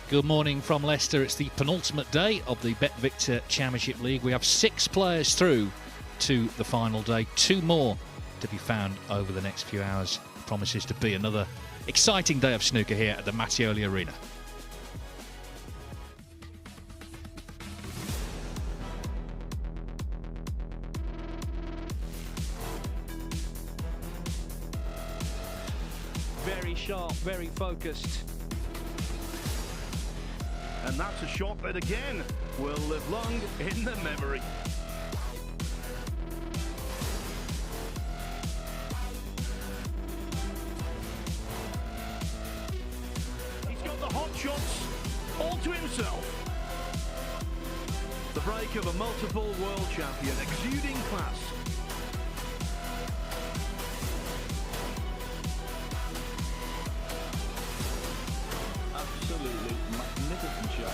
Good morning from Leicester. It's the penultimate day of the BetVictor Championship League. We have 6 players through to the final day. 2 more to be found over the next few hours. Promises to be another exciting day of snooker here at the Mattioli Arena. Very sharp, very focused. And that's a shot that again will live long in the memory. He's got the hot shots all to himself. The break of a multiple world champion, exuding class. Absolutely magnificent shot.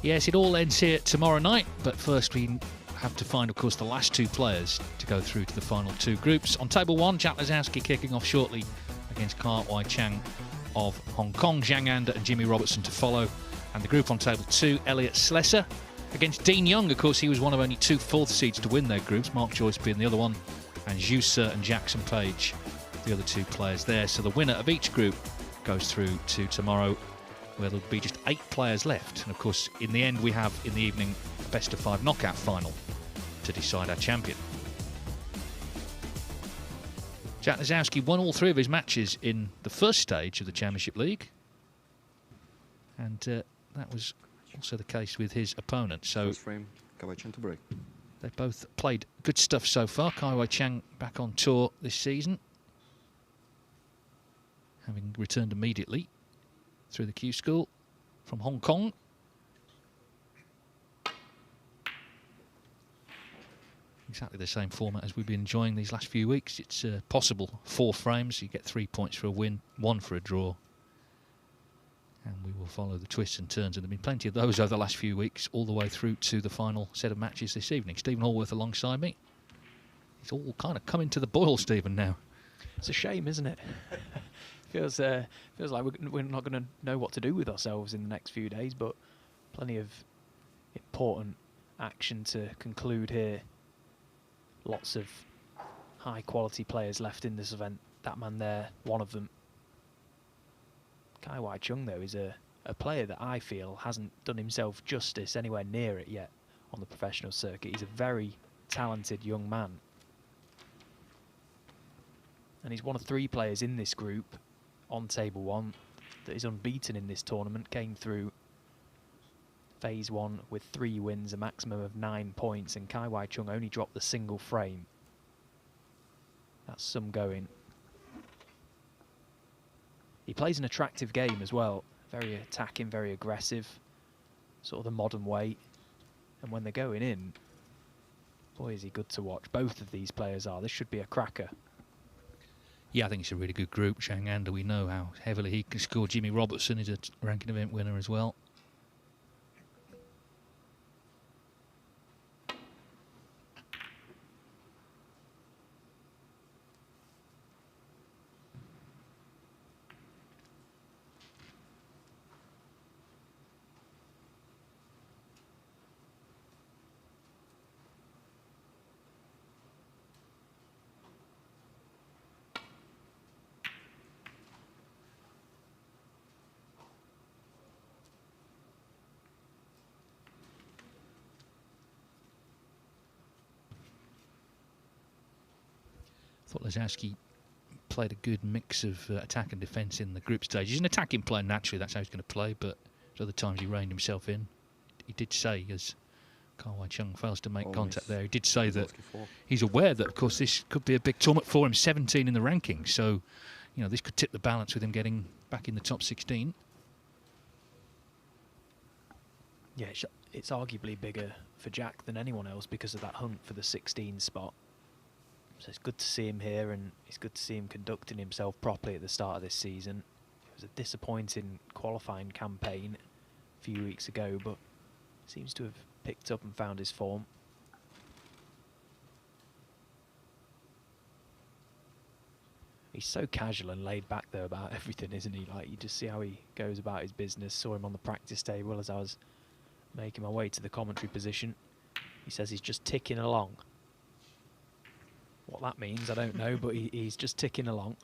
Yes, it all ends here tomorrow night, but first we have to find, of course, the last 2 players to go through to the final 2 groups. On table 1, Jack Lazowski kicking off shortly against Kai Wai Chang of Hong Kong, Zhang Anda and Jimmy Robertson to follow. And the group on table 2, Elliot Slessor against Dean Young. Of course, he was one of only 2 4th seeds to win their groups, Mark Joyce being the other one, and Zhu Se and Jackson Page, the other 2 players there. So the winner of each group goes through to tomorrow, where there'll be just 8 players left. And of course, in the end, we have in the evening a best of 5 knockout final to decide our champion. Jack Lazowski won all 3 of his matches in the first stage of the Championship League, and that was also the case with his opponent. So first frame, Kai Wai Chang to break. They both played good stuff so far. Kai Wai Chang back on tour this season, having returned immediately through the Q School from Hong Kong. Exactly the same format as we've been enjoying these last few weeks. It's possible 4 frames. You get 3 points for a win, 1 for a draw. And we will follow the twists and turns. And there have been plenty of those over the last few weeks, all the way through to the final set of matches this evening. Stephen Hallworth alongside me. It's all kind of coming to the boil, Stephen, now. It's a shame, isn't it? feels like we're not going to know what to do with ourselves in the next few days, but plenty of important action to conclude here. Lots of high-quality players left in this event. That man there, one of them. Kai Wai Chang, though, is a player that I feel hasn't done himself justice anywhere near it yet on the professional circuit. He's a very talented young man. And he's one of 3 players in this group on table 1 that is unbeaten in this tournament. Came through phase 1 with 3 wins, a maximum of 9 points, and Kai Wai Chang only dropped the single frame. That's some going. He plays an attractive game as well, very attacking, very aggressive, sort of the modern way. And when they're going in, boy, is he good to watch. Both of these players are. This should be a cracker. Yeah, I think it's a really good group. Zhang Anda, we know how heavily he can score. Jimmy Robertson is a ranking event winner as well. I thought Lazowski played a good mix of attack and defence in the group stage. He's an attacking player naturally, that's how he's going to play, but at other times he reined himself in. He did say, as Kai Wai Chang fails to make contact there, he did say that he's aware that, of course, this could be a big tournament for him, 17 in the rankings, so, you know, this could tip the balance with him getting back in the top 16. Yeah, it's arguably bigger for Jack than anyone else because of that hunt for the 16 spot. So it's good to see him here, and it's good to see him conducting himself properly at the start of this season. It was a disappointing qualifying campaign a few weeks ago, but seems to have picked up and found his form. He's so casual and laid back though about everything, isn't he? Like, you just see how he goes about his business. Saw him on the practice table as I was making my way to the commentary position. He says he's just ticking along. What that means, I don't know, but he's just ticking along.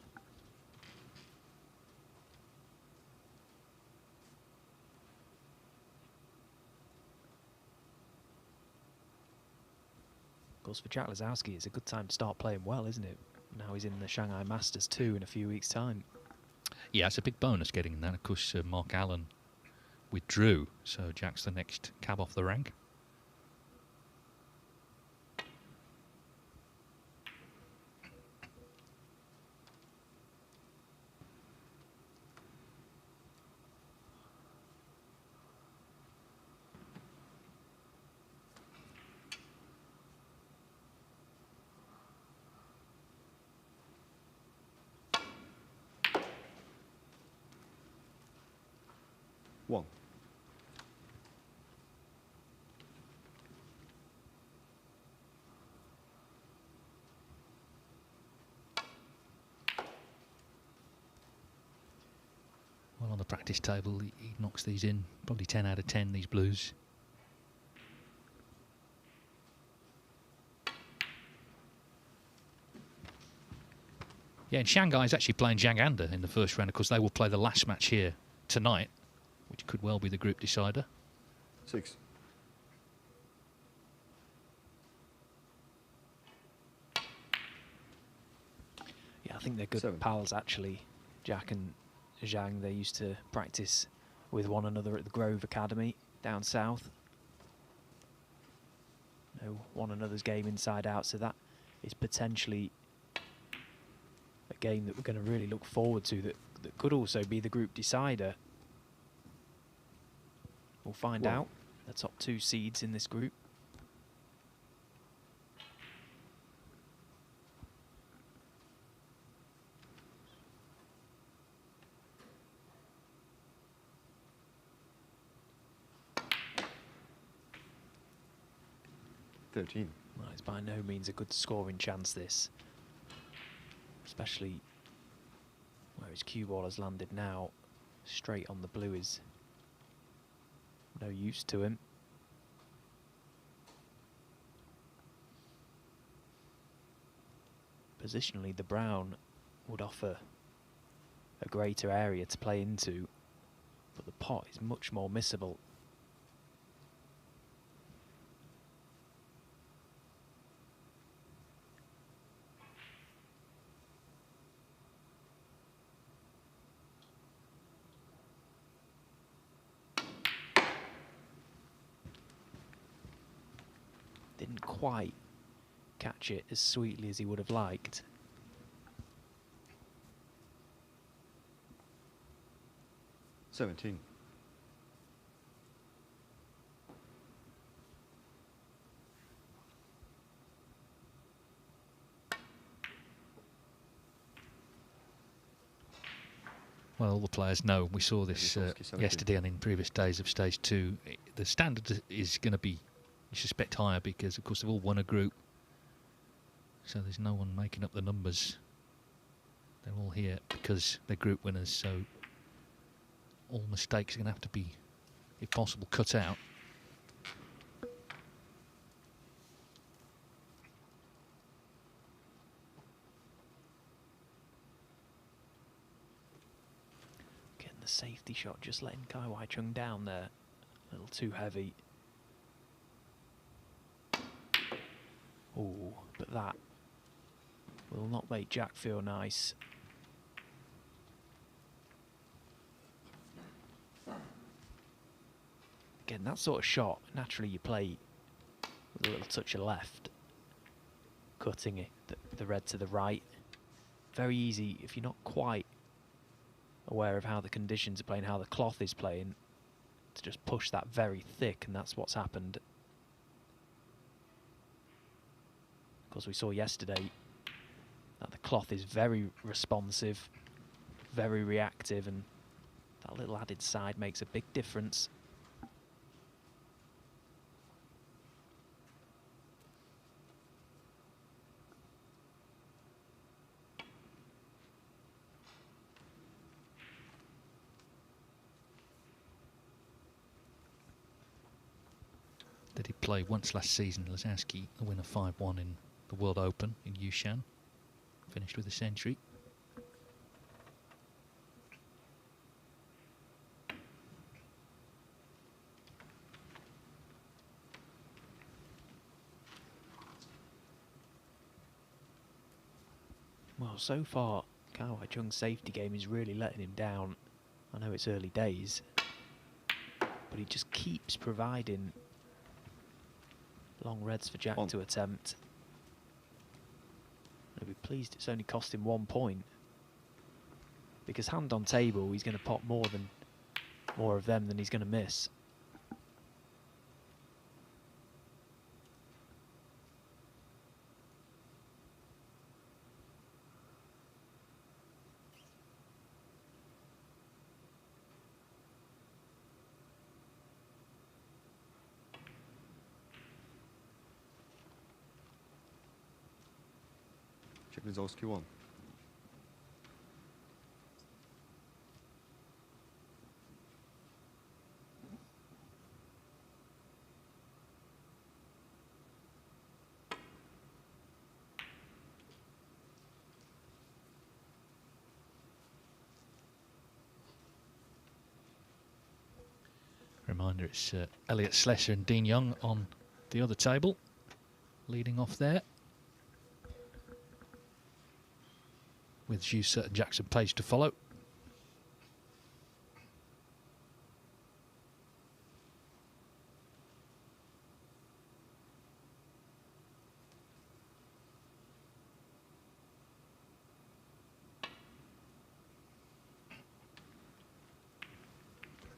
Of course, for Jack Lazowski, it's a good time to start playing well, isn't it? Now he's in the Shanghai Masters 2 in a few weeks' time. Yeah, it's a big bonus getting in that. Of course, Mark Allen withdrew, so Jack's the next cab off the rank. One. Well, on the practice table, he knocks these in. Probably 10 out of 10, these blues. Yeah, and Shanghai is actually playing Zhang Anda in the first round. Of course, they will play the last match here tonight, which could well be the group decider. 6. Yeah, I think they're good 7. pals, actually. Jack and Zhang, they used to practice with one another at the Grove Academy down south. Know one another's game inside out, so that is potentially a game that we're going to really look forward to, that could also be the group decider. We'll find Well. out the top 2 seeds in this group. Well, It's by no means a good scoring chance, this. Especially where his cue ball has landed now. Straight on the blue is no use to him. Positionally, the brown would offer a greater area to play into, but the pot is much more missable. Didn't quite catch it as sweetly as he would have liked. $17. Well, all the players know. We saw this yesterday and in previous days of Stage 2. The standard is going to be, you suspect, higher because, of course, they've all won a group. So there's no one making up the numbers. They're all here because they're group winners, so all mistakes are going to have to be, if possible, cut out. Getting the safety shot, just letting Kai Wai Chung down there. A little too heavy. Oh, but that will not make Jack feel nice. Again, that sort of shot, naturally you play with a little touch of left, cutting it, the red to the right. Very easy, if you're not quite aware of how the conditions are playing, how the cloth is playing, to just push that very thick, and that's what's happened. Of course, we saw yesterday that the cloth is very responsive, very reactive, and that little added side makes a big difference. played once last season. Lazowski, the winner 5-1 in the World Open in Yushan. Finished with a century. Well, so far, Kyle Chung's safety game is really letting him down. I know it's early days, but he just keeps providing long reds for Jack to attempt. I'll be pleased it's only cost him 1 point, because hand on table he's going to pop more of them than he's going to miss. Lazowski 1. Reminder, it's Elliot Slesser and Dean Young on the other table, leading off there, with Juicer and Jackson Page to follow. In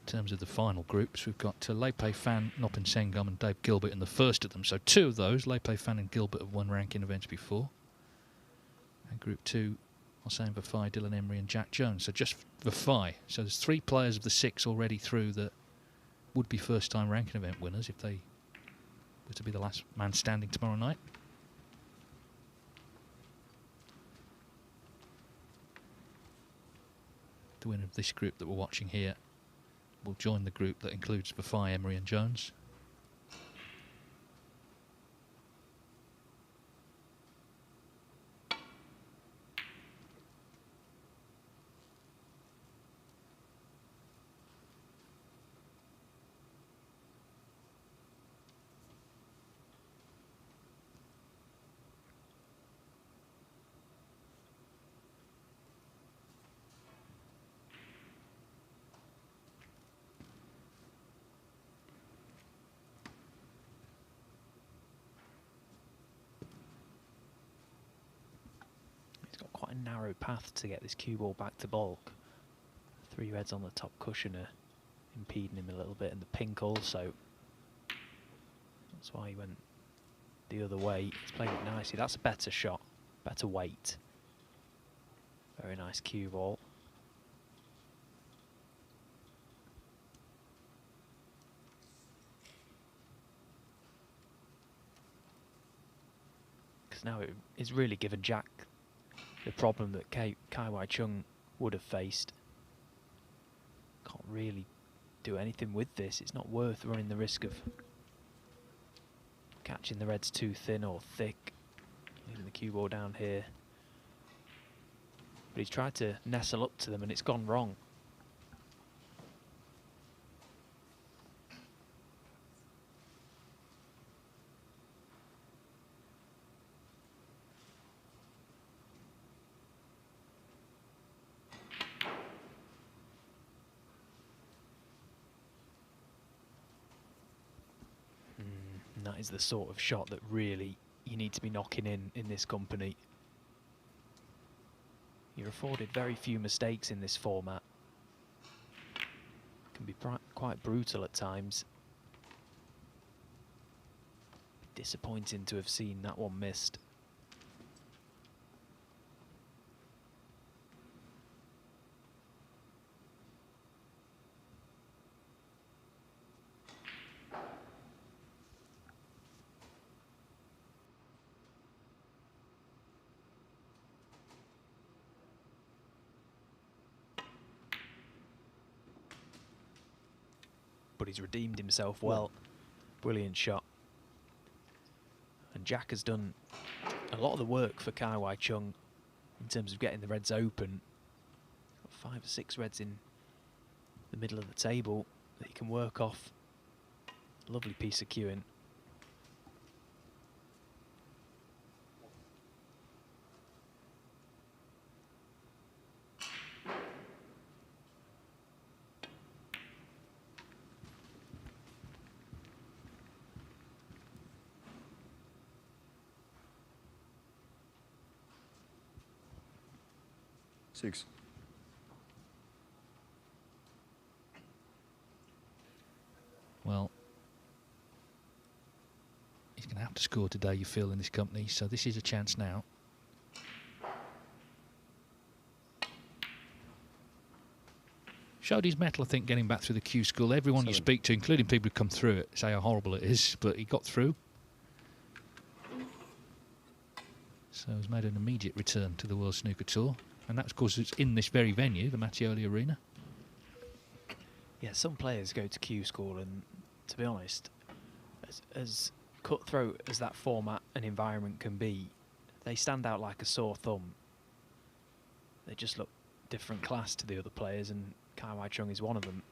terms of the final groups, we've got Lepe Fan, Nopin Sengam and Dave Gilbert in the first of them. So 2 of those, Lepe Fan and Gilbert, have won ranking events before. And Group 2, Hossein Vafai, Dylan Emery and Jack Jones. So just Vafai. So there's 3 players of the 6 already through that would be first-time ranking event winners if they were to be the last man standing tomorrow night. The winner of this group that we're watching here will join the group that includes Vafai, Emery and Jones. Quite a narrow path to get this cue ball back to bulk. 3 reds on the top cushion are impeding him a little bit, and the pink also. That's why he went the other way. He's playing it nicely. That's a better shot, better weight. Very nice cue ball. Because now it's really given Jack the problem that Kai Wai Chung would have faced. Can't really do anything with this. It's not worth running the risk of catching the reds too thin or thick. Leaving the cue ball down here. But he's tried to nestle up to them and it's gone wrong. That is the sort of shot that really you need to be knocking in this company. You're afforded very few mistakes in this format. Can be quite brutal at times. Disappointing to have seen that one missed. But he's redeemed himself well. Brilliant shot. Jack has done a lot of the work for Kai Wai Chung in terms of getting the reds open. Got 5 or 6 reds in the middle of the table that he can work off. Lovely piece of cueing. Six. Well, he's going to have to score today, you feel, in this company, so this is a chance now. Showed his mettle, I think, getting back through the Q school. Everyone you speak to, including people who come through it, say how horrible it is, but he got through. So he's made an immediate return to the World Snooker Tour. And that's, of course, it's in this very venue, the Mattioli Arena. Yeah, some players go to Q school, and to be honest, as cutthroat as that format and environment can be, they stand out like a sore thumb. They just look different class to the other players, and Kai Wai Chung is one of them.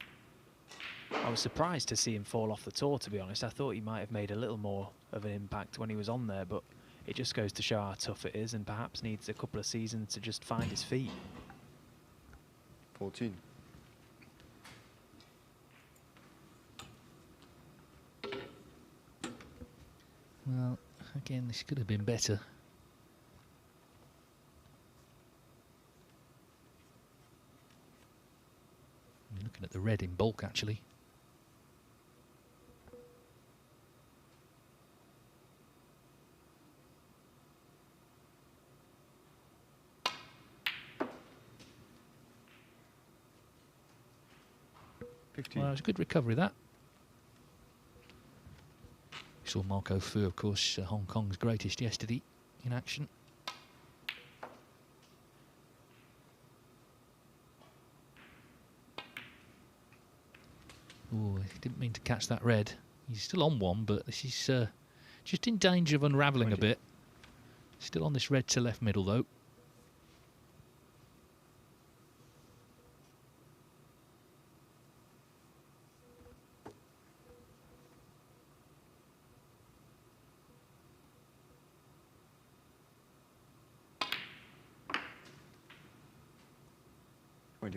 I was surprised to see him fall off the tour, to be honest. I thought he might have made a little more of an impact when he was on there, but it just goes to show how tough it is, and perhaps needs a couple of seasons to just find his feet. 14. Well, again, this could have been better. I'm looking at the red in bulk, actually. Well, it was a good recovery, that. We saw Marco Fu, of course, Hong Kong's greatest yesterday, in action. Oh, he didn't mean to catch that red. He's still on one, but this is just in danger of unravelling a bit. Still on this red to left middle, though.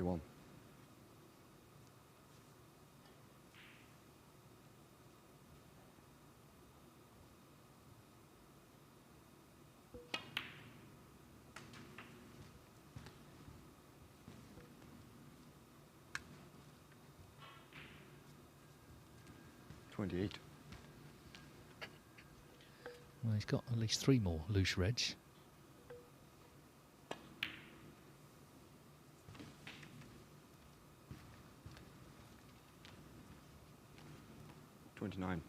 One. $28. Well, he's got at least 3 more loose reds. $29.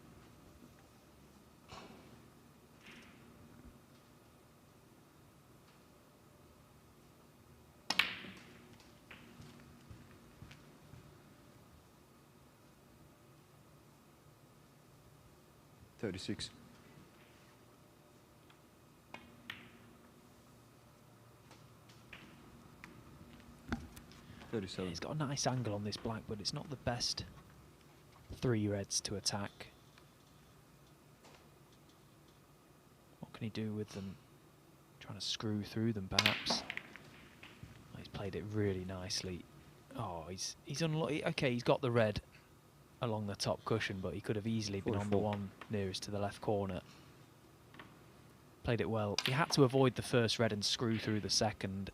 $36. $37. He's got a nice angle on this black, but it's not the best 3 reds to attack. What can he do with them? Trying to screw through them, perhaps. Oh, he's played it really nicely. Oh, he's unlucky. Okay, he's got the red along the top cushion, but he could have easily been on the one nearest to the left corner. Played it well. He had to avoid the first red and screw through the second.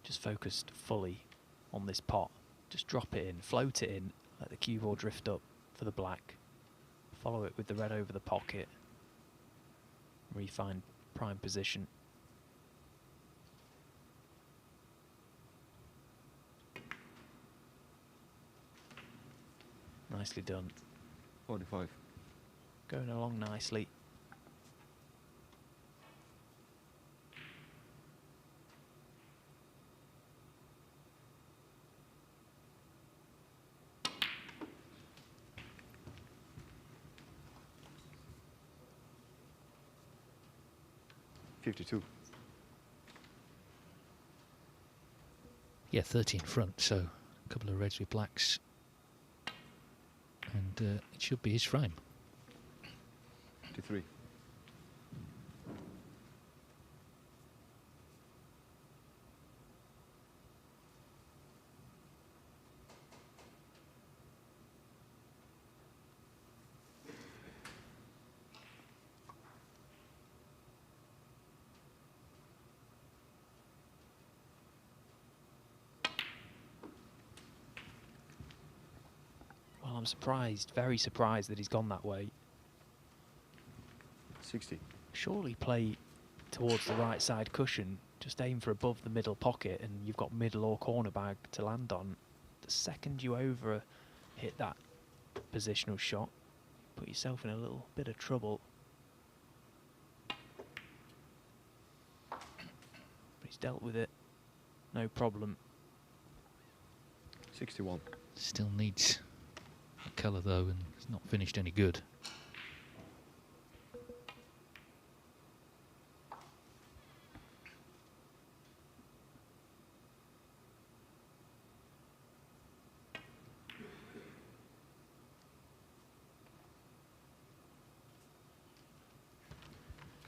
Just focused fully on this pot. Just drop it in, float it in, let the cue ball drift up for the black. Follow it with the red over the pocket. Refine prime position. Nicely done. 45. Going along nicely. 52. Yeah, 30 in front, so a couple of reds with blacks. And it should be his frame. 53. Well, I'm surprised, very surprised that he's gone that way. 60. Surely play towards the right side cushion, just aim for above the middle pocket and you've got middle or corner bag to land on. The second you over hit that positional shot, put yourself in a little bit of trouble. But he's dealt with it, no problem. 61. Still needs a colour though, and it's not finished any good.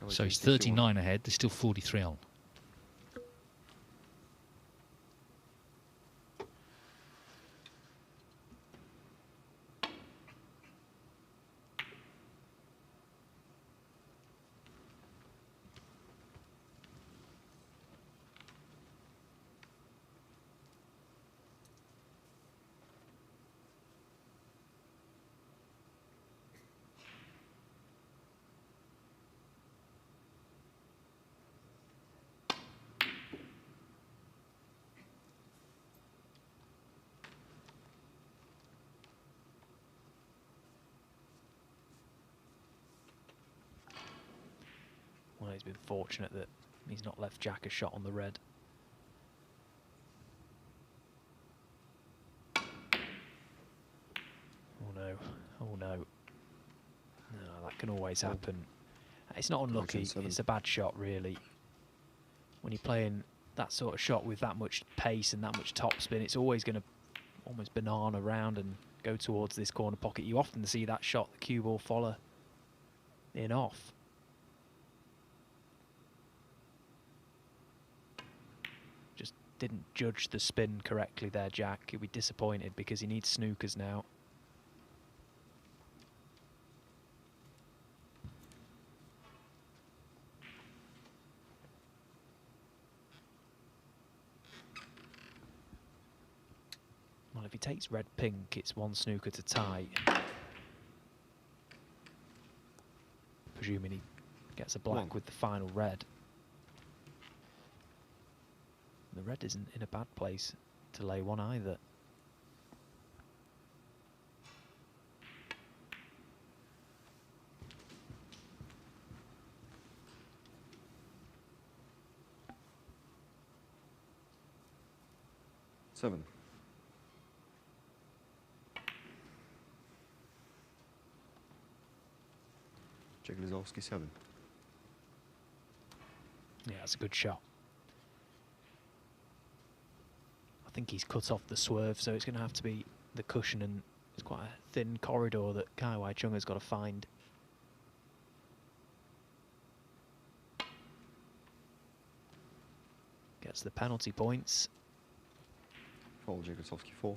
So he's 39 ahead, there's still 43 on. Well, he's been fortunate that he's not left Jack a shot on the red. Oh no, oh no. No, that can always happen. It's not unlucky, it's a bad shot really. When you're playing that sort of shot with that much pace and that much topspin, it's always going to almost banana around and go towards this corner pocket. You often see that shot, the cue ball follow in off. Just didn't judge the spin correctly there, Jack. He'll be disappointed because he needs snookers now. Well, if he takes red-pink, it's one snooker to tie. Presuming he gets a black with the final red. The red isn't in a bad place to lay one either. Seven. Jeglisowski 7. Yeah, that's a good shot. I think he's cut off the swerve, so it's going to have to be the cushion, and it's quite a thin corridor that Kai Wai Chung has got to find. Gets the penalty points. Paul Jeglisowski 4.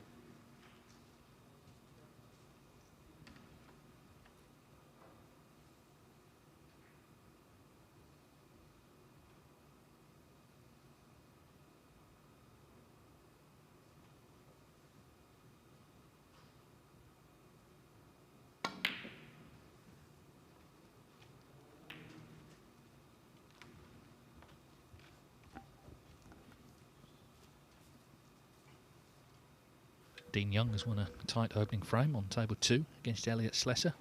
Dean Young has won a tight opening frame on table 2 against Elliot Slesser.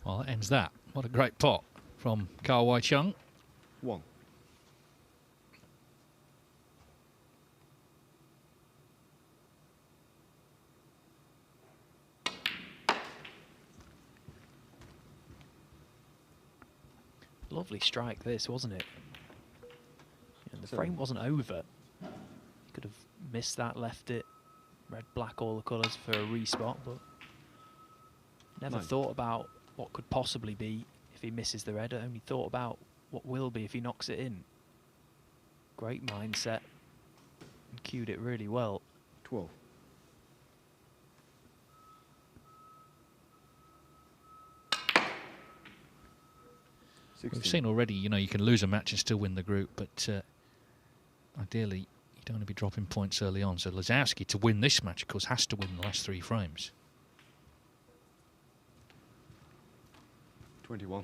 Well, that ends that. What a great pot from Ka Wai Chung. 1. Lovely strike this, wasn't it? And the 7. frame wasn't over. You could have missed that, left it red, black, all the colours for a respot, but never 9. thought about what could possibly be if he misses the red. I only thought about what will be if he knocks it in. Great mindset. And cued it really well. 12. We've seen already, you know, you can lose a match and still win the group, but ideally you don't want to be dropping points early on. So Lazowski, to win this match, of course, has to win the last 3 frames. 21.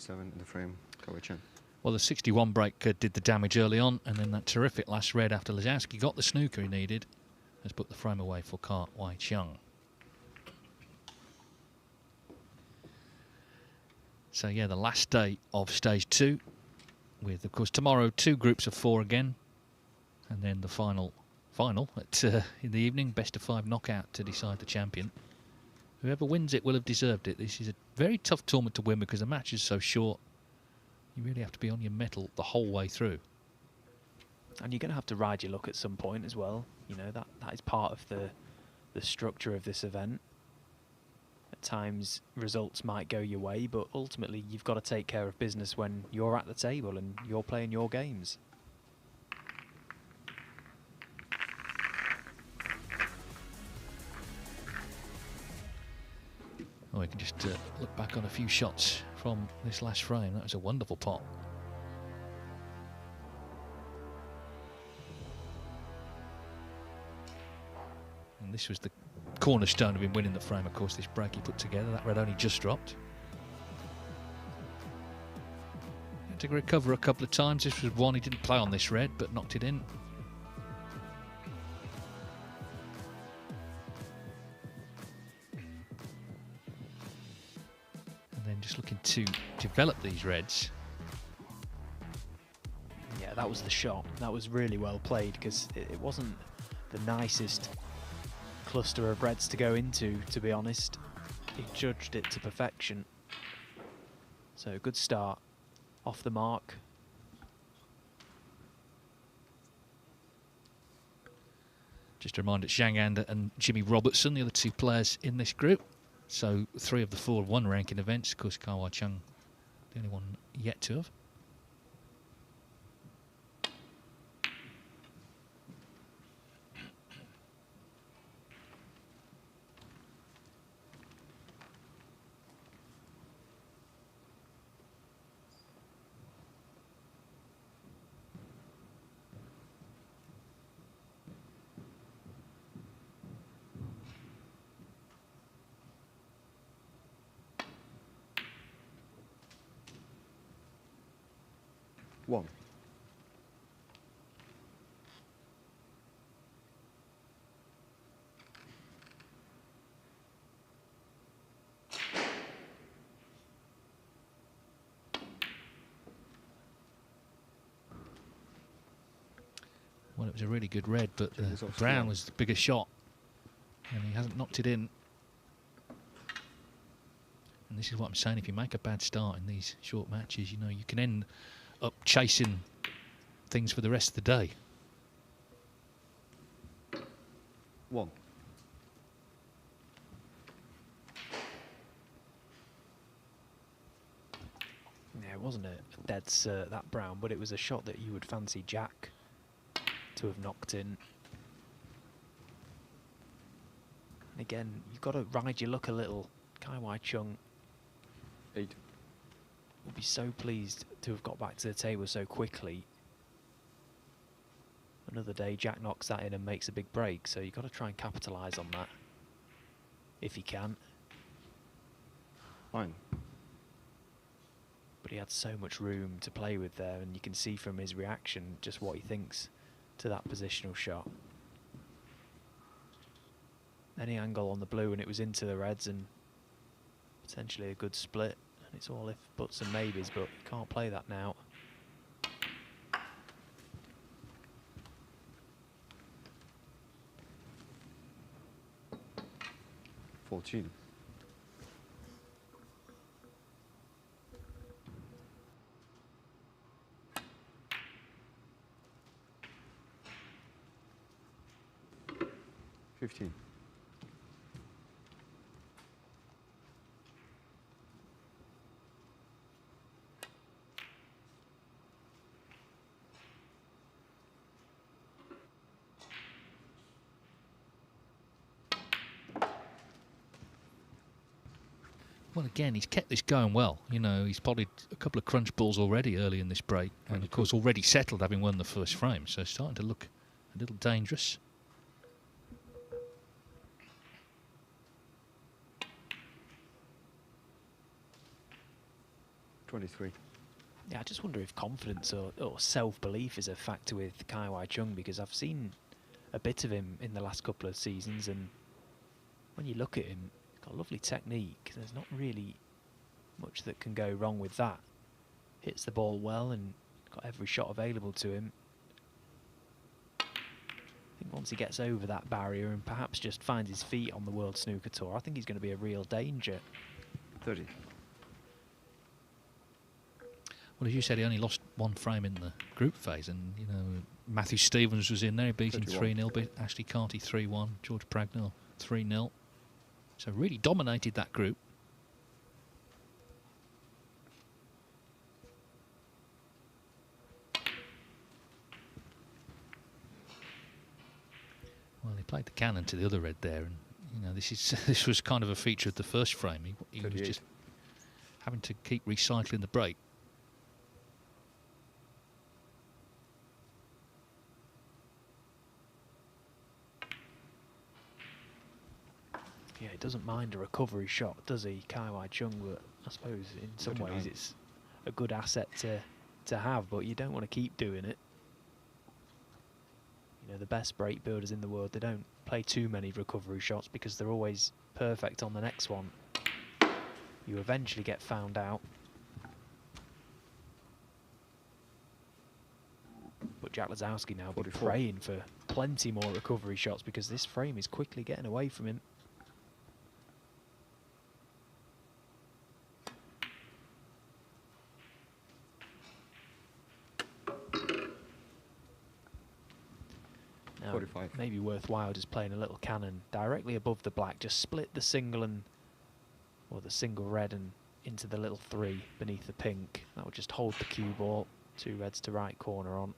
In the frame, Ka Wai Chung. Well, the 61 break did the damage early on, and then that terrific last red after Lazowski got the snooker he needed has put the frame away for Ka Wai Chung. So yeah, the last day of stage 2, with of course tomorrow 2 groups of 4 again, and then the final at in the evening, best of 5 knockout to decide the champion. Whoever wins it will have deserved it. This is a very tough tournament to win because the match is so short. You really have to be on your mettle the whole way through. And you're going to have to ride your luck at some point as well. You know, that is part of the structure of this event. At times, results might go your way, but ultimately you've got to take care of business when you're at the table and you're playing your games. Oh, we can just look back on a few shots from this last frame. That was a wonderful pot. And this was the cornerstone of him winning the frame, of course, this break he put together. That red only just dropped. Had to recover a couple of times. This was one he didn't play on this red, but knocked it in. Just looking to develop these reds. Yeah, that was the shot. That was really well played because it wasn't the nicest cluster of reds to go into, to be honest. He judged it to perfection. So a good start, off the mark. Just a reminder, Zhang Anda and Jimmy Robertson, the other 2 players in this group. So 3 of the 4 1 ranking events. Of course, Ka Wai Chung, the only one yet to have. One. Well, it was a really good red, but brown was the bigger shot, and he hasn't knocked it in. And this is what I'm saying, if you make a bad start in these short matches, you know, you can end up chasing things for the rest of the day. 1. Yeah, it wasn't a dead cert, that brown, but it was a shot that you would fancy Jack to have knocked in. And again, you've got to ride your luck a little. Ka Wai Chung 8. will be so pleased to have got back to the table so quickly. Another day, Jack knocks that in and makes a big break, so you've got to try and capitalise on that, if he can. 9. But he had so much room to play with there, and you can see from his reaction just what he thinks to that positional shot. Any angle on the blue and it was into the reds, and potentially a good split. And it's all if buts and maybes, but you can't play that now. $14. $15. Well, again, he's kept this going well. You know, he's potted a couple of crunch balls already early in this break. And, of course, already settled having won the first frame. So starting to look a little dangerous. $23. Yeah, I just wonder if confidence or self-belief is a factor with Kai Wai Chung, because I've seen a bit of him in the last couple of seasons, and when you look at him, he's got lovely technique. There's not really much that can go wrong with that. Hits the ball well and got every shot available to him. I think once he gets over that barrier and perhaps just finds his feet on the World Snooker Tour, I think he's going to be a real danger. 30. Well, as you said, he only lost one frame in the group phase, and you know Matthew Stevens was in there, he beat him 3-0, beat Ashley Carty 3-1, George Pragnell 3-0. So really dominated that group. Well, he played the cannon to the other red there, and you know this was kind of a feature of the first frame. He was just having to keep recycling the break. Yeah, he doesn't mind a recovery shot, does he, Kai Wai Chung? But I suppose in some ways it's a good asset to have, but you don't want to keep doing it. You know, the best break builders in the world, they don't play too many recovery shots because they're always perfect on the next one. You eventually get found out. But Jack Lazowski now will be praying for plenty more recovery shots because this frame is quickly getting away from him. Now, 45. maybe worthwhile just playing a little cannon directly above the black. Just split the single or the single red and into the little 3 beneath the pink. That would just hold the cue ball. 2 reds to right corner on.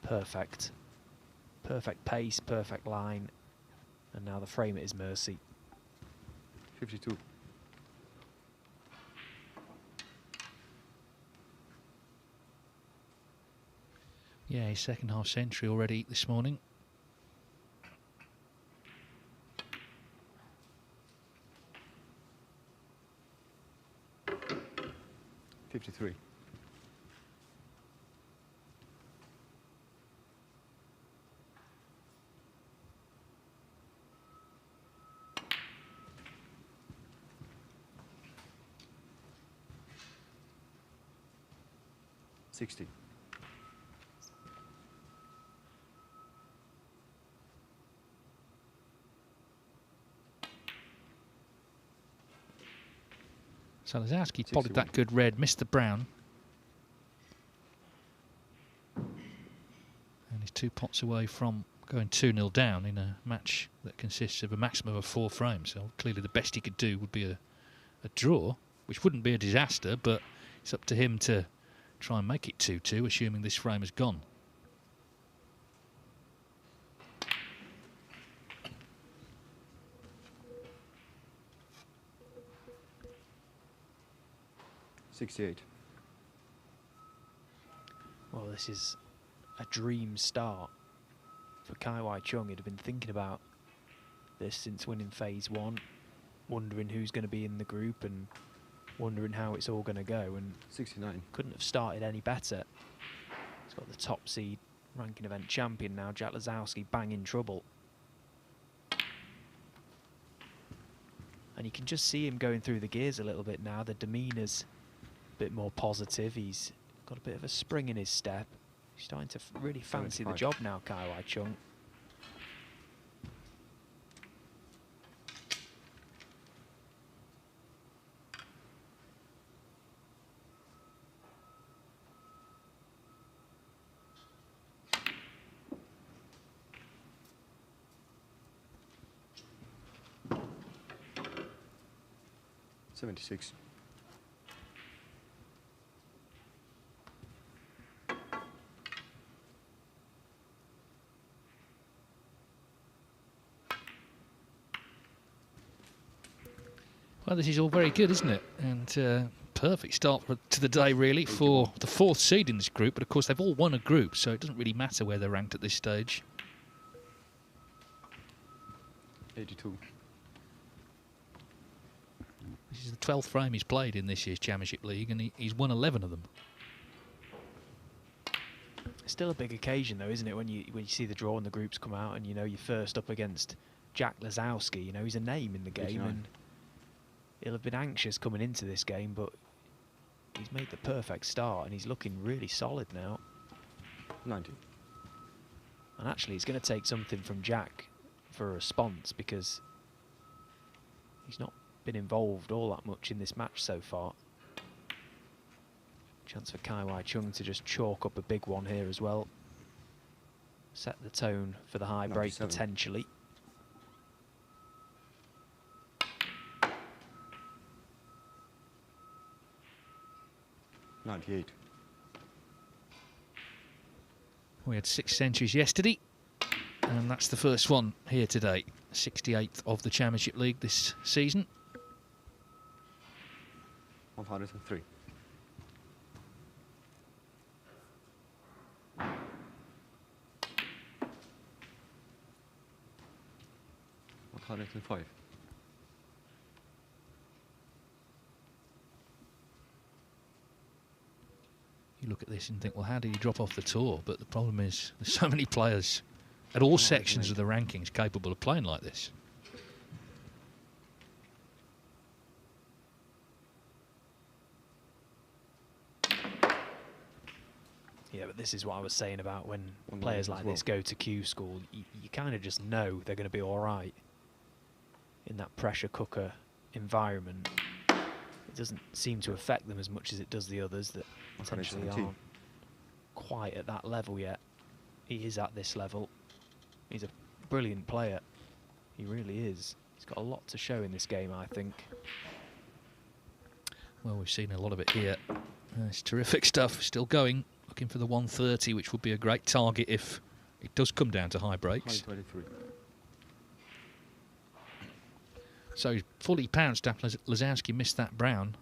Perfect. Perfect pace, perfect line. And now the frame at his mercy. 52. Yeah, his second half century already this morning. $53. $60. So Lazowski potted that good red, missed the brown. And he's 2 pots away from going 2-0 down in a match that consists of a maximum of 4 frames. So clearly the best he could do would be a draw, which wouldn't be a disaster, but it's up to him to try and make it 2-2, assuming this frame has gone. $68. Well, this is a dream start for Kai Wai Chung. He'd have been thinking about this since winning phase 1. wondering who's going to be in the group and wondering how it's all going to go, and 69. couldn't have started any better. He's got the top seed ranking event champion now, Jack Lazowski, bang in trouble. And you can just see him going through the gears a little bit now. The demeanour's a bit more positive. He's got a bit of a spring in his step. He's starting to really fancy the job now, Kai Wai Chung. $76. Well, this is all very good, isn't it? And perfect start to the day, really, for the 4th seed in this group. But, of course, they've all won a group, so it doesn't really matter where they're ranked at this stage. 82. This is the 12th frame he's played in this year's Championship League, and he's won 11 of them. It's still a big occasion, though, isn't it, when you see the draw and the groups come out, and you know you're first up against Jack Lazowski. You know, he's a name in the game, 89. and he'll have been anxious coming into this game, but he's made the perfect start, and he's looking really solid now. 90. And actually, it's going to take something from Jack for a response, because he's not been involved all that much in this match so far. Chance for Kai Wai Chung to just chalk up a big one here as well. Set the tone for the high break 97. potentially. $98. We had 6 centuries yesterday, and that's the first one here today. 68th of the Championship League this season. 103. $105. You look at this and think, well, how did he drop off the tour? But the problem is there's so many players at all sections of the rankings capable of playing like this. Yeah, but this is what I was saying about when One players minute like as well. this go to Q School. You kind of just know they're going to be all right in that pressure cooker environment. It doesn't seem to affect them as much as it does the others that potentially 117. aren't quite at that level yet. He is at this level. He's a brilliant player. He really is. He's got a lot to show in this game, I think. Well, we've seen a lot of it here. It's terrific stuff. Still going. Looking for the 130, which would be a great target if it does come down to high breaks. 123. So he's fully pounced after Lazowski missed that brown.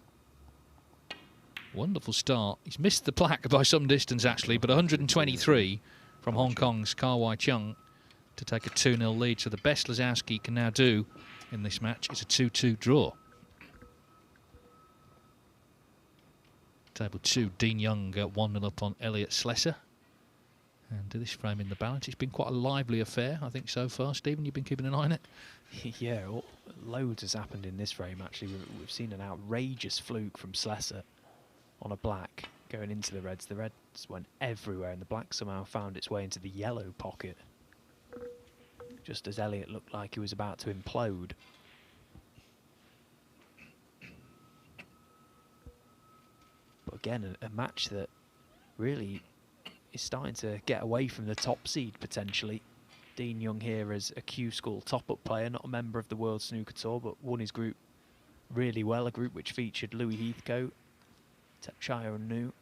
Wonderful start. He's missed the black by some distance, actually, but 123 from Hong Kong's Kai Wai Chung to take a 2-0 lead. So the best Lazowski can now do in this match is a 2-2 draw. Table 2, Dean Young 1-0 up on Elliot Slesser. And this frame in the balance, it's been quite a lively affair, I think, so far. Stephen, you've been keeping an eye on it? Yeah, loads has happened in this frame, actually. We've seen an outrageous fluke from Slesser on a black going into the reds. The reds went everywhere, and the black somehow found its way into the yellow pocket, just as Elliot looked like he was about to implode. But again, a match that really is starting to get away from the top seed, potentially. Dean Young here as a Q School top-up player, not a member of the World Snooker Tour, but won his group really well, a group which featured Louis Heathcote, Tepchaya and Nu.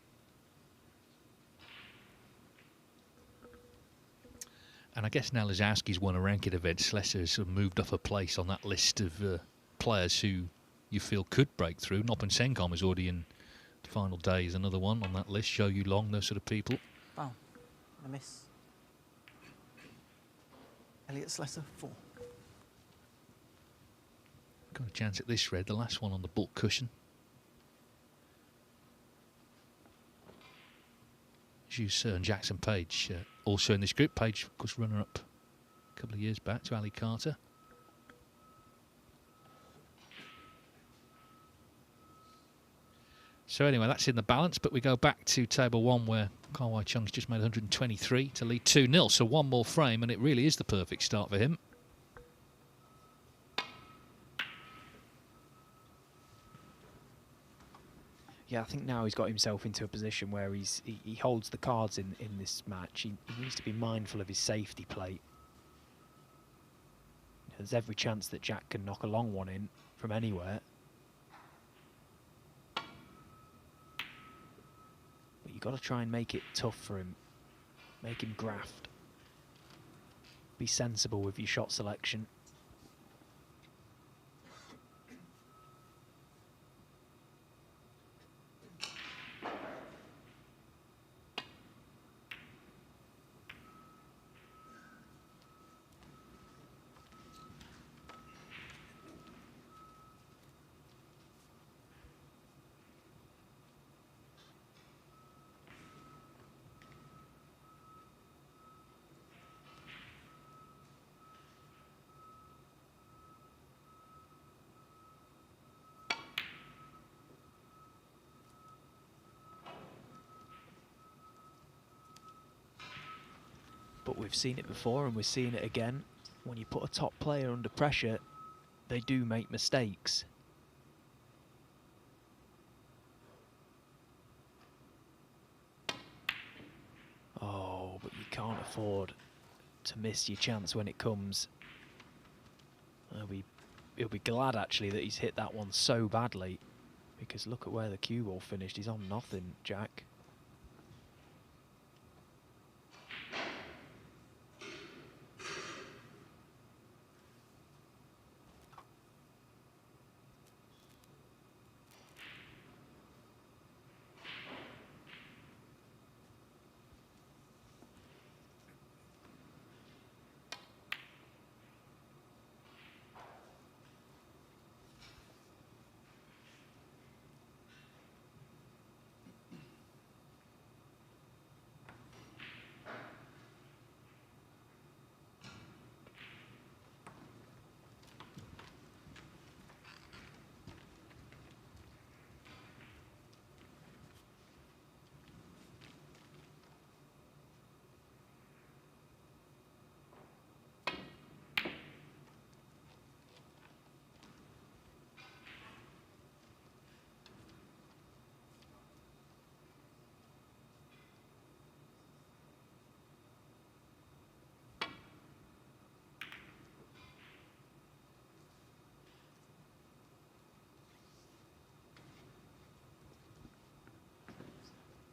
And I guess now Lazowski's won a ranking event, Slesser has sort of moved up a place on that list of players who you feel could break through. Noppen Senkom is already in the final day, is another one on that list. Show You Long, those sort of people. Wow, a miss. Elliot Slesser, 4. Got a chance at this red, the last one on the butt cushion. Zhu Sir and Jackson Page also in this group. Page, of course, runner-up a couple of years back to Ali Carter. So anyway, that's in the balance, but we go back to table 1 where Kawai Chung's just made 123 to lead 2-0. So one more frame, and it really is the perfect start for him. Yeah, I think now he's got himself into a position where he holds the cards in this match. He needs to be mindful of his safety plate. There's every chance that Jack can knock a long one in from anywhere. But you've got to try and make it tough for him. Make him graft. Be sensible with your shot selection. But we've seen it before and we're seeing it again. When you put a top player under pressure, they do make mistakes. Oh, but you can't afford to miss your chance when it comes. He'll be glad actually that he's hit that one so badly, because look at where the cue ball finished. He's on nothing, Jack.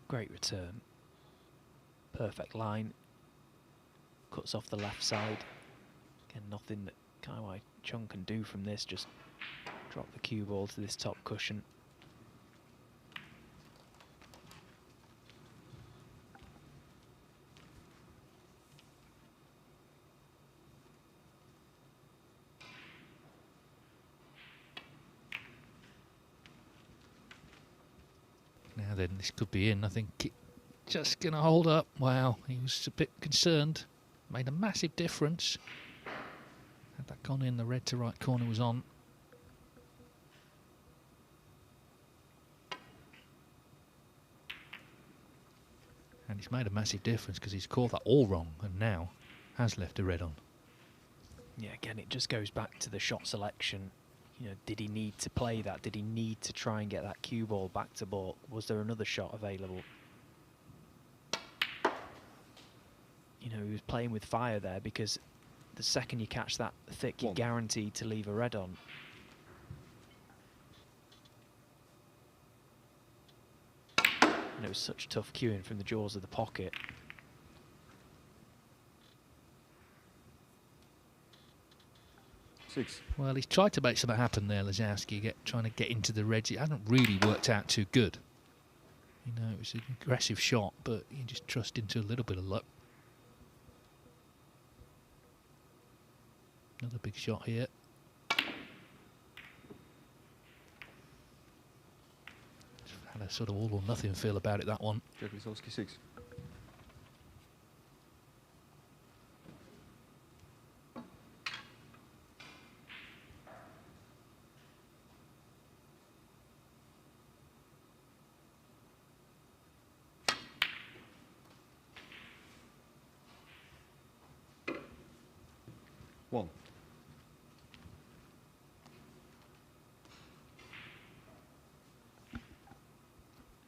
Great return. Perfect line. Cuts off the left side. Again, nothing that Kawai Chung can do from this. Just drop the cue ball to this top cushion. Now then, this could be in. I think it just going to hold up. Wow, he was a bit concerned. Made a massive difference. Had that gone in, the red to right corner was on. And he's made a massive difference because he's caught that all wrong and now has left a red on. Yeah, again, it just goes back to the shot selection. You know, did he need to play that? Did he need to try and get that cue ball back to baulk? Was there another shot available? You know, he was playing with fire there, because the second you catch that thick, you're guaranteed to leave a red on. And it was such tough cueing from the jaws of the pocket. Well, he's tried to make something happen there, Lazowski, trying to get into the reds. It hasn't really worked out too good. You know, it was an aggressive shot, but you just trust into a little bit of luck. Another big shot here. Had a sort of all or nothing feel about it, that one. Jack Lisowski 6. One.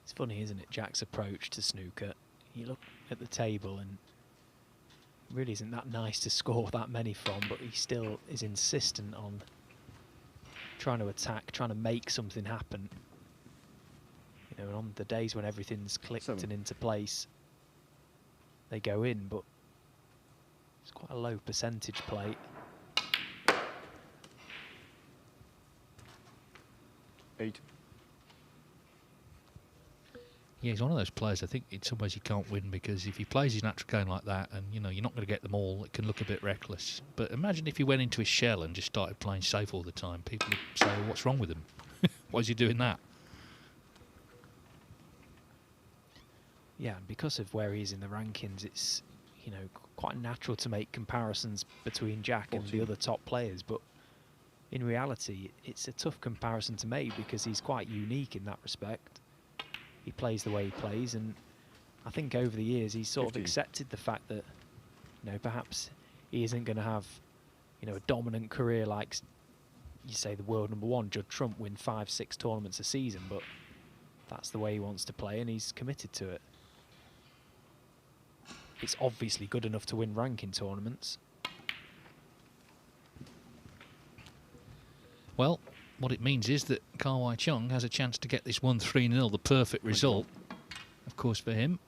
It's funny, isn't it, Jack's approach to snooker. You look at the table and it really isn't that nice to score that many from, but he still is insistent on trying to attack, trying to make something happen. You know, and on the days when everything's clicked 7. and into place, they go in, but it's quite a low percentage play. 8. Yeah, he's one of those players, I think in some ways he can't win, because if he plays his natural game like that, and you know, you're not going to get them all, it can look a bit reckless. But imagine if he went into his shell and just started playing safe all the time. People would say, what's wrong with him? Why is he doing that? Yeah, and because of where he is in the rankings, it's, you know, quite natural to make comparisons between Jack and the other top players, but in reality, it's a tough comparison to make because he's quite unique in that respect. He plays the way he plays, and I think over the years he's sort 15. of accepted the fact that, you know, perhaps he isn't going to have, you know, a dominant career like, you say, the world #1 Judd Trump, win 5-6 tournaments a season, but that's the way he wants to play, and he's committed to it. It's obviously good enough to win ranking tournaments. Well, what it means is that Ka Wai Chung has a chance to get this 1-3-0, the perfect result, of course, for him.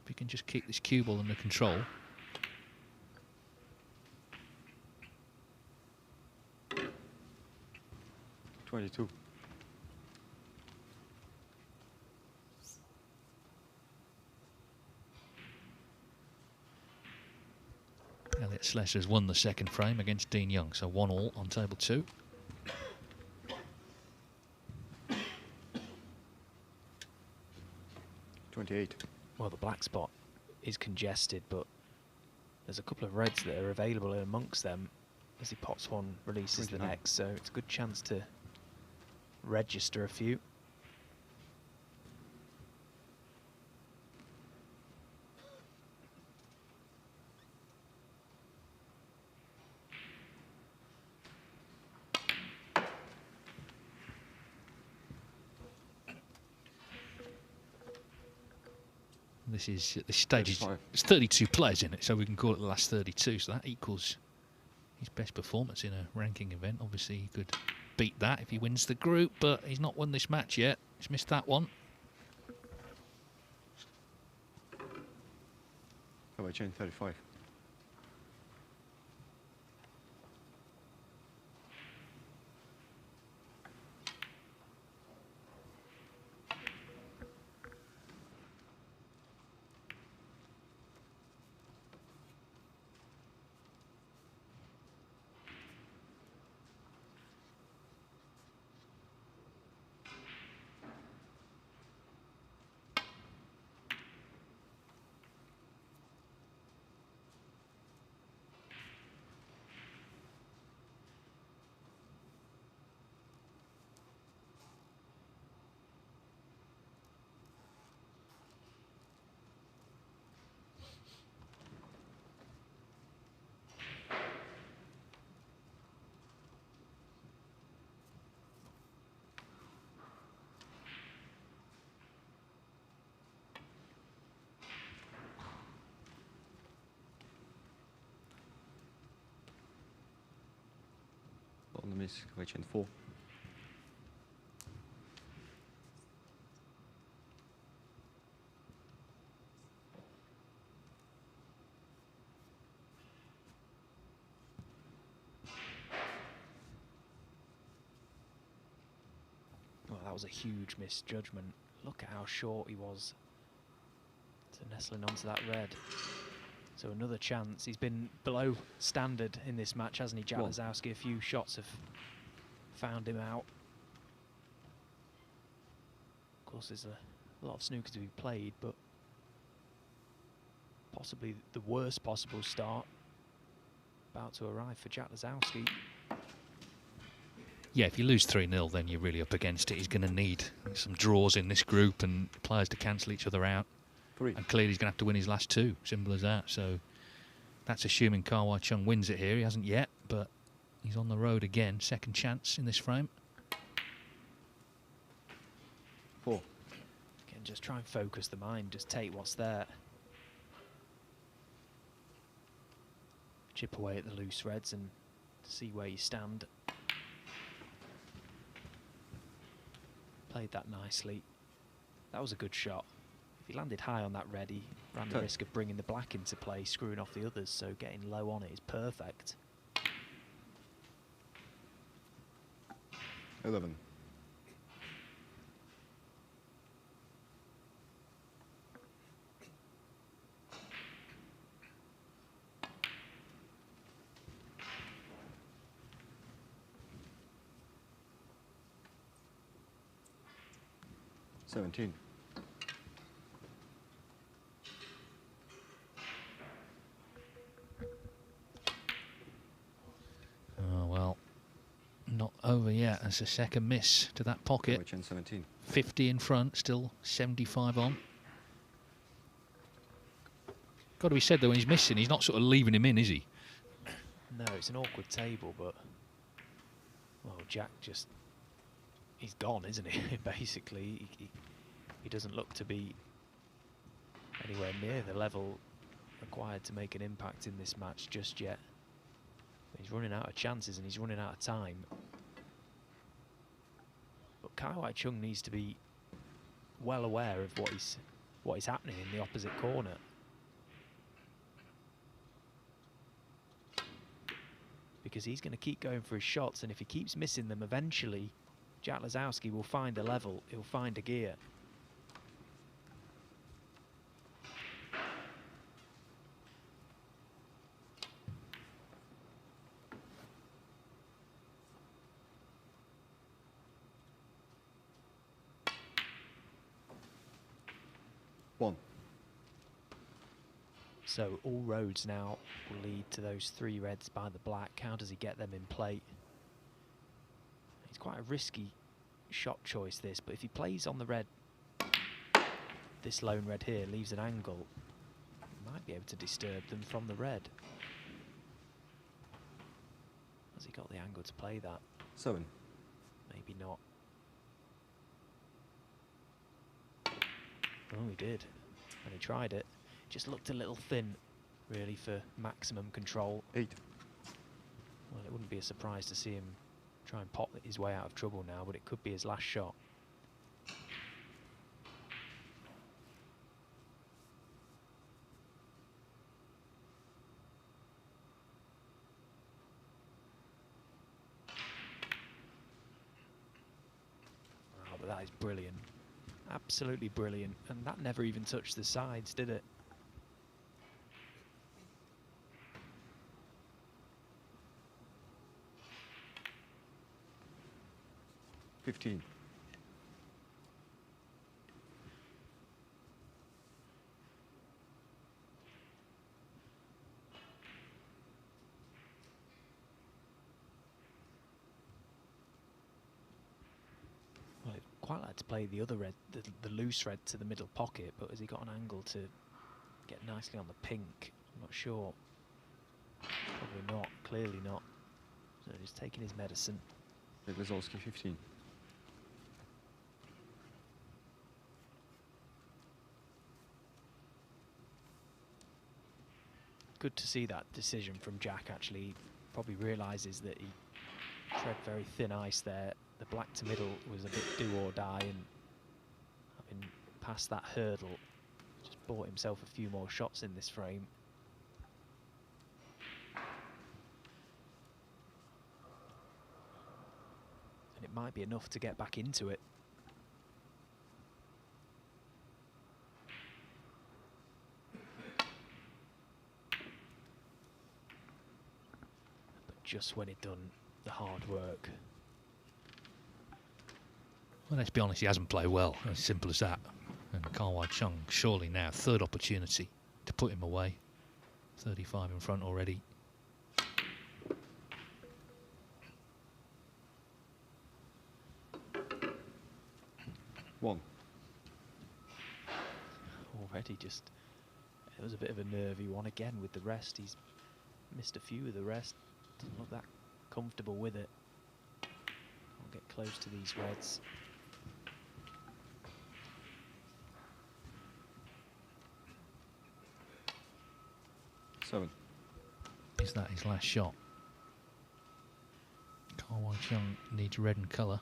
If he can just keep this cue ball under control. $22. Elliot Slessor's won the second frame against Dean Young, so 1-1 on table 2. $28. Well, the black spot is congested, but there's a couple of reds that are available in amongst them as he pots one, releases the 29. next, so it's a good chance to register a few. This is at this stage. 35. There's 32 players in it, so we can call it the last 32. So that equals his best performance in a ranking event. Obviously, he could beat that if he wins the group, but he's not won this match yet. He's missed that one. How about chain 35? On the miss, how about chain 4? Well, that was a huge misjudgment. Look at how short he was to nestling onto that red. So another chance. He's been below standard in this match, hasn't he, Jack Well. Lisowski? A few shots have found him out. course, there's a lot of snooker to be played, but possibly the worst possible start about to arrive for Jack Lazowski. Yeah, if you lose 3-0, then you're really up against it. He's going to need some draws in this group and players to cancel each other out. 3. And clearly he's going to have to win his last 2. Simple as that. So that's assuming Kawai Chung wins it here. He hasn't yet, but he's on the road again. Second chance in this frame. 4. Again, just try and focus the mind. Just take what's there. Chip away at the loose reds and see where you stand. Played that nicely. That was a good shot. If he landed high on that red, he ran the risk of bringing the black into play, screwing off the others, so getting low on it is perfect. 11. $17. Oh, well, not over yet. That's a second miss to that pocket. Kawai Chen 17. 50 in front, still 75 on. Got to be said, though, when he's missing, he's not sort of leaving him in, is he? No, it's an awkward table, but well, Jack just, he's gone, isn't he? Basically, he doesn't look to be anywhere near the level required to make an impact in this match just yet. He's running out of chances and he's running out of time. But Kawai Chung needs to be well aware of what is happening in the opposite corner. Because he's going to keep going for his shots, and if he keeps missing them, eventually Jack Lazowski will find a level, he'll find a gear. So all roads now will lead to those 3 reds by the black. How does he get them in play? It's quite a risky shot choice, this, but if he plays on the red, this lone red here leaves an angle, he might be able to disturb them from the red. Has he got the angle to play that? 7. Maybe not. Oh, he did. And he tried it. Just looked a little thin, really, for maximum control. 8. Well, it wouldn't be a surprise to see him try and pop his way out of trouble now, but it could be his last shot. Oh, but that is brilliant. Absolutely brilliant. And that never even touched the sides, did it? $15. Well, I'd quite like to play the other red, the loose red to the middle pocket, but has he got an angle to get nicely on the pink? I'm not sure. Probably not, clearly not. So he's taking his medicine. Lazowski 15. Good to see that decision from Jack, actually. He probably realises that he tread very thin ice there. The black to middle was a bit do or die, and having passed that hurdle, just bought himself a few more shots in this frame. And it might be enough to get back into it. But just when he'd done the hard work. Well, let's be honest, he hasn't played well. As simple as that. And Kawai Chung, surely now, third opportunity to put him away. 35 in front already. One. Already just... It was a bit of a nervy one again with the rest. He's missed a few of the rest. Doesn't look that comfortable with it. I'll get close to these reds. Seven. Is that his last shot? Kawai Chung needs red in colour.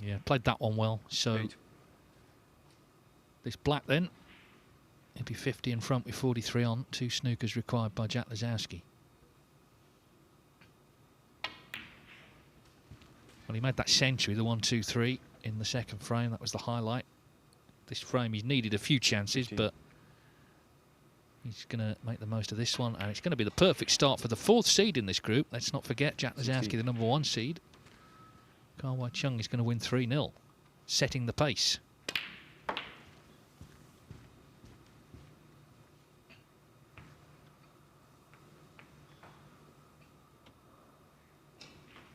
Yeah, played that one well. So 8. this black then, it'd be 50 in front with 43 on. 2 snookers required by Jack Lazowski. Well, he made that century, the 1-2-3 in the second frame. That was the highlight. This frame, he's needed a few chances, 15. but he's going to make the most of this one. And it's going to be the perfect start for the 4th seed in this group. Let's not forget Jack Lazowski, 16. the number 1 seed. Kawai Chung is going to win 3-0, setting the pace.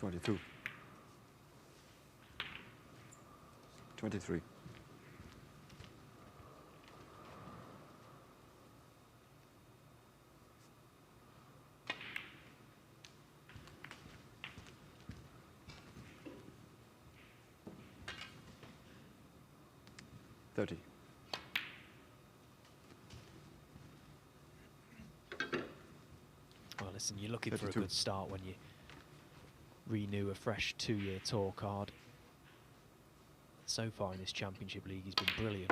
$22. 23. $30. Well, listen, you're looking for a 32. good start when you renew a fresh 2-year tour card. So far in this Championship League, he's been brilliant.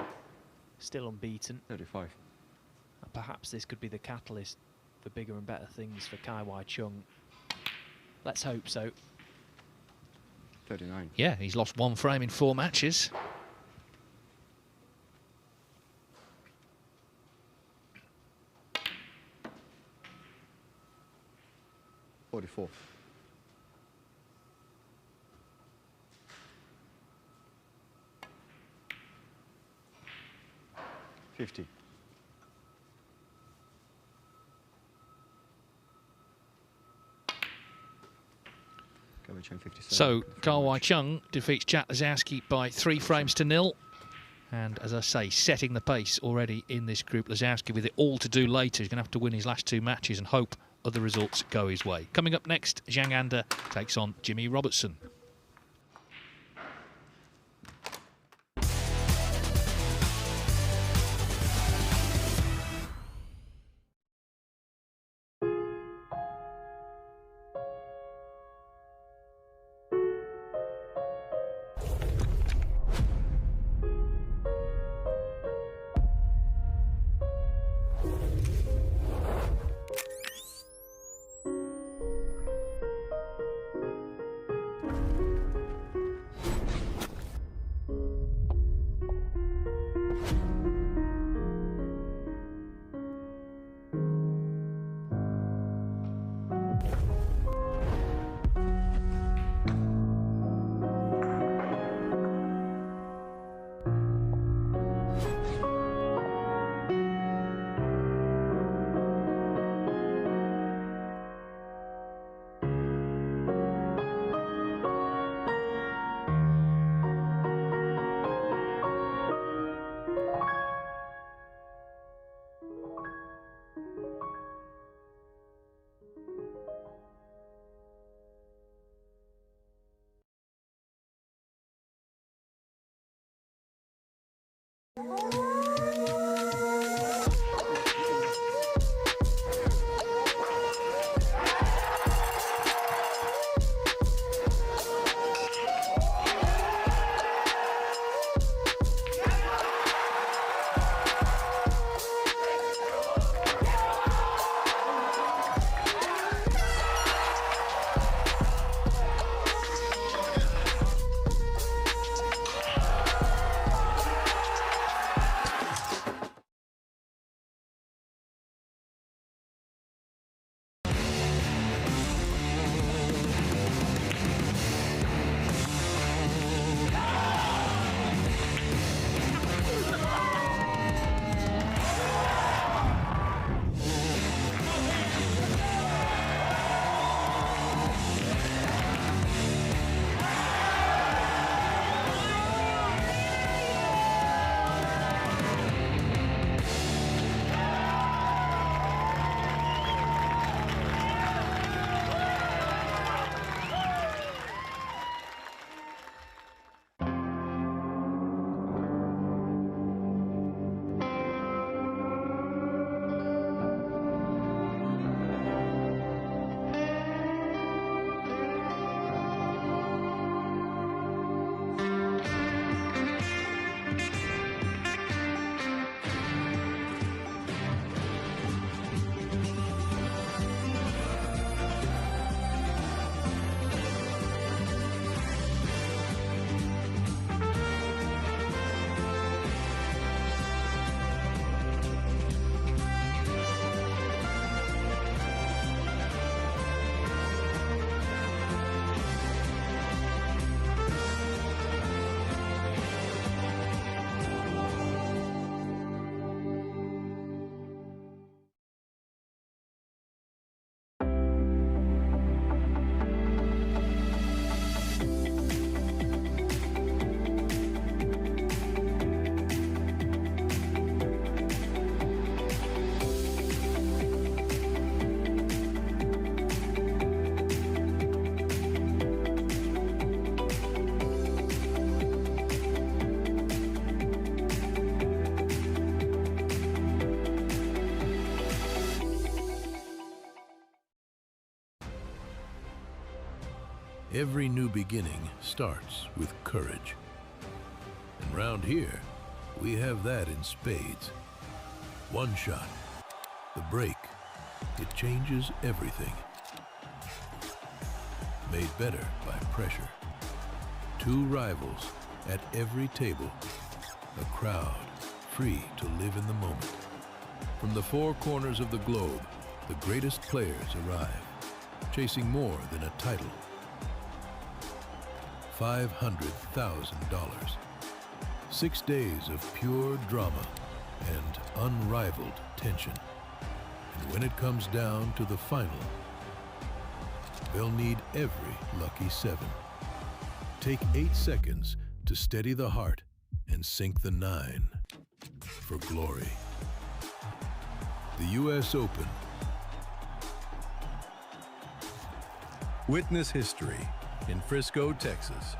Still unbeaten. 35. And perhaps this could be the catalyst for bigger and better things for Kawai Chung. Let's hope so. 39. Yeah, he's lost 1 frame in 4 matches. $44. 50. Kawai Chung 57. So Kawai Chung defeats Jack Lazowski by 3 frames to 0. And as I say, setting the pace already in this group. Lazowski with it all to do later. He's going to have to win his last 2 matches and hope other results go his way. Coming up next, Zhang Anda takes on Jimmy Robertson. Every new beginning starts with courage. And round here, we have that in spades. One shot, the break, it changes everything. Made better by pressure. Two rivals at every table. A crowd free to live in the moment. From the four corners of the globe, the greatest players arrive, chasing more than a title. $500,000. 6 days of pure drama and unrivaled tension. And when it comes down to the final, they'll need every lucky seven. Take 8 seconds to steady the heart and sink the 9 for glory. The U.S. Open. Witness history in Frisco, Texas.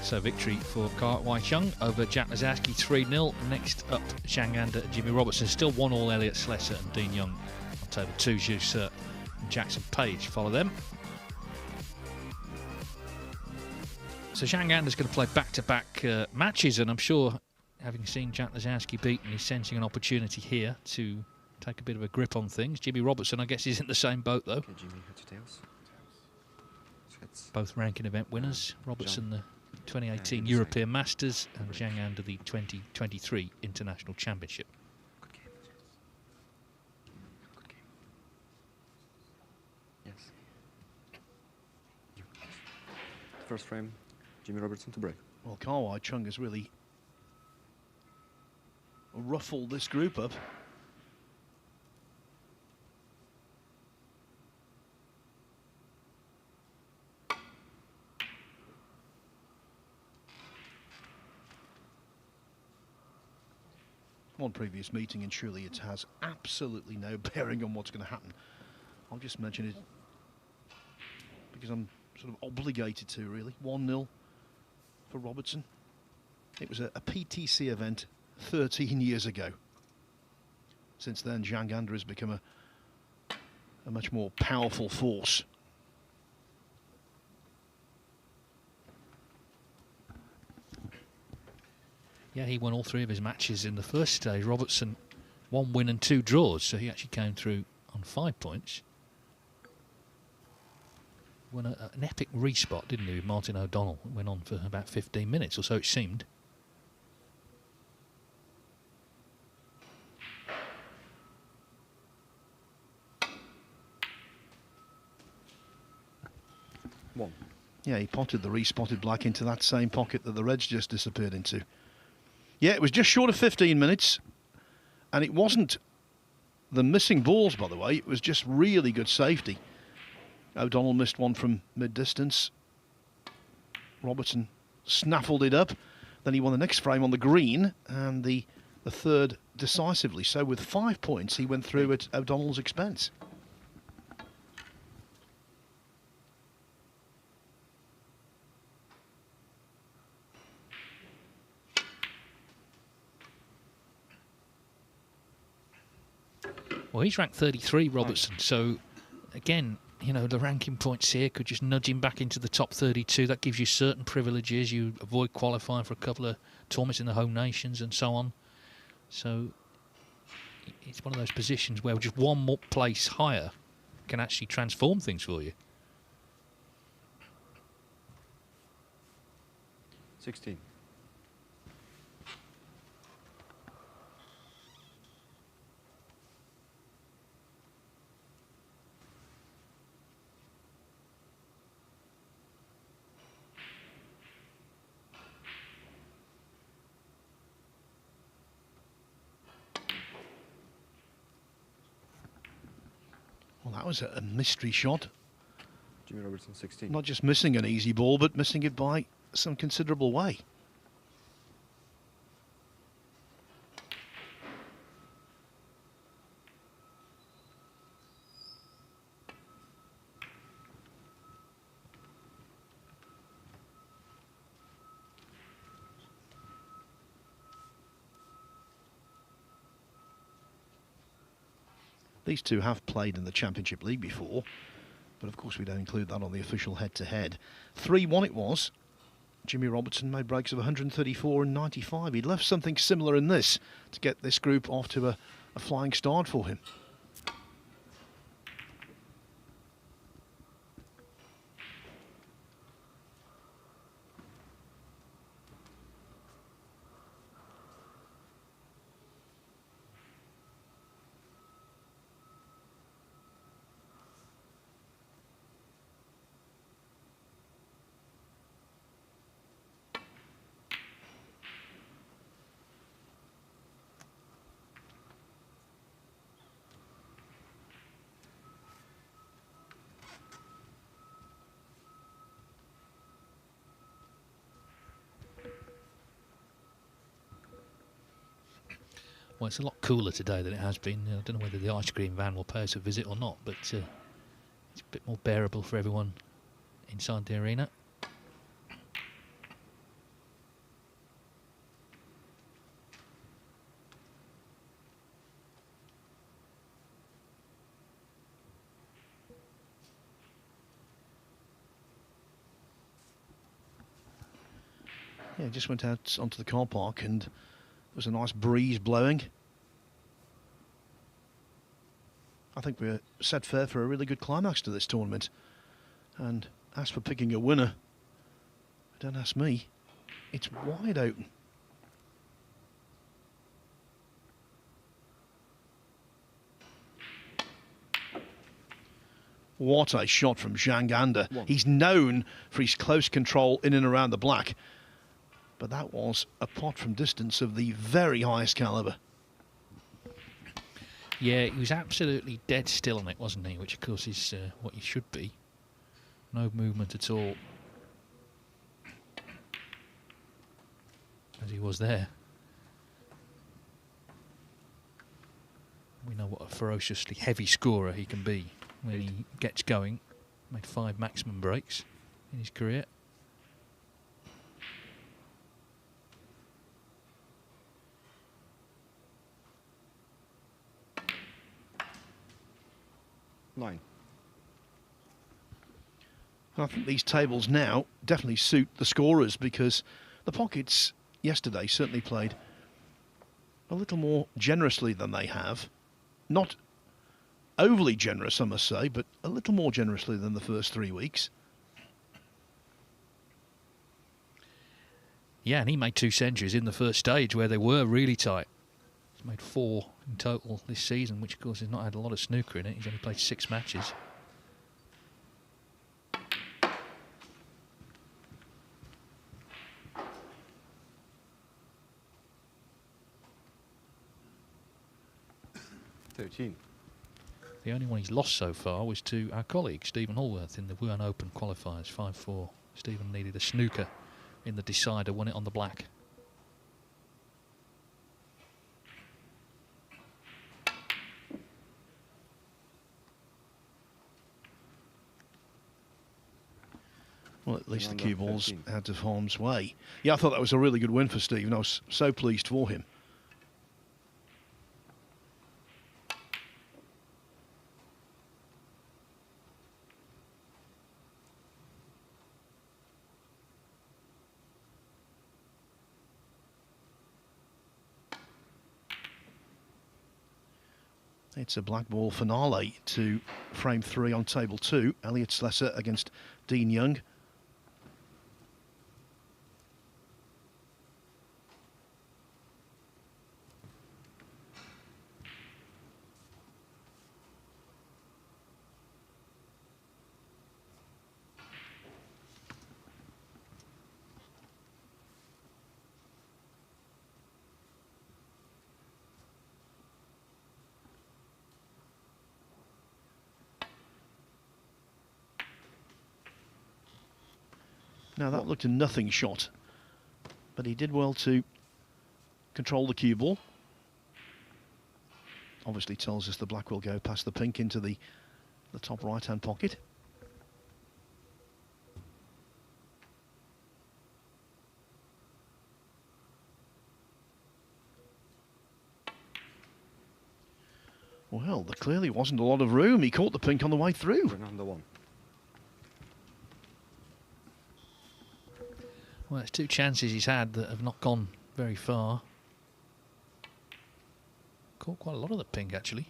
So victory for Ka Wai-chung over Jack Lazowski 3-0. Next up, Zhang Anda and Jimmy Robertson. Still 1-1 Elliot Slessor and Dean Young on table 2. Zhu Cert and Jackson Page follow them. So Zhang Anda's going to play back-to-back matches, and I'm sure, having seen Jack Lazowski beaten, he's sensing an opportunity here to take a bit of a grip on things. Jimmy Robertson, I guess, is in the same boat, though. Okay, Jimmy, heads or tails? Heads. Both ranking event winners. Robertson, the 2018 Yeah, European Masters, and Zhang Anda, the 2023 International Championship. Good game. Good game. Yes. You. First frame, Jimmy Robertson to break. Well, Ka Wai-chung has really ruffled this group up. One previous meeting, and surely it has absolutely no bearing on what's going to happen. I'll just mention it because I'm sort of obligated to, really. 1-0 for Robertson. It was a PTC event 13 years ago. Since then, Zhang Anda has become a much more powerful force. Yeah, he won all 3 of his matches in the first stage. Robertson, 1 win and 2 draws, so he actually came through on 5 points. Won an epic respot, didn't he, with Martin O'Donnell? It went on for about 15 minutes, or so it seemed. One. Yeah, he potted the respotted black into that same pocket that the Reds just disappeared into. Yeah, it was just short of 15 minutes, and it wasn't the missing balls, by the way. It was just really good safety. O'Donnell missed one from mid-distance. Robertson snaffled it up. Then he won the next frame on the green, and the third decisively. So with 5 points, he went through at O'Donnell's expense. Well, he's ranked 33, Robertson, so again, you know, the ranking points here could just nudge him back into the top 32. That gives you certain privileges. You avoid qualifying for a couple of tournaments in the home nations and so on. So it's one of those positions where just one more place higher can actually transform things for you. 16. Well, that was a mystery shot. Jimmy Robertson, 16. Not just missing an easy ball, but missing it by some considerable way. These two have played in the Championship League before, but of course we don't include that on the official head-to-head. 3-1 it was. Jimmy Robertson made breaks of 134 and 95. He'd left something similar in this to get this group off to a flying start for him. Well, it's a lot cooler today than it has been. I don't know whether the ice cream van will pay us a visit or not, but it's a bit more bearable for everyone inside the arena. Yeah, just went out onto the car park and there was a nice breeze blowing. I think we're set fair for a really good climax to this tournament. And as for picking a winner, don't ask me, it's wide open. What a shot from Zhang Anda. He's known for his close control in and around the black. But that was a pot from distance of the very highest calibre. Yeah, he was absolutely dead still on it, wasn't he? Which, of course, is what he should be. No movement at all. As he was there. We know what a ferociously heavy scorer he can be when he gets going. Made 5 maximum breaks in his career. Nine. I think these tables now definitely suit the scorers because the Pockets yesterday certainly played a little more generously than they have. Not overly generous, I must say, but a little more generously than the first 3 weeks. Yeah, and he made 2 centuries in the first stage where they were really tight. He's made 4 in total this season, which of course has not had a lot of snooker in it. He's only played 6 matches. $13. The only one he's lost so far was to our colleague Stephen Hallworth in the Wuhan Open qualifiers, 5-4. Stephen needed a snooker in the decider, won it on the black. Well, at least the Number cue balls 15. out of harm's way. Yeah, I thought that was a really good win for Stephen. I was so pleased for him. It's a black ball finale to frame 3 on table 2. Elliot Slesser against Dean Young. Now that looked a nothing shot, but he did well to control the cue ball. Obviously tells us the black will go past the pink into the top right-hand pocket. Well, there clearly wasn't a lot of room. He caught the pink on the way through. Number 1. Well, it's 2 chances he's had that have not gone very far. Caught quite a lot of the pink, actually.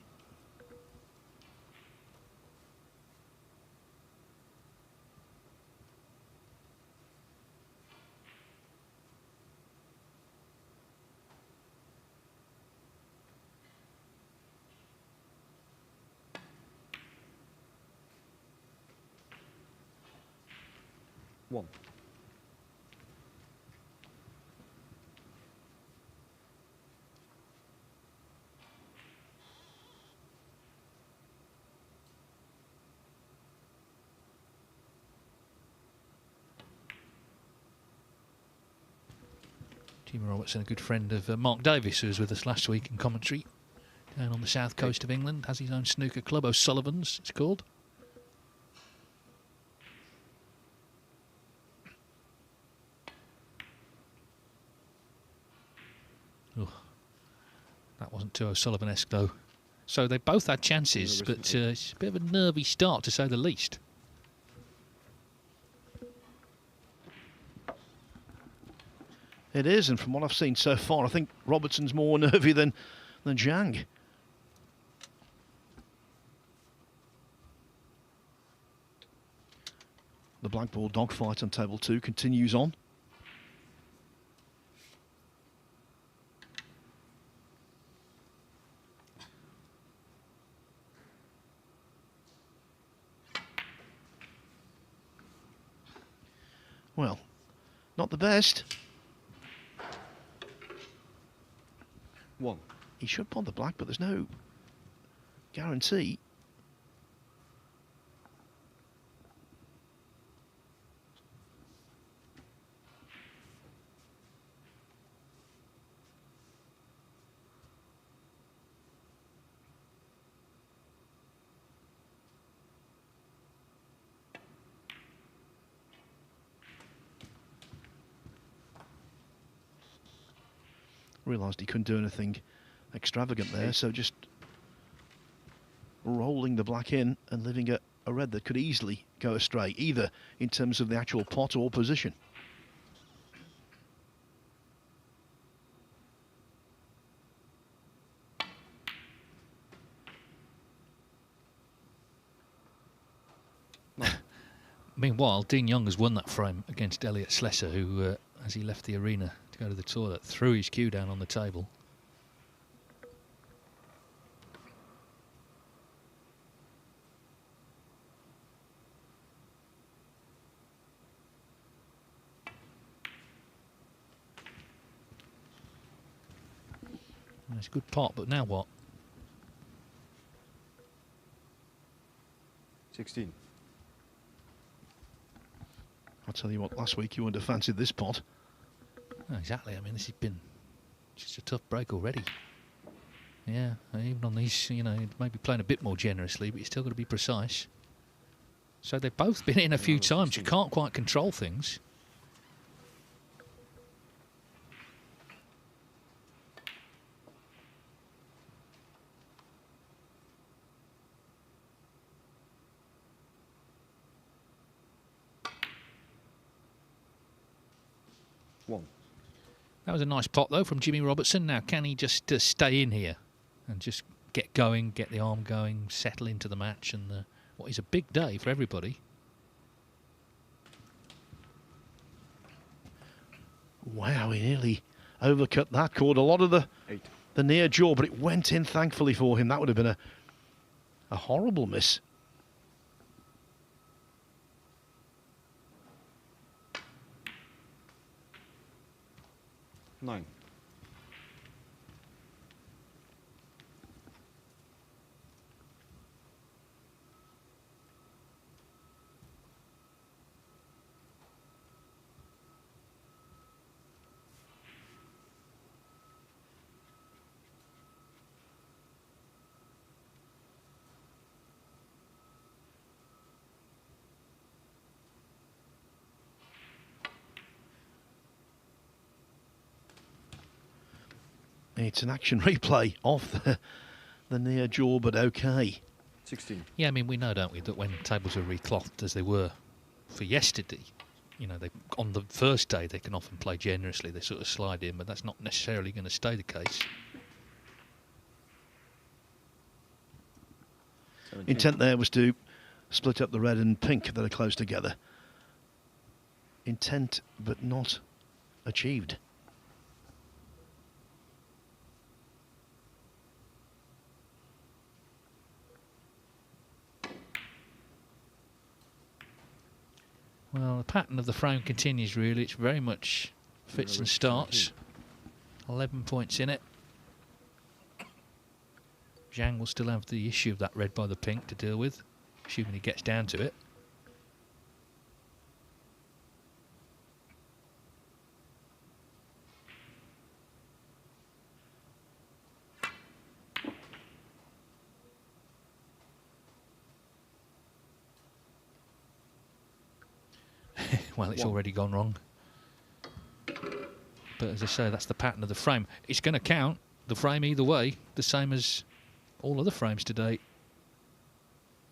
One. Jimmy Robertson, a good friend of Mark Davis, who was with us last week in commentary, down on the south coast of England, has his own snooker club, O'Sullivan's it's called. Oh, that wasn't too O'Sullivan-esque though. So they both had chances, but it's a bit of a nervy start to say the least. It is, and from what I've seen so far, I think Robertson's more nervy than Zhang. The black ball dogfight on table 2 continues on. Well, not the best. 1. He should pond the black, but there's no guarantee. Realised he couldn't do anything extravagant there, so just rolling the black in and leaving a red that could easily go astray, either in terms of the actual pot or position. Meanwhile, Dean Young has won that frame against Elliot Slesser, who, as he left the arena to go to the toilet, threw his cue down on the table. It's a good pot, but now what? 16. I'll tell you what, last week you wouldn't have fancied this pot. Oh, exactly. I mean, this has been just a tough break already. Yeah, even on these, you know, maybe playing a bit more generously, but you're still got to be precise. So they've both been in a few times. You can't quite control things. That was a nice pot, though, from Jimmy Robertson. Now, can he just stay in here and just get going, get the arm going, settle into the match, and what is a big day for everybody? Wow, he nearly overcut that, caught a lot of the near jaw, but it went in thankfully for him. That would have been a horrible miss. Nine. It's an action replay of the near jaw, but okay. 16. Yeah, I mean, we know, don't we, that when tables are reclothed as they were for yesterday, you know, they on the first day they can often play generously. They sort of slide in, but that's not necessarily going to stay the case. 17. Intent there was to split up the red and pink that are close together. Intent, but not achieved. Well, the pattern of the frame continues, really. It's very much fits and starts. 11 points in it. Zhang will still have the issue of that red by the pink to deal with, assuming he gets down to it. Well, it's already gone wrong. But as I say, that's the pattern of the frame. It's going to count, the frame either way, the same as all other frames to date.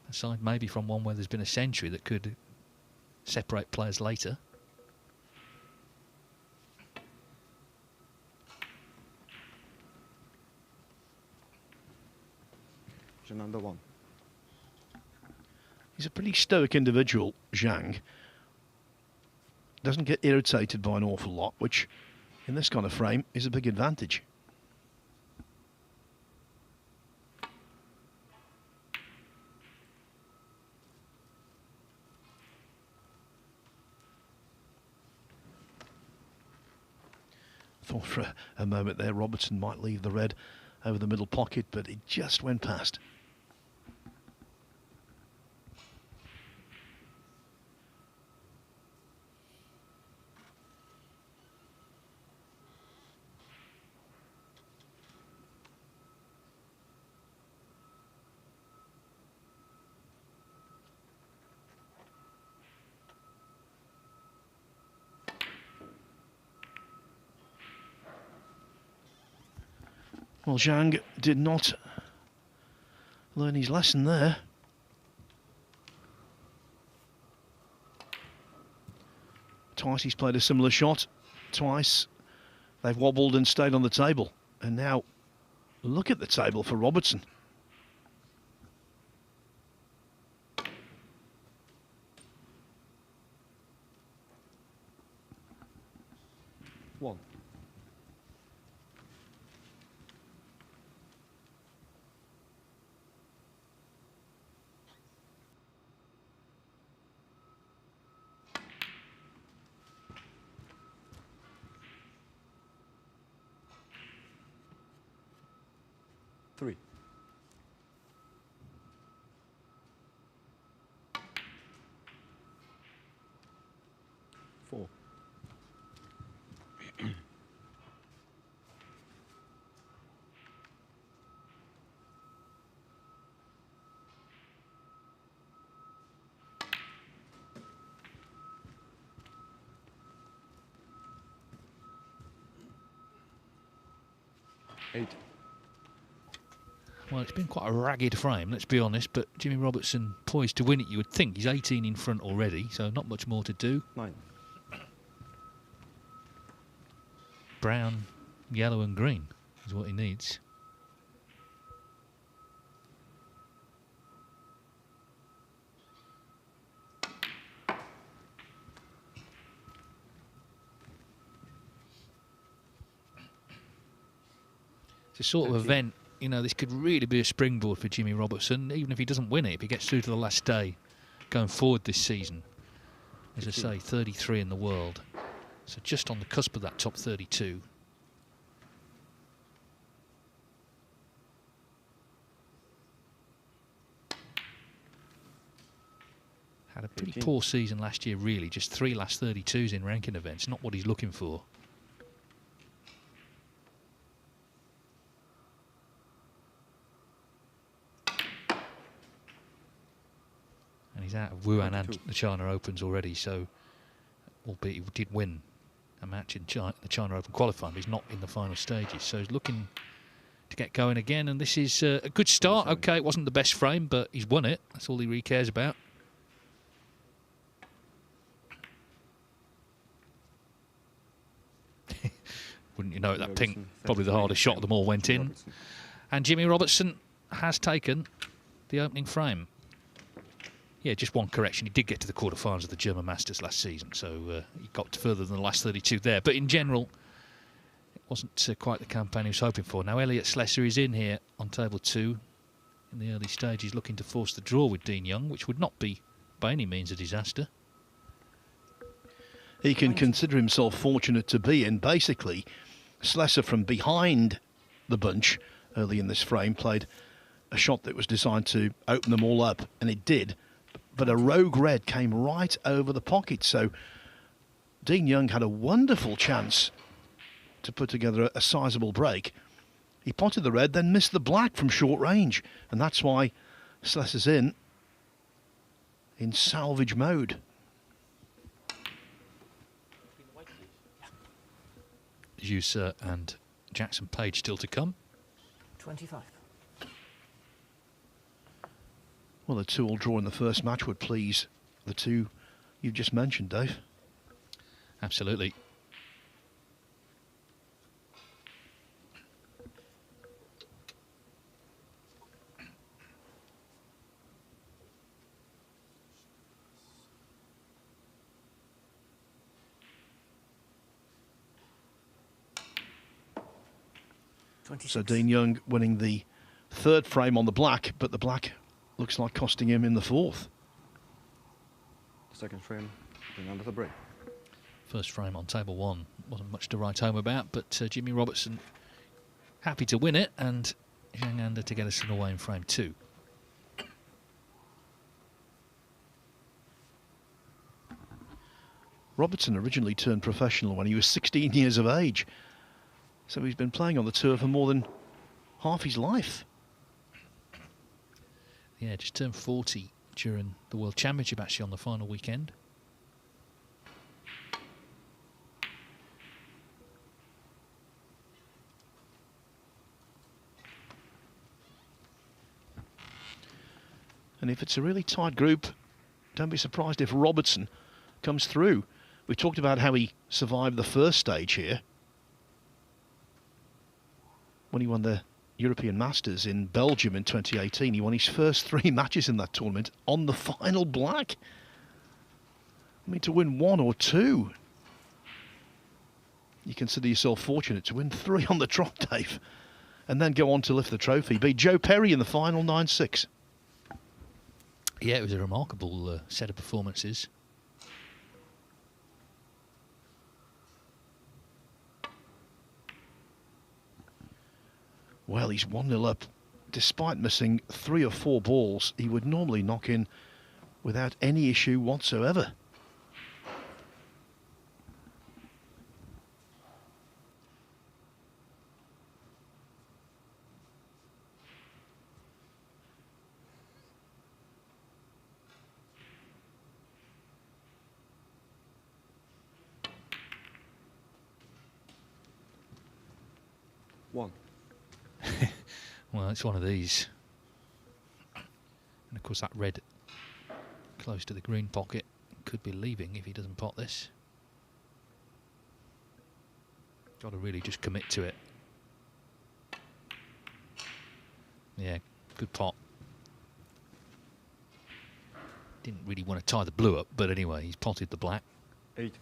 Aside maybe from one where there's been a century that could separate players later. Number 1. He's a pretty stoic individual, Zhang. Doesn't get irritated by an awful lot, which in this kind of frame is a big advantage. Thought for a moment there Robertson might leave the red over the middle pocket, but it just went past. Well, Zhang did not learn his lesson there. Twice he's played a similar shot. Twice they've wobbled and stayed on the table. And now look at the table for Robertson. One. Three. Four. Eight. Well, it's been quite a ragged frame, let's be honest, but Jimmy Robertson poised to win it, you would think. He's 18 in front already, so not much more to do. 9. Brown, yellow and green is what he needs. It's a sort of event, you know, this could really be a springboard for Jimmy Robertson, even if he doesn't win it, if he gets through to the last day going forward this season. As I say, 33 in the world. So just on the cusp of that top 32. Had a pretty 15. poor season last year, really. Just 3 last 32s in ranking events. Not what he's looking for. And he's out of Wuhan and 22. the China Opens already, so albeit he did win a match in the China Open qualifying, but he's not in the final stages. So he's looking to get going again. And this is a good start. Okay, it wasn't the best frame, but he's won it. That's all he really cares about. Wouldn't you know it, that pink, probably the hardest shot of them all went in. And Jimmy Robertson has taken the opening frame. Yeah, just one correction. He did get to the quarterfinals of the German Masters last season, so he got further than the last 32 there. But in general, it wasn't quite the campaign he was hoping for. Now, Elliot Slessor is in here on table 2 in the early stages, looking to force the draw with Dean Young, which would not be by any means a disaster. He can consider himself fortunate to be in. Basically, Slessor from behind the bunch early in this frame played a shot that was designed to open them all up, and it did. But a rogue red came right over the pocket, so Dean Young had a wonderful chance to put together a sizable break. He potted the red, then missed the black from short range, and that's why Slessor's in salvage mode. Juicer and Jackson Page still to come. 25. Well, the 2-all draw in the first match would please the two you've just mentioned, Dave. Absolutely. So Dean Young winning the third frame on the black, but the black looks like costing him in the fourth. Second frame, bring under the break. First frame on table 1 wasn't much to write home about, but Jimmy Robertson happy to win it, and Zhang Anda to get us away in frame 2. Robertson originally turned professional when he was 16 years of age, so he's been playing on the tour for more than half his life. Yeah, just turned 40 during the World Championship, actually, on the final weekend. And if it's a really tight group, don't be surprised if Robertson comes through. We talked about how he survived the first stage here when he won the European Masters in Belgium in 2018. He won his first 3 matches in that tournament on the final black. I mean, to win 1 or 2, you consider yourself fortunate. To win 3 on the trot, Dave, and then go on to lift the trophy. Beat Joe Perry in the final 9-6. Yeah, it was a remarkable set of performances. Well, he's 1-0 up. Despite missing 3 or 4 balls, he would normally knock in without any issue whatsoever. One. Well, it's one of these. And of course that red close to the green pocket could be leaving if he doesn't pot this. Got to really just commit to it. Yeah, good pot. Didn't really want to tie the blue up, but anyway, he's potted the black. 8.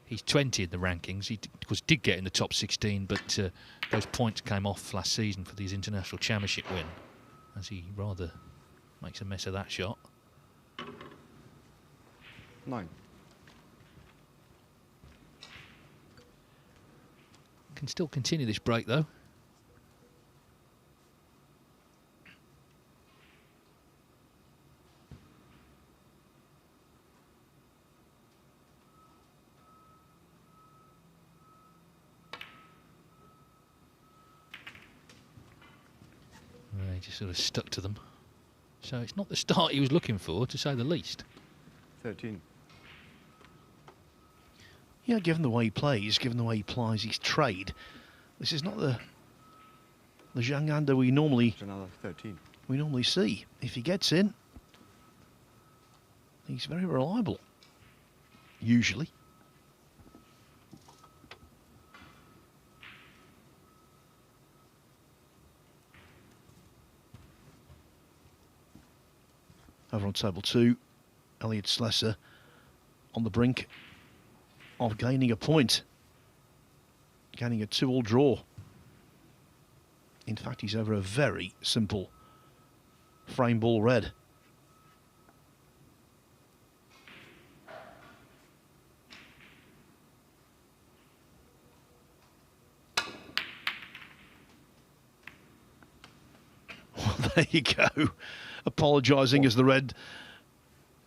He's 20 in the rankings. He of course did get in the top 16, but those points came off last season for his international championship win, as he rather makes a mess of that shot. 9. Can still continue this break though. He just sort of stuck to them. So it's not the start he was looking for, to say the least. 13. Yeah, given the way he plays, given the way he plies his trade, this is not the Zhang Anda we normally 13. see. If he gets in, he's very reliable, usually. Over on table 2, Elliot Slesser on the brink of gaining a point, gaining a 2-all draw. In fact, he's over a very simple frame ball red. Well, there you go. Apologising as the red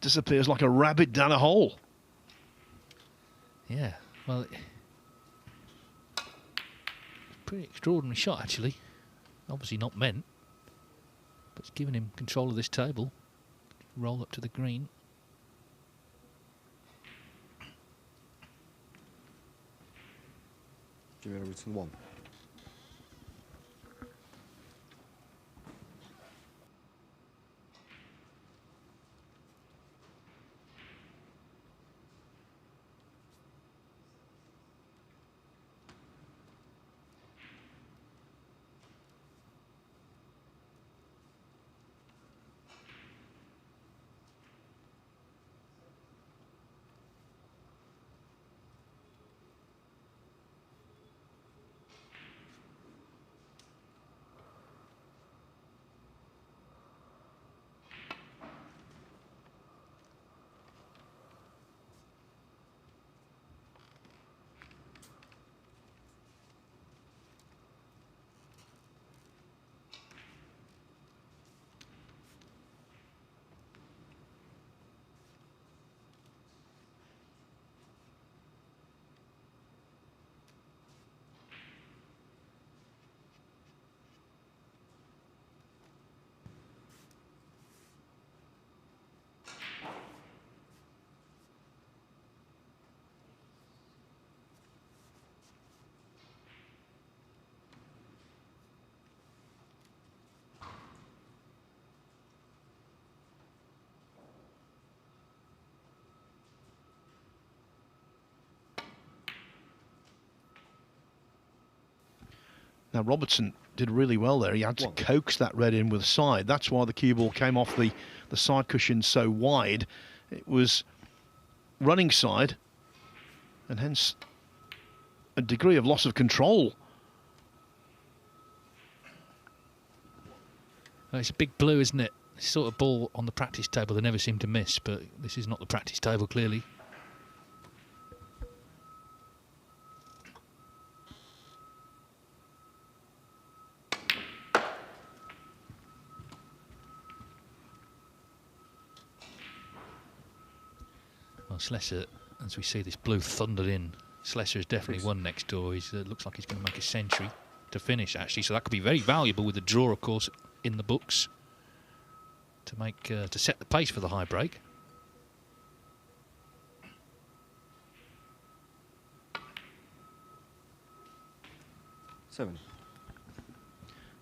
disappears like a rabbit down a hole. Yeah, well, pretty extraordinary shot, actually. Obviously not meant, but it's given him control of this table. Roll up to the green. Jimmy Robertson 1. Now, Robertson did really well there. He had to coax that red in with side. That's why the cue ball came off the side cushion so wide. It was running side, and hence a degree of loss of control. Well, it's a big blue, isn't it? It's sort of ball on the practice table they never seem to miss, but this is not the practice table, clearly. Well, Slesser, as we see this blue thundered in, Slesser has definitely won next door. He looks like he's going to make a century to finish, actually, so that could be very valuable with the draw, of course, in the books to make to set the pace for the high break.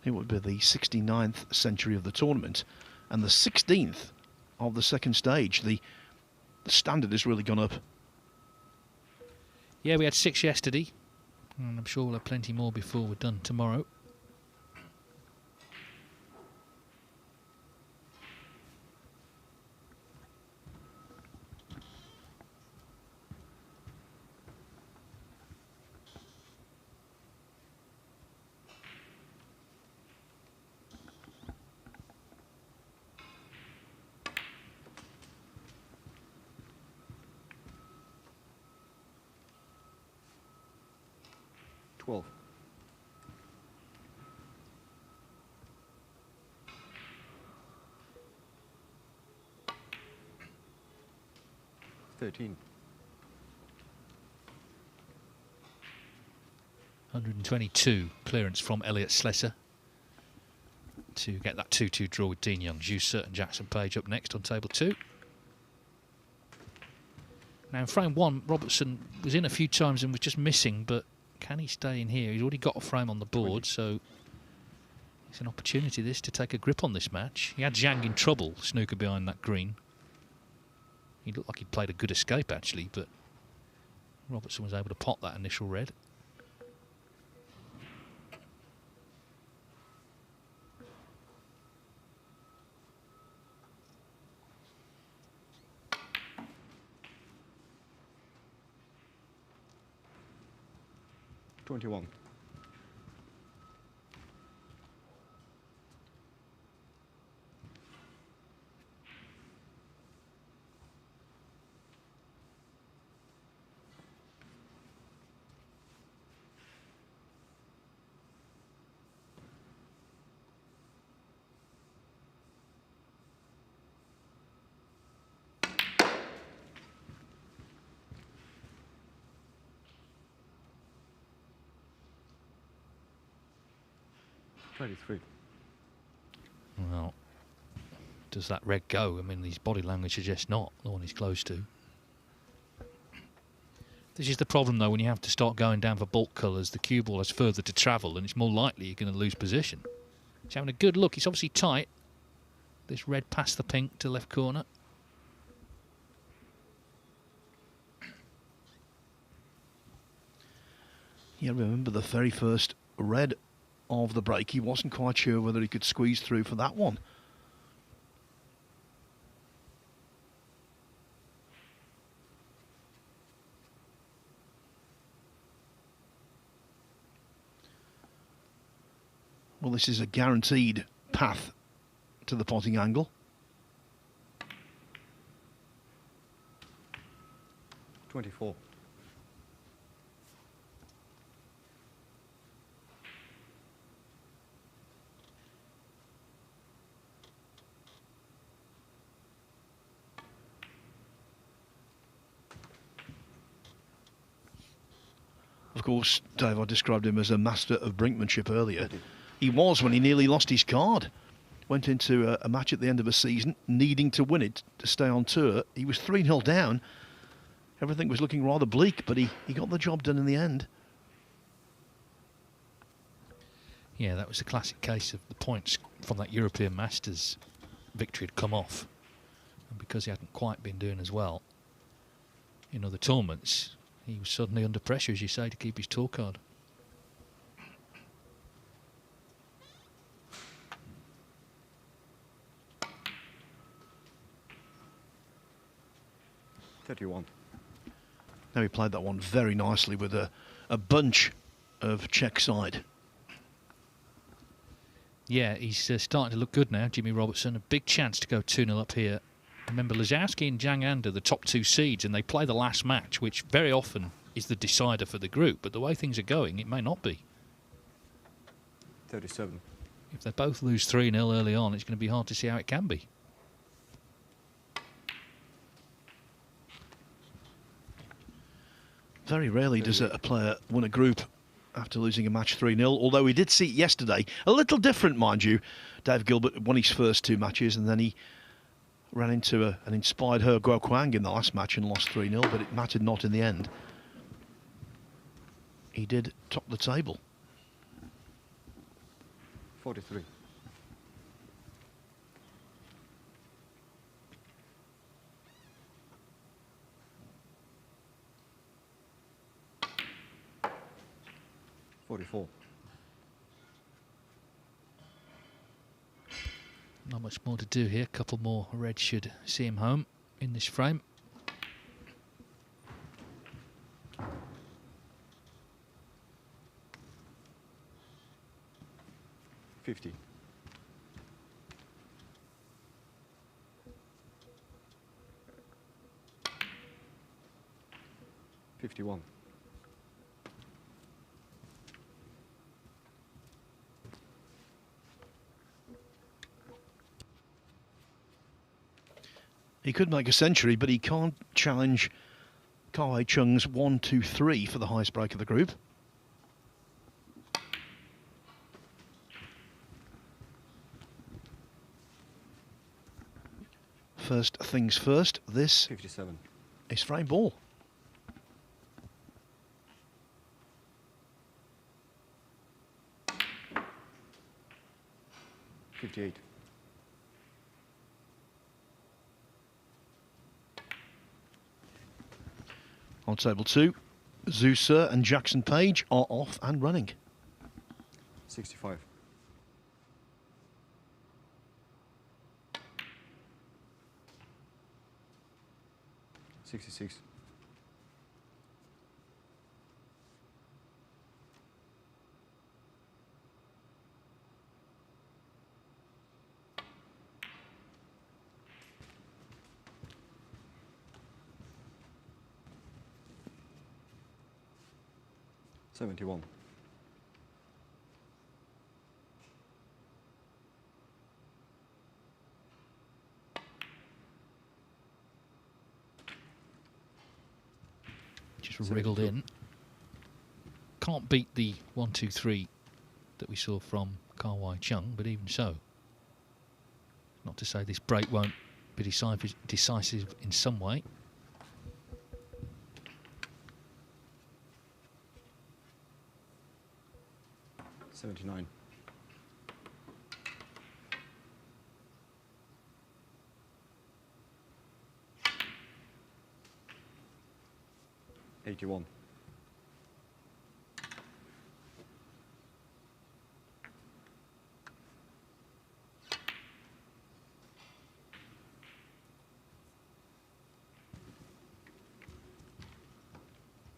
It would be the 69th century of the tournament and the 16th of the second stage. The standard has really gone up. Yeah, we had 6 yesterday, and I'm sure we'll have plenty more before we're done tomorrow. $13. 122 clearance from Elliot Slesser to get that 2-2 draw with Dean Young. Jusser and Jackson Page up next on table 2. Now in frame 1, Robertson was in a few times and was just missing, but can he stay in here? He's already got a frame on the board, so it's an opportunity this to take a grip on this match. He had Zhang in trouble, Snooker behind that green. He looked like he'd played a good escape actually, but Robertson was able to pot that initial red. $21. $23. Well, does that red go? I mean, his body language suggests not, the one he's close to. This is the problem, though, when you have to start going down for bulk colours, the cue ball has further to travel, and it's more likely you're going to lose position. He's having a good look. It's obviously tight. This red past the pink to left corner. Yeah, remember the very first red of the break. He wasn't quite sure whether he could squeeze through for that one. Well, this is a guaranteed path to the potting angle. 24. Of course, Dave, I described him as a master of brinkmanship earlier. He was when he nearly lost his card. Went into a match at the end of a season, needing to win it to stay on tour. He was 3-0 down. Everything was looking rather bleak, but he got the job done in the end. Yeah, that was a classic case of the points from that European Masters victory had come off. And because he hadn't quite been doing as well in other tournaments, he was suddenly under pressure, as you say, to keep his tour card. $31. Now he played that one very nicely with a bunch of check side. Yeah, he's starting to look good now, Jimmy Robertson. A big chance to go 2-0 up here. Remember, Lazowski and Zhang Anda, the top 2 seeds, and they play the last match, which very often is the decider for the group. But the way things are going, it may not be. 37. If they both lose 3-0 early on, it's going to be hard to see how it can be. Very rarely does a player win a group after losing a match 3-0, although we did see it yesterday. A little different, mind you. Dave Gilbert won his first 2 matches, and then he ran into an inspired He Guoquang in the last match and lost 3-0, but it mattered not in the end. He did top the table. 43. $44. Not much more to do here. A couple more reds should see him home in this frame. $50. $51. He could make a century, but he can't challenge Kai Chung's 1-2-3 for the highest break of the group. First things first, this 57. his frame ball. $58. On table 2, Zeuser and Jackson Page are off and running. 65. $66. $71. Just wriggled in. Can't beat the 1-2-3 that we saw from Kawai Chung, but even so, not to say this break won't be decisive in some way. $79. $81.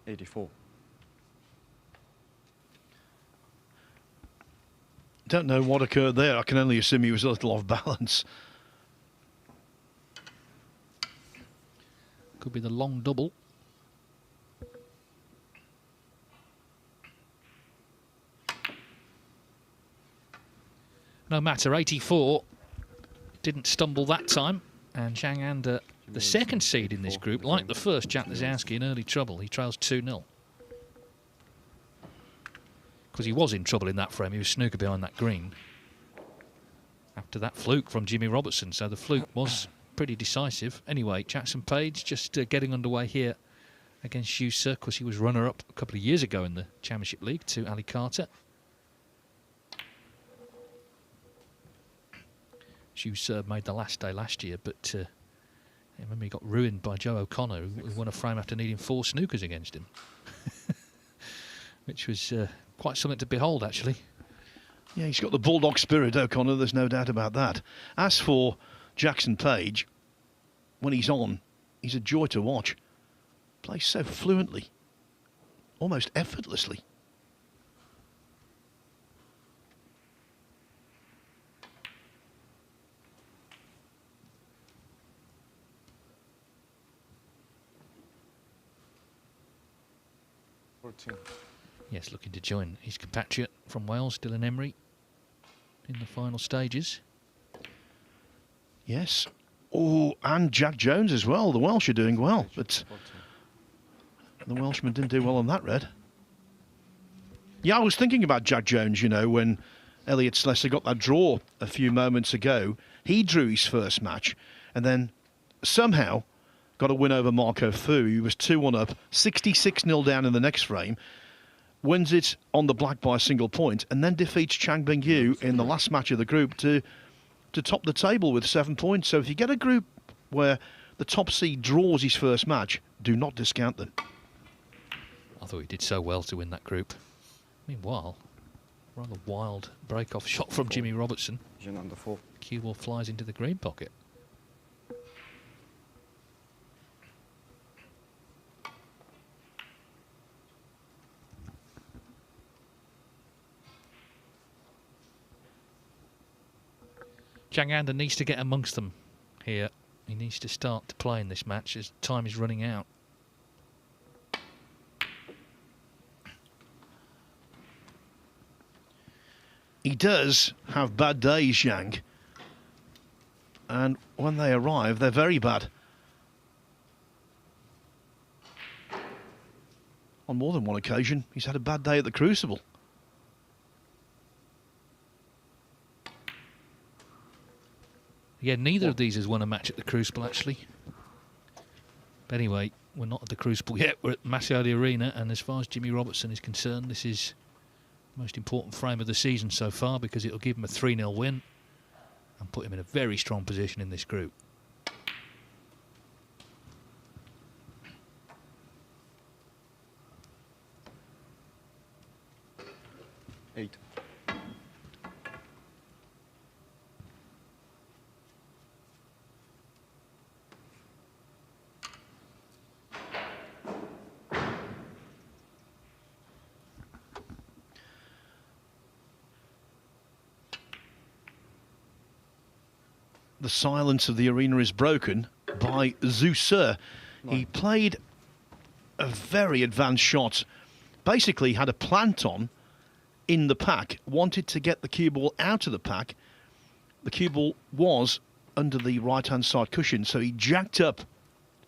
$84. Don't know what occurred there. I can only assume he was a little off balance. Could be the long double. No matter, 84. Didn't stumble that time. And Zhang Anda, the second seed in this group, like the first, Jack Lazowski, in early trouble. He trails 2-0. Because he was in trouble in that frame. He was snooker behind that green after that fluke from Jimmy Robertson. So the fluke was pretty decisive. Anyway, Jackson Page just getting underway here against Zeuser, because he was runner-up a couple of years ago in the Championship League to Ali Carter. Zeuser made the last day last year, but I remember he got ruined by Joe O'Connor, who won a frame after needing 4 snookers against him. Which was quite something to behold, actually. Yeah, he's got the bulldog spirit, O'Connor, there's no doubt about that. As for Jackson Page, when he's on, he's a joy to watch. Plays so fluently, almost effortlessly. Yes, looking to join his compatriot from Wales, Dylan Emery, in the final stages. Yes. Oh, and Jack Jones as well. The Welsh are doing well, but the Welshman didn't do well on that red. Yeah, I was thinking about Jack Jones, you know, when Elliot Slessor got that draw a few moments ago. He drew his first match and then somehow got a win over Marco Fu. He was 2-1 up, 66-0 down in the next frame. Wins it on the black by a single point, and then defeats Chang Bingyu in the last match of the group to top the table with 7 points. So if you get a group where the top seed draws his first match, do not discount them. I thought he did so well to win that group. Meanwhile, rather wild break-off shot from Jimmy Robertson. Under 4. Cue ball flies into the green pocket. Zhang Anda needs to get amongst them here. He needs to start to play in this match as time is running out. He does have bad days, Zhang. And when they arrive, they're very bad. On more than one occasion, he's had a bad day at the Crucible. Yeah, neither of these has won a match at the Crucible, actually. But anyway, we're not at the Crucible yet. We're at Massey Arena, and as far as Jimmy Robertson is concerned, this is the most important frame of the season so far because it'll give him a 3-0 win and put him in a very strong position in this group. Eight. The silence of the arena is broken by Zusur. He played a very advanced shot. Basically had a plant on in the pack, wanted to get the cue ball out of the pack. The cue ball was under the right-hand side cushion, so he jacked up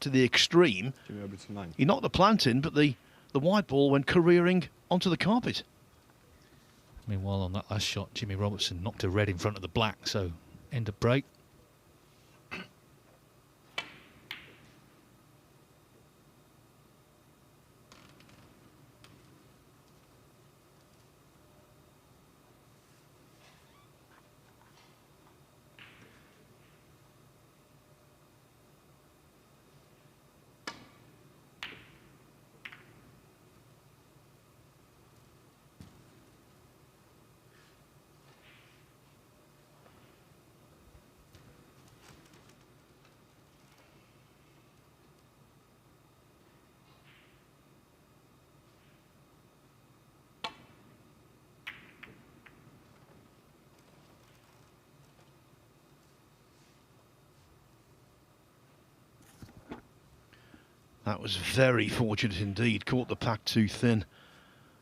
to the extreme. Jimmy Robertson 9. He knocked the plant in, but the white ball went careering onto the carpet. Meanwhile, on that last shot, Jimmy Robertson knocked a red in front of the black, so end of break. That was very fortunate indeed. Caught the pack too thin.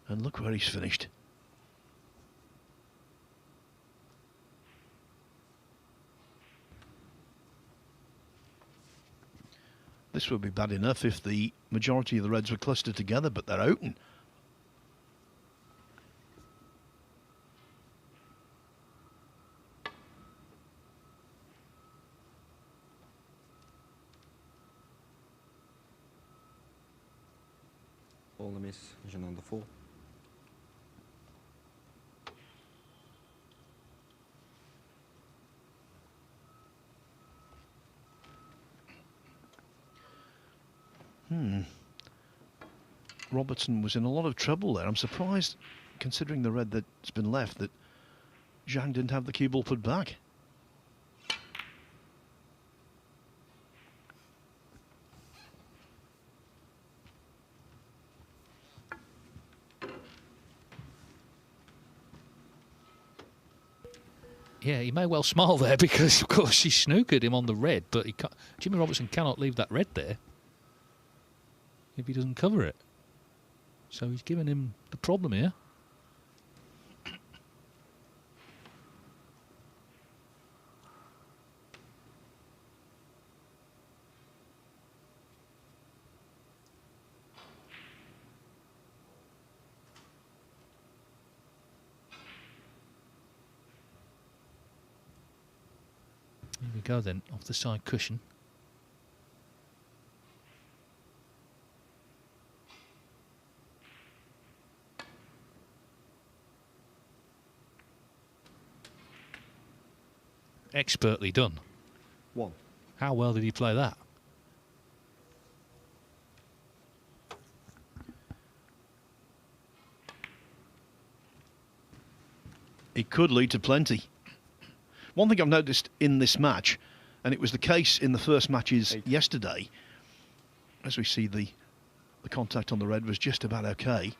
And look where he's finished. This would be bad enough if the majority of the Reds were clustered together, but they're open. All the miss, Jean on the 4. Robertson was in a lot of trouble there. I'm surprised, considering the red that's been left, that Zhang didn't have the cue ball put back. Yeah, he may well smile there because, of course, he snookered him on the red, but he can't, Jimmy Robertson cannot leave that red there if he doesn't cover it. So he's given him the problem here. Here we go then, off the side cushion. Expertly done. 1. How well did he play that? It could lead to plenty. One thing I've noticed in this match, and it was the case in the first matches yesterday, as we see the contact on the red was just about okay.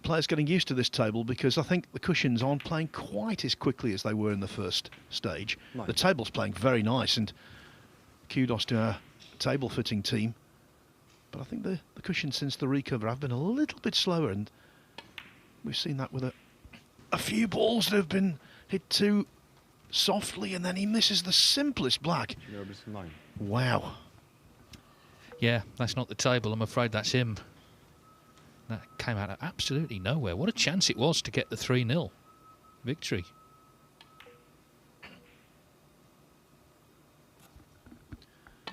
Players getting used to this table because I think the cushions aren't playing quite as quickly as they were in the first stage. Nice. The table's playing very nice, and kudos to our table fitting team. But I think the cushions since the recover have been a little bit slower, and we've seen that with a few balls that have been hit too softly, and then he misses the simplest black. Jimmy Robertson 9. Wow. Yeah, that's not the table. I'm afraid that's him. That came out of absolutely nowhere. What a chance it was to get the 3-0 victory.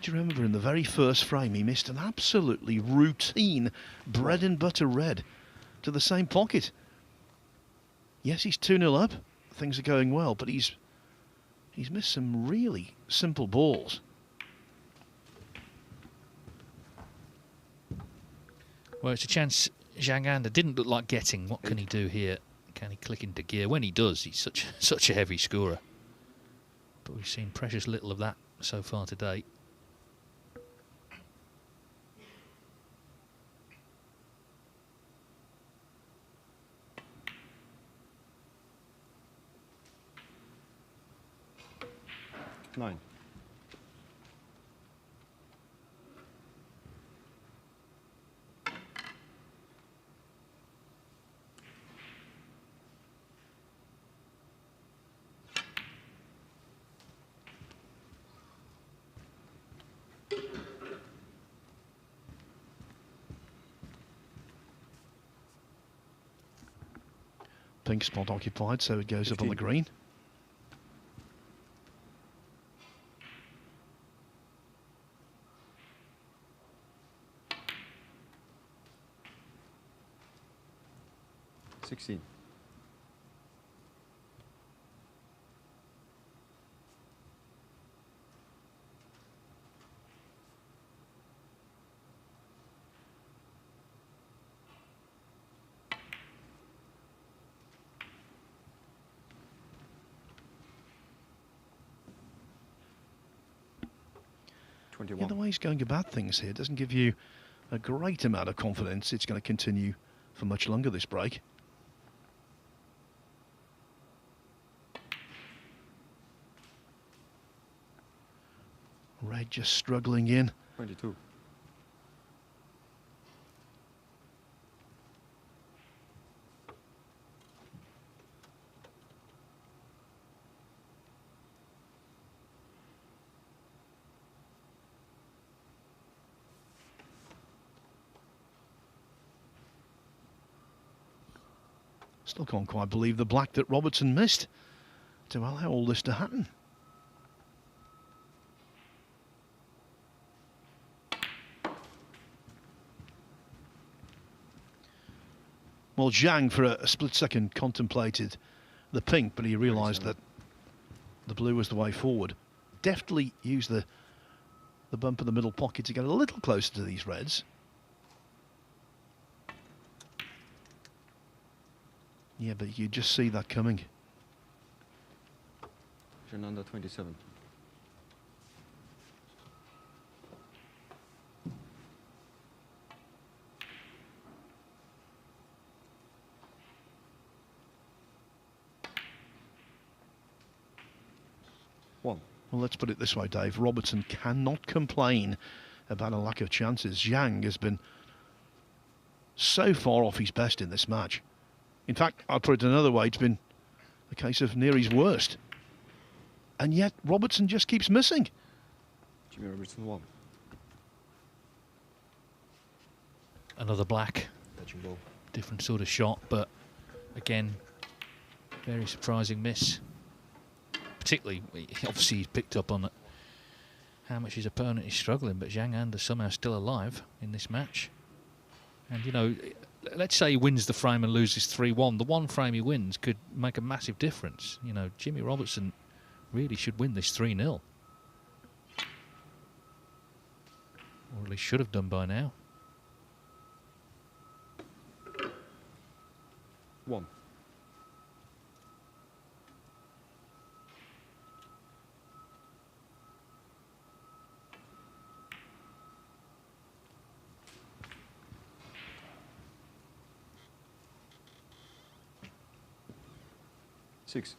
Do you remember in the very first frame he missed an absolutely routine bread and butter red to the same pocket? Yes, he's 2-0 up. Things are going well, but he's missed some really simple balls. Well, it's a chance Zhang Anda didn't look like getting. What can he do here? Can he click into gear? When he does, he's such a heavy scorer. But we've seen precious little of that so far today. Nine. Pink spot occupied, so it goes up on the 15. green. $16. Yeah, the way he's going about things here doesn't give you a great amount of confidence it's going to continue for much longer, this break. Red just struggling in. 22. Still can't quite believe the black that Robertson missed to allow all this to happen. Well, Zhang for a split second contemplated the pink, but he realised that the blue was the way forward. Deftly used the bump in the middle pocket to get a little closer to these reds. Yeah, but you just see that coming. Fernanda 27. One. Well, let's put it this way, Dave. Robertson cannot complain about a lack of chances. Zhang has been so far off his best in this match. In fact, I'll put it another way, it's been a case of near his worst. And yet, Robertson just keeps missing. Jimmy Robertson 1. Another black. Touching ball. Different sort of shot, but again, very surprising miss. Particularly, obviously he's picked up on how much his opponent is struggling, but Zhang Anda somehow still alive in this match. And, you know, let's say he wins the frame and loses 3-1. The one frame he wins could make a massive difference. You know, Jimmy Robertson really should win this 3-0. Or at least should have done by now. 1. Six.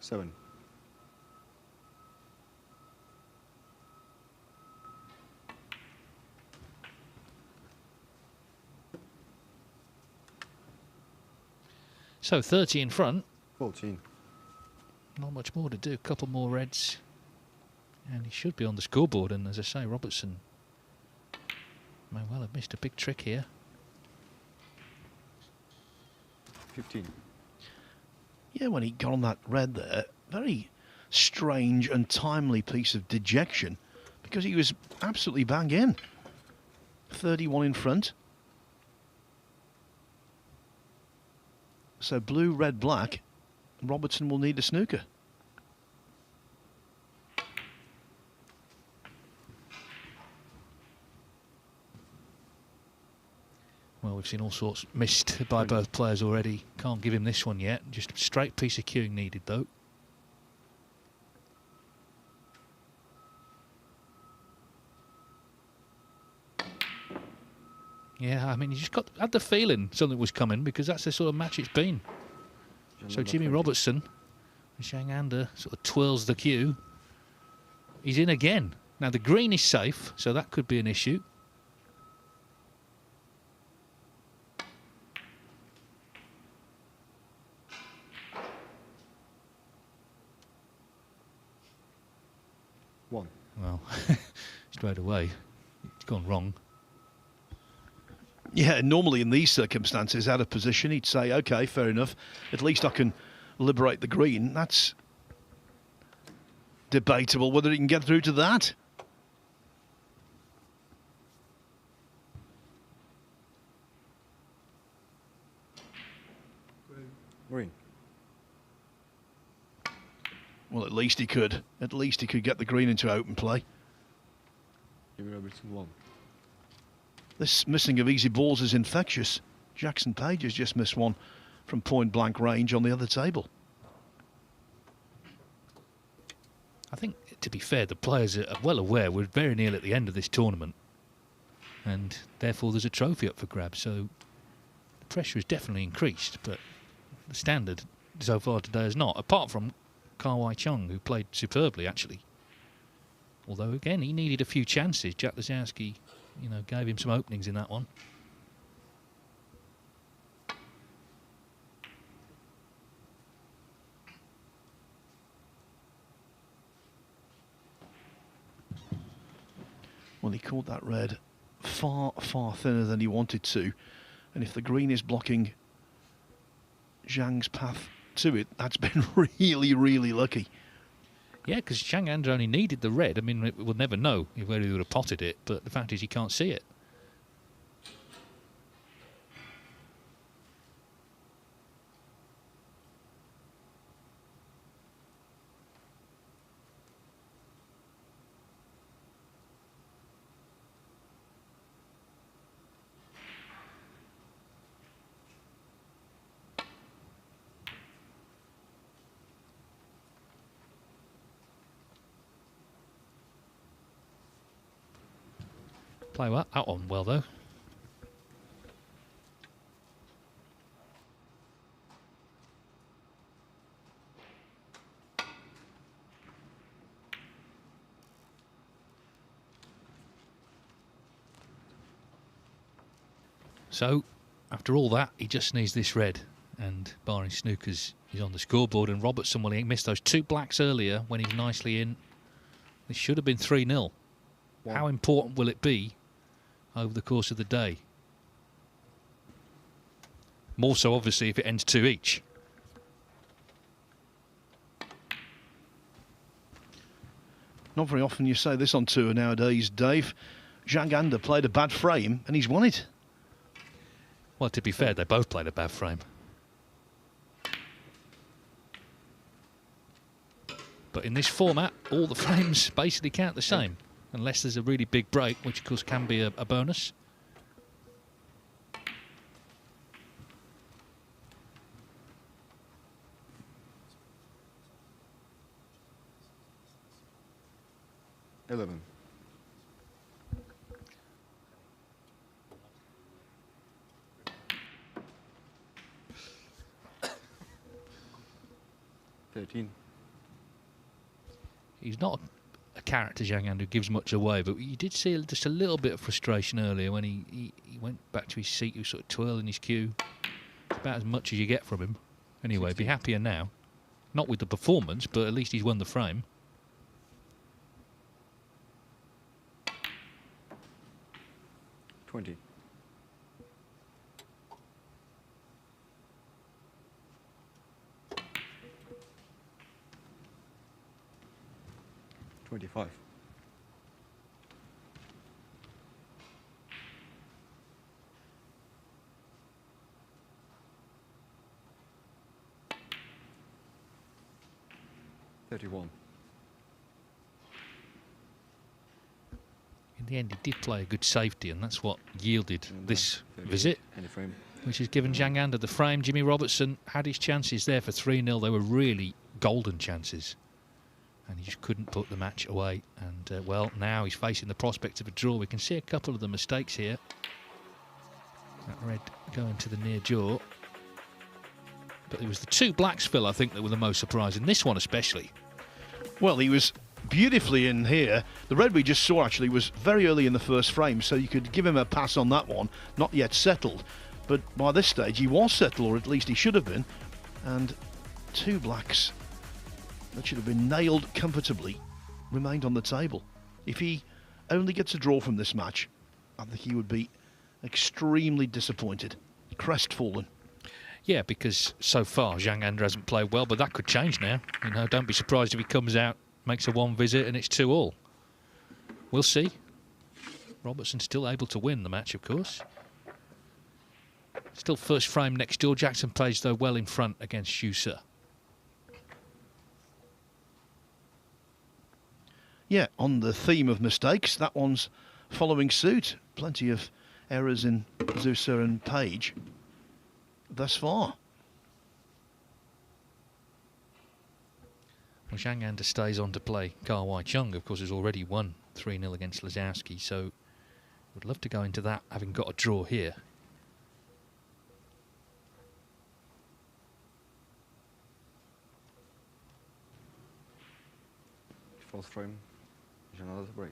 Seven. So 30 in front. 14. Not much more to do. A couple more reds. And he should be on the scoreboard. And as I say, Robertson May well have missed a big trick here. 15. Yeah, when he got on that red there, very strange and timely piece of dejection because he was absolutely bang in. 31 in front. So blue, red, black. Robertson will need a snooker. Well, we've seen all sorts missed by both players already. Can't give him this one yet. Just a straight piece of cueing needed, though. Yeah, I mean, you just had the feeling something was coming because that's the sort of match it's been. So Jimmy Robertson, Zhang Anda sort of twirls the cue. He's in again. Now, the green is safe, so that could be an issue. One. Well, straight away, it's gone wrong. Yeah, normally in these circumstances, out of position, he'd say, OK, fair enough. At least I can liberate the green. That's debatable whether he can get through to that. Green. Well, at least he could. At least he could get the green into open play. Jimmy Robertson 1. This missing of easy balls is infectious. Jackson Page has just missed one from point blank range on the other table. I think, to be fair, the players are well aware we're very near at the end of this tournament. And therefore there's a trophy up for grabs. So the pressure has definitely increased. But the standard so far today is not. Apart from Kawai Chung, who played superbly, actually. Although, again, he needed a few chances. Jack Lazowski, you know, gave him some openings in that one. Well, he caught that red far, far thinner than he wanted to. And if the green is blocking Zhang's path to it, that's been really, really lucky. Yeah, because Zhang Anda only needed the red. I mean, we'll never know whether he would have potted it, but the fact is he can't see it. Play that on well, though. So, after all that, he just needs this red. And barring Snookers, he's on the scoreboard. And Robertson, well, he missed those two blacks earlier when he was nicely in. This should have been 3-0. How important will it be over the course of the day? More so, obviously, if it ends 2 each. Not very often you say this on tour nowadays, Dave. Zhang Anda played a bad frame and he's won it. Well, to be fair, they both played a bad frame. But in this format, all the frames basically count the same. Unless there's a really big break, which of course can be a bonus. $11. $13. He's not a character, Zhang Anda, who gives much away, but you did see just a little bit of frustration earlier when he went back to his seat. He was sort of twirling his cue. It's about as much as you get from him. Anyway, 16. be happier now. Not with the performance, but at least he's won the frame. 20. $25. $31. In the end, he did play a good safety, and that's what yielded this 38. visit, Any frame. which has given Zhang Anda the frame. Jimmy Robertson had his chances there for 3-0. They were really golden chances, and he just couldn't put the match away. And, well, now he's facing the prospect of a draw. We can see a couple of the mistakes here. That red going to the near jaw. But it was the two blacks, Phil, I think, that were the most surprising. This one especially. Well, he was beautifully in here. The red we just saw actually was very early in the first frame, so you could give him a pass on that one. Not yet settled, but by this stage he was settled, or at least he should have been. And two blacks that should have been nailed comfortably remained on the table. If he only gets a draw from this match, I think he would be extremely disappointed, crestfallen. Yeah, because so far Zhang Anda hasn't played well, but that could change now. You know, don't be surprised if he comes out, makes a one visit, and it's 2-all. We'll see. Robertson's still able to win the match, of course. Still first frame next door. Jackson plays, though, well in front against Schuster. Yeah, on the theme of mistakes, that one's following suit. Plenty of errors in Sousa and Page thus far. Well, Zhang Anda stays on to play Ka Wai Chung, of course, has already won 3-0 against Lazowski, so would love to go into that, having got a draw here. Fourth frame. Another break.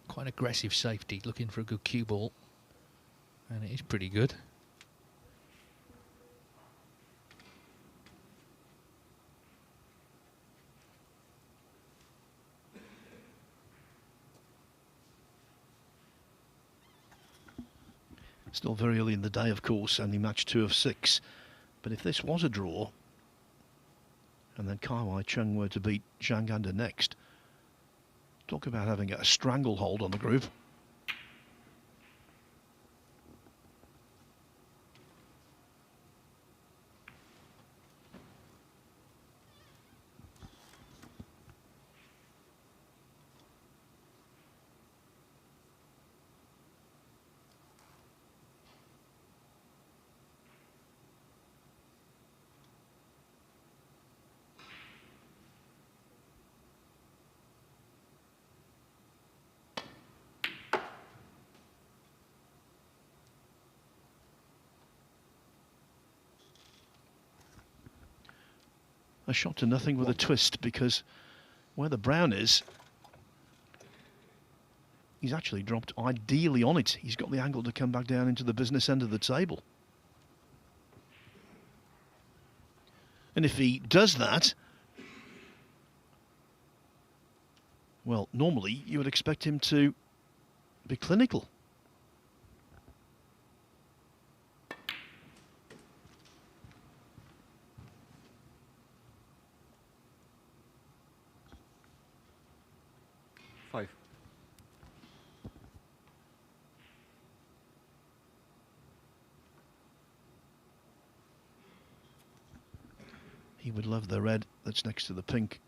Quite an aggressive safety, looking for a good cue ball. And it is pretty good. Still very early in the day, of course, only match 2 of 6. But if this was a draw, and then Ka Wai Chung were to beat Zhang Anda next, talk about having a stranglehold on the group. A shot to nothing with a twist, because where the brown is, he's actually dropped ideally on it. He's got the angle to come back down into the business end of the table. And if he does that, well, normally you would expect him to be clinical. Five. He would love the red that's next to the pink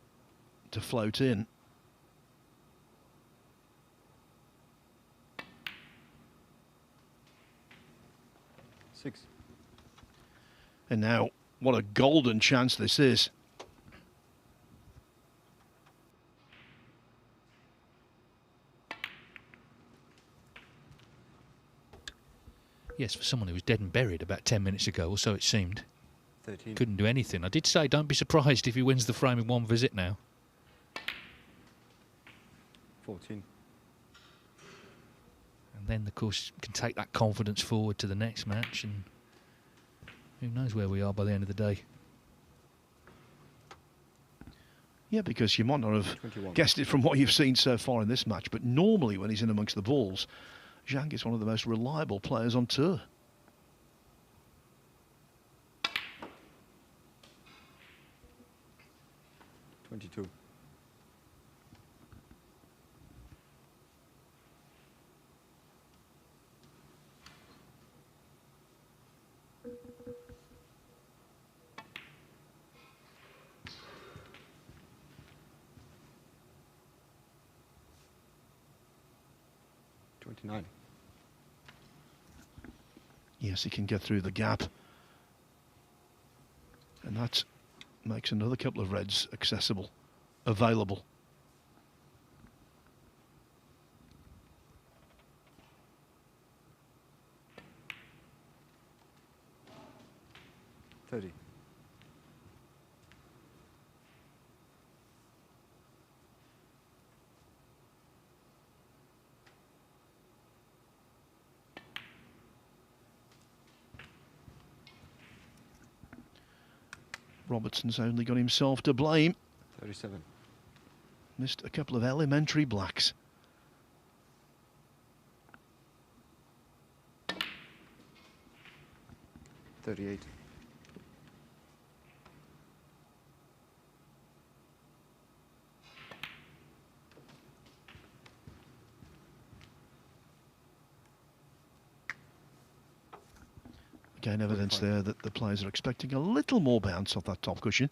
to float in. Six. And now, what a golden chance this is. Yes, for someone who was dead and buried about 10 minutes ago, or so it seemed. 13. Couldn't do anything. I did say don't be surprised if he wins the frame in one visit now. 14. And then, of course, can take that confidence forward to the next match, and who knows where we are by the end of the day. Yeah, because you might not have 21. guessed it from what you've seen so far in this match, but normally when he's in amongst the balls, Zhang is one of the most reliable players on tour. $22. $29. Yes, he can get through the gap. And that makes another couple of reds accessible, available. $30. Robertson's only got himself to blame. 37. Missed a couple of elementary blacks. $38. Again, evidence there that the players are expecting a little more bounce off that top cushion.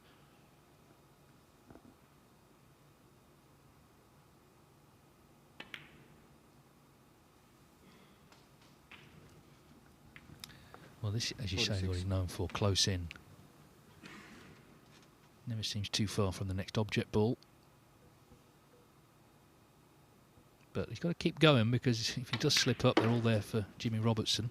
Well, this, as you say, 46. what he's known for, close in. Never seems too far from the next object ball. But he's got to keep going, because if he does slip up, they're all there for Jimmy Robertson.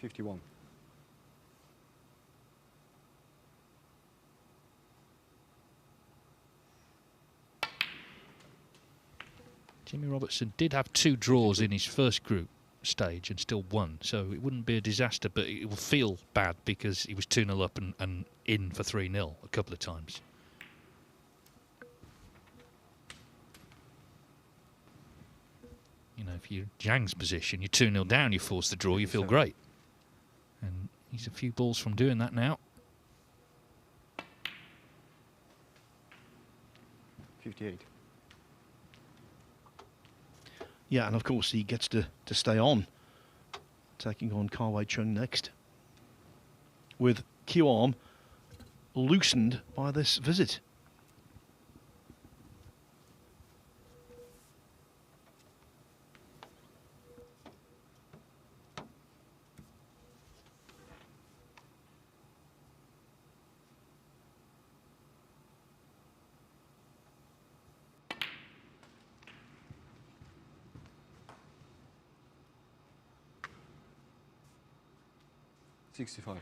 $51. Jimmy Robertson did have 2 draws in his first group stage and still won, so it wouldn't be a disaster, but it will feel bad because he was 2-0 up and in for 3-0 a couple of times. You know, if you're Zhang's position, you're 2-0 down, you force the draw, you feel great. And he's a few balls from doing that now. 58. Yeah, and of course he gets to stay on, taking on Kawai Chung next, with Q-arm loosened by this visit. $65.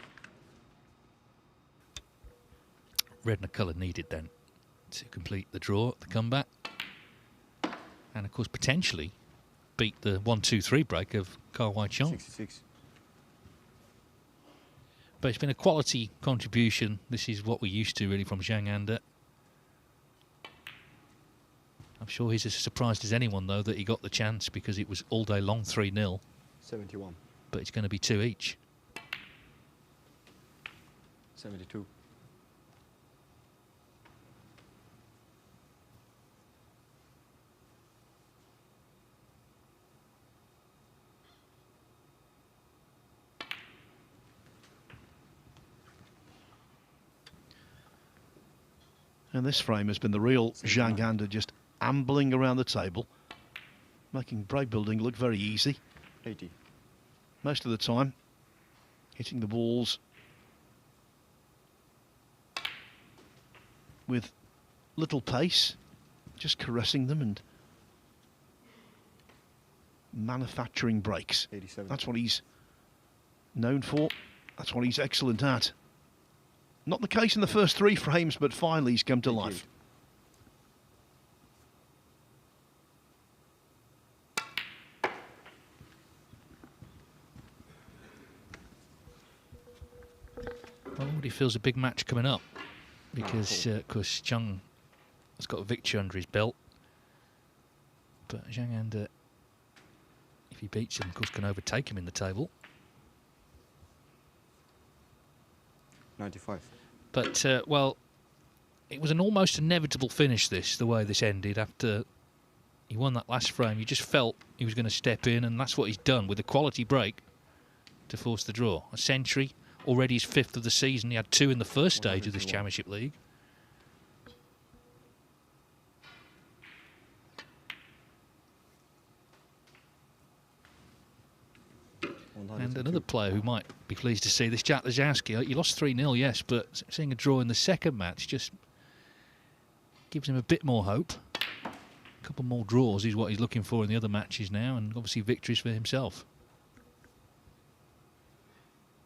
Red and a colour needed then to complete the draw, the comeback. And of course, potentially beat the 1-2-3 break of Kawai Chung. 66. But it's been a quality contribution. This is what we're used to, really, from Zhang Anda. I'm sure he's as surprised as anyone, though, that he got the chance, because it was all day long 3-0. 71. But it's going to be 2 each. 72. And this frame has been the real 69. Zhang Anda, just ambling around the table, making break building look very easy 80. most of the time, hitting the balls with little pace, just caressing them and manufacturing breaks. 87. That's what he's known for. That's what he's excellent at. Not the case in the first 3 frames, but finally he's come to life. Well, he feels a big match coming up, because Chung has got a victory under his belt. But Zhang Anda, if he beats him, of course, can overtake him in the table. 95. But, well, it was an almost inevitable finish, the way this ended. After he won that last frame, you just felt he was going to step in, and that's what he's done with a quality break to force the draw. A century, already his 5th of the season. He had 2 in the first stage of this 101. Championship League. And another player who might be pleased to see this, Jack Lazowski. He lost 3-0, yes, but seeing a draw in the second match just gives him a bit more hope. A couple more draws is what he's looking for in the other matches now, and obviously victories for himself.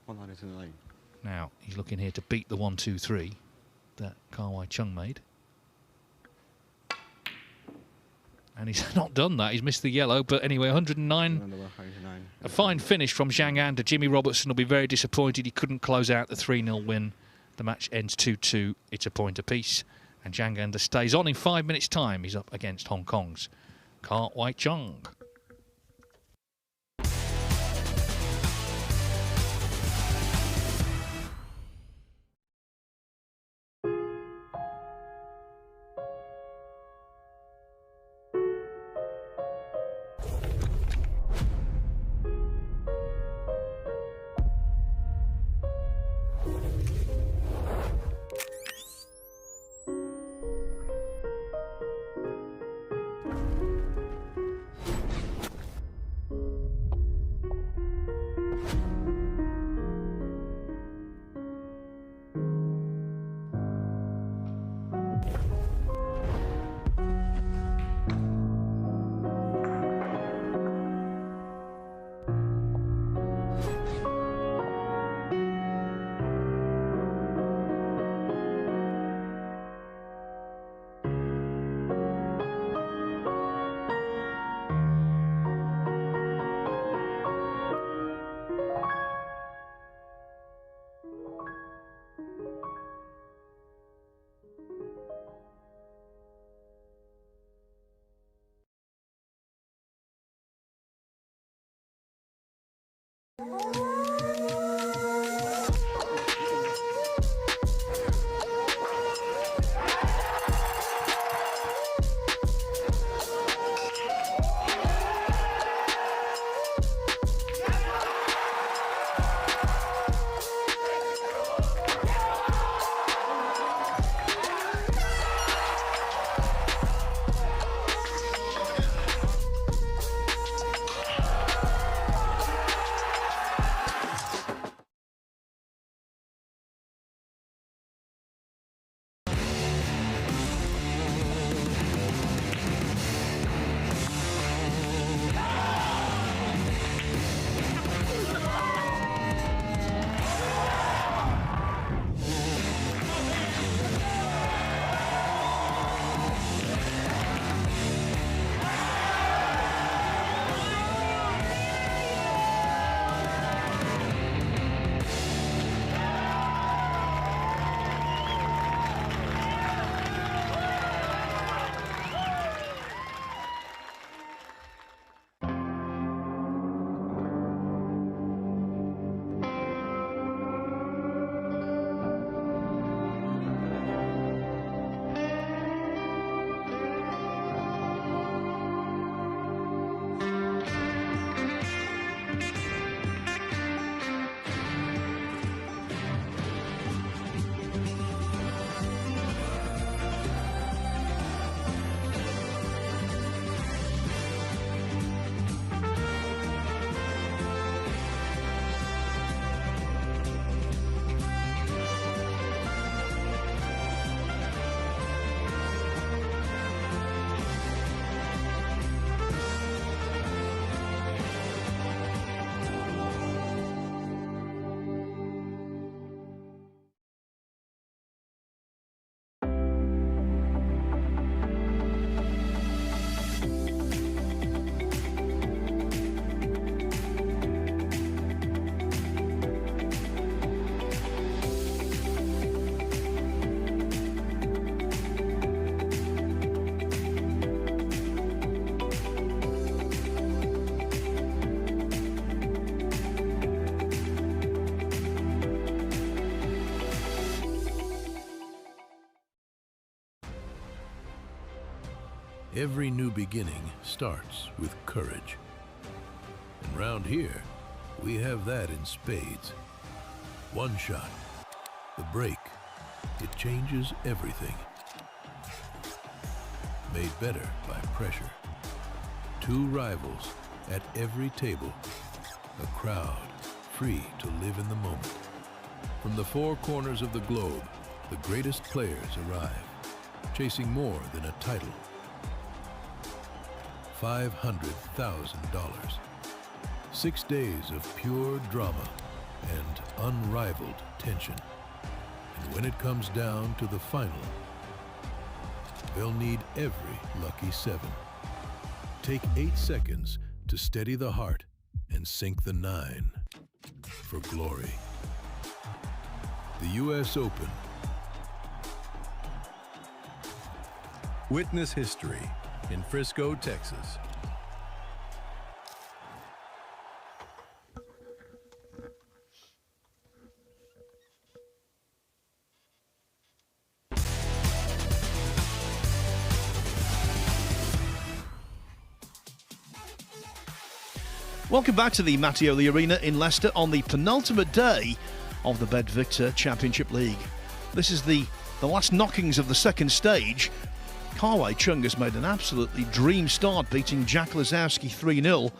109. Now, he's looking here to beat the 1-2-3 that Kawai Chung made. And he's not done that. He's missed the yellow. But anyway, 109. A fine finish from Zhang Anda. Jimmy Robertson will be very disappointed he couldn't close out the 3-0 win. The match ends 2-2. It's a point apiece. And Zhang Anda stays on in 5 minutes' time. He's up against Hong Kong's Kawai Chung. Every new beginning starts with courage. And round here, we have that in spades. One shot, the break, it changes everything. Made better by pressure. Two rivals at every table. A crowd free to live in the moment. From the four corners of the globe, the greatest players arrive, chasing more than a title. $500,000. 6 days of pure drama and unrivaled tension. And when it comes down to the final, they'll need every lucky seven. Take 8 seconds to steady the heart and sink the 9 for glory. The U.S. Open. Witness history in Frisco, Texas. Welcome back to the Mattioli Arena in Leicester on the penultimate day of the BetVictor Championship League. This is the last knockings of the second stage. Kawai Chung has made an absolutely dream start, beating Jack Lazowski 3-0,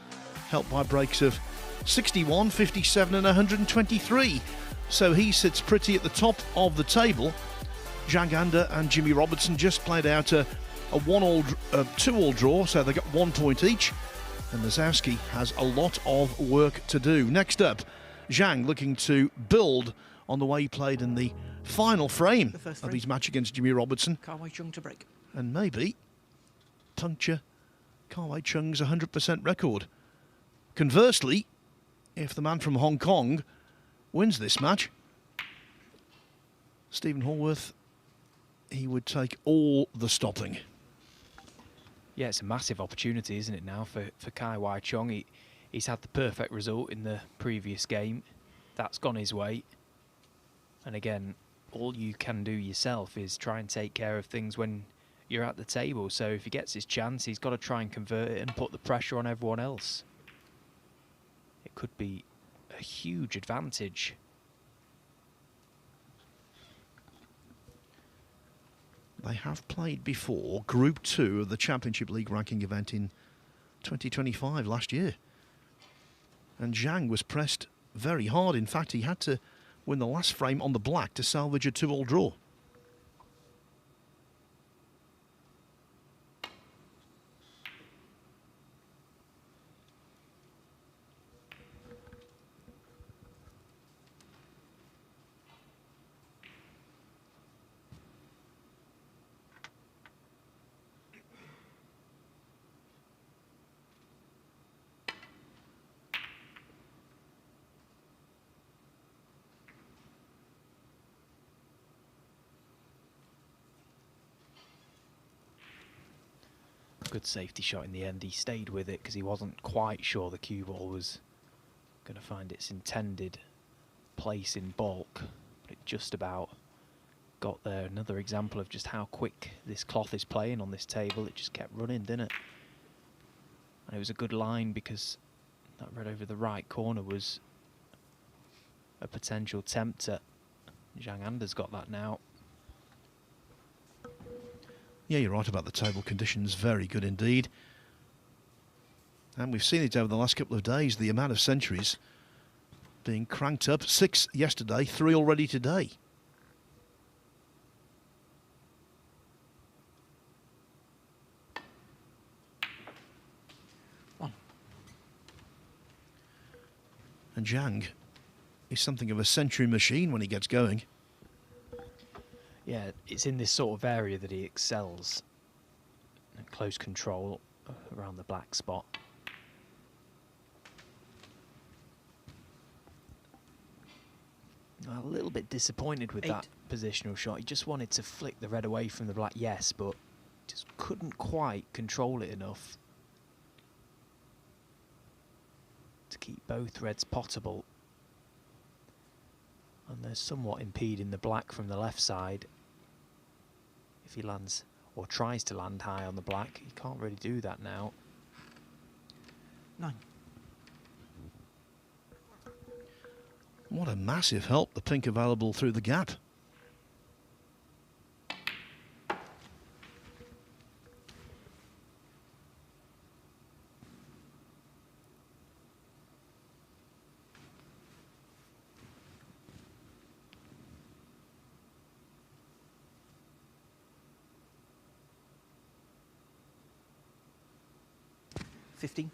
helped by breaks of 61, 57 and 123. So he sits pretty at the top of the table. Zhang Anda and Jimmy Robertson just played out a 2-all draw, so they got 1 point each. And Lazowski has a lot of work to do. Next up, Zhang looking to build on the way he played in the final frame of his match against Jimmy Robertson. Kawai Chung to break. And maybe puncture Kawai Chung's 100% record. Conversely, if the man from Hong Kong wins this match, Stephen Hallworth, he would take all the stopping. Yeah, it's a massive opportunity, isn't it, now, for Kawai Chung. He's had the perfect result in the previous game. That's gone his way. And again, all you can do yourself is try and take care of things when you're at the table. So if he gets his chance, he's got to try and convert it and put the pressure on everyone else. It could be a huge advantage. They have played before Group 2 of the Championship League ranking event in 2025 last year. And Zhang was pressed very hard. In fact, he had to win the last frame on the black to salvage a 2-all draw. Good safety shot in the end. He stayed with it because he wasn't quite sure the cue ball was going to find its intended place in bulk, but it just about got there. Another example of just how quick this cloth is playing on this table. It just kept running, didn't it? And it was a good line because that red over the right corner was a potential tempter. Zhang Anda's got that now. Yeah, you're right about the table conditions. Very good indeed. And we've seen it over the last couple of days, the amount of centuries being cranked up. 6 yesterday, 3 already today. One. And Zhang is something of a century machine when he gets going. Yeah, it's in this sort of area that he excels. Close control around the black spot. A little bit disappointed with that positional shot. He just wanted to flick the red away from the black, yes, but just couldn't quite control it enough to keep both reds potable. And they're somewhat impeding the black from the left side. If he lands or tries to land high on the black. He can't really do that now. 9. What a massive help, the pink available through the gap. $15.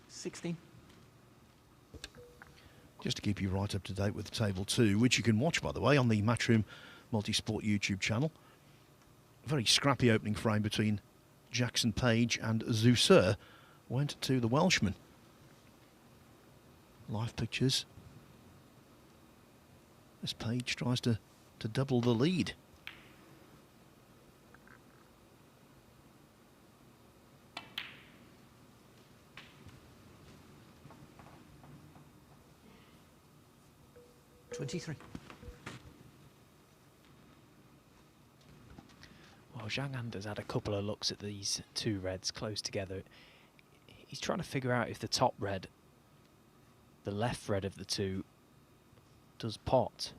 $16. Just to keep you right up to date with Table 2, which you can watch, by the way, on the Matchroom Multisport YouTube channel. Very scrappy opening frame between Jackson Page and Zusur went to the Welshman. Live pictures as Page tries to double the lead. $23. Well, Zhang Anda's had a couple of looks at these two reds close together. He's trying to figure out if the top red, the left red of the two, does pot.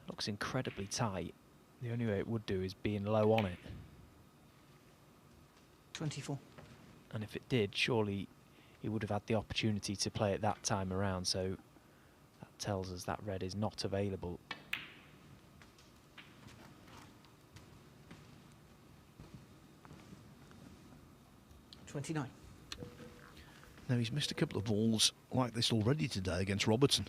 Looks incredibly tight. The only way it would do is being low on it. 24. And if it did, surely he would have had the opportunity to play it that time around. So that tells us that red is not available. $29. Now, he's missed a couple of balls like this already today against Robertson.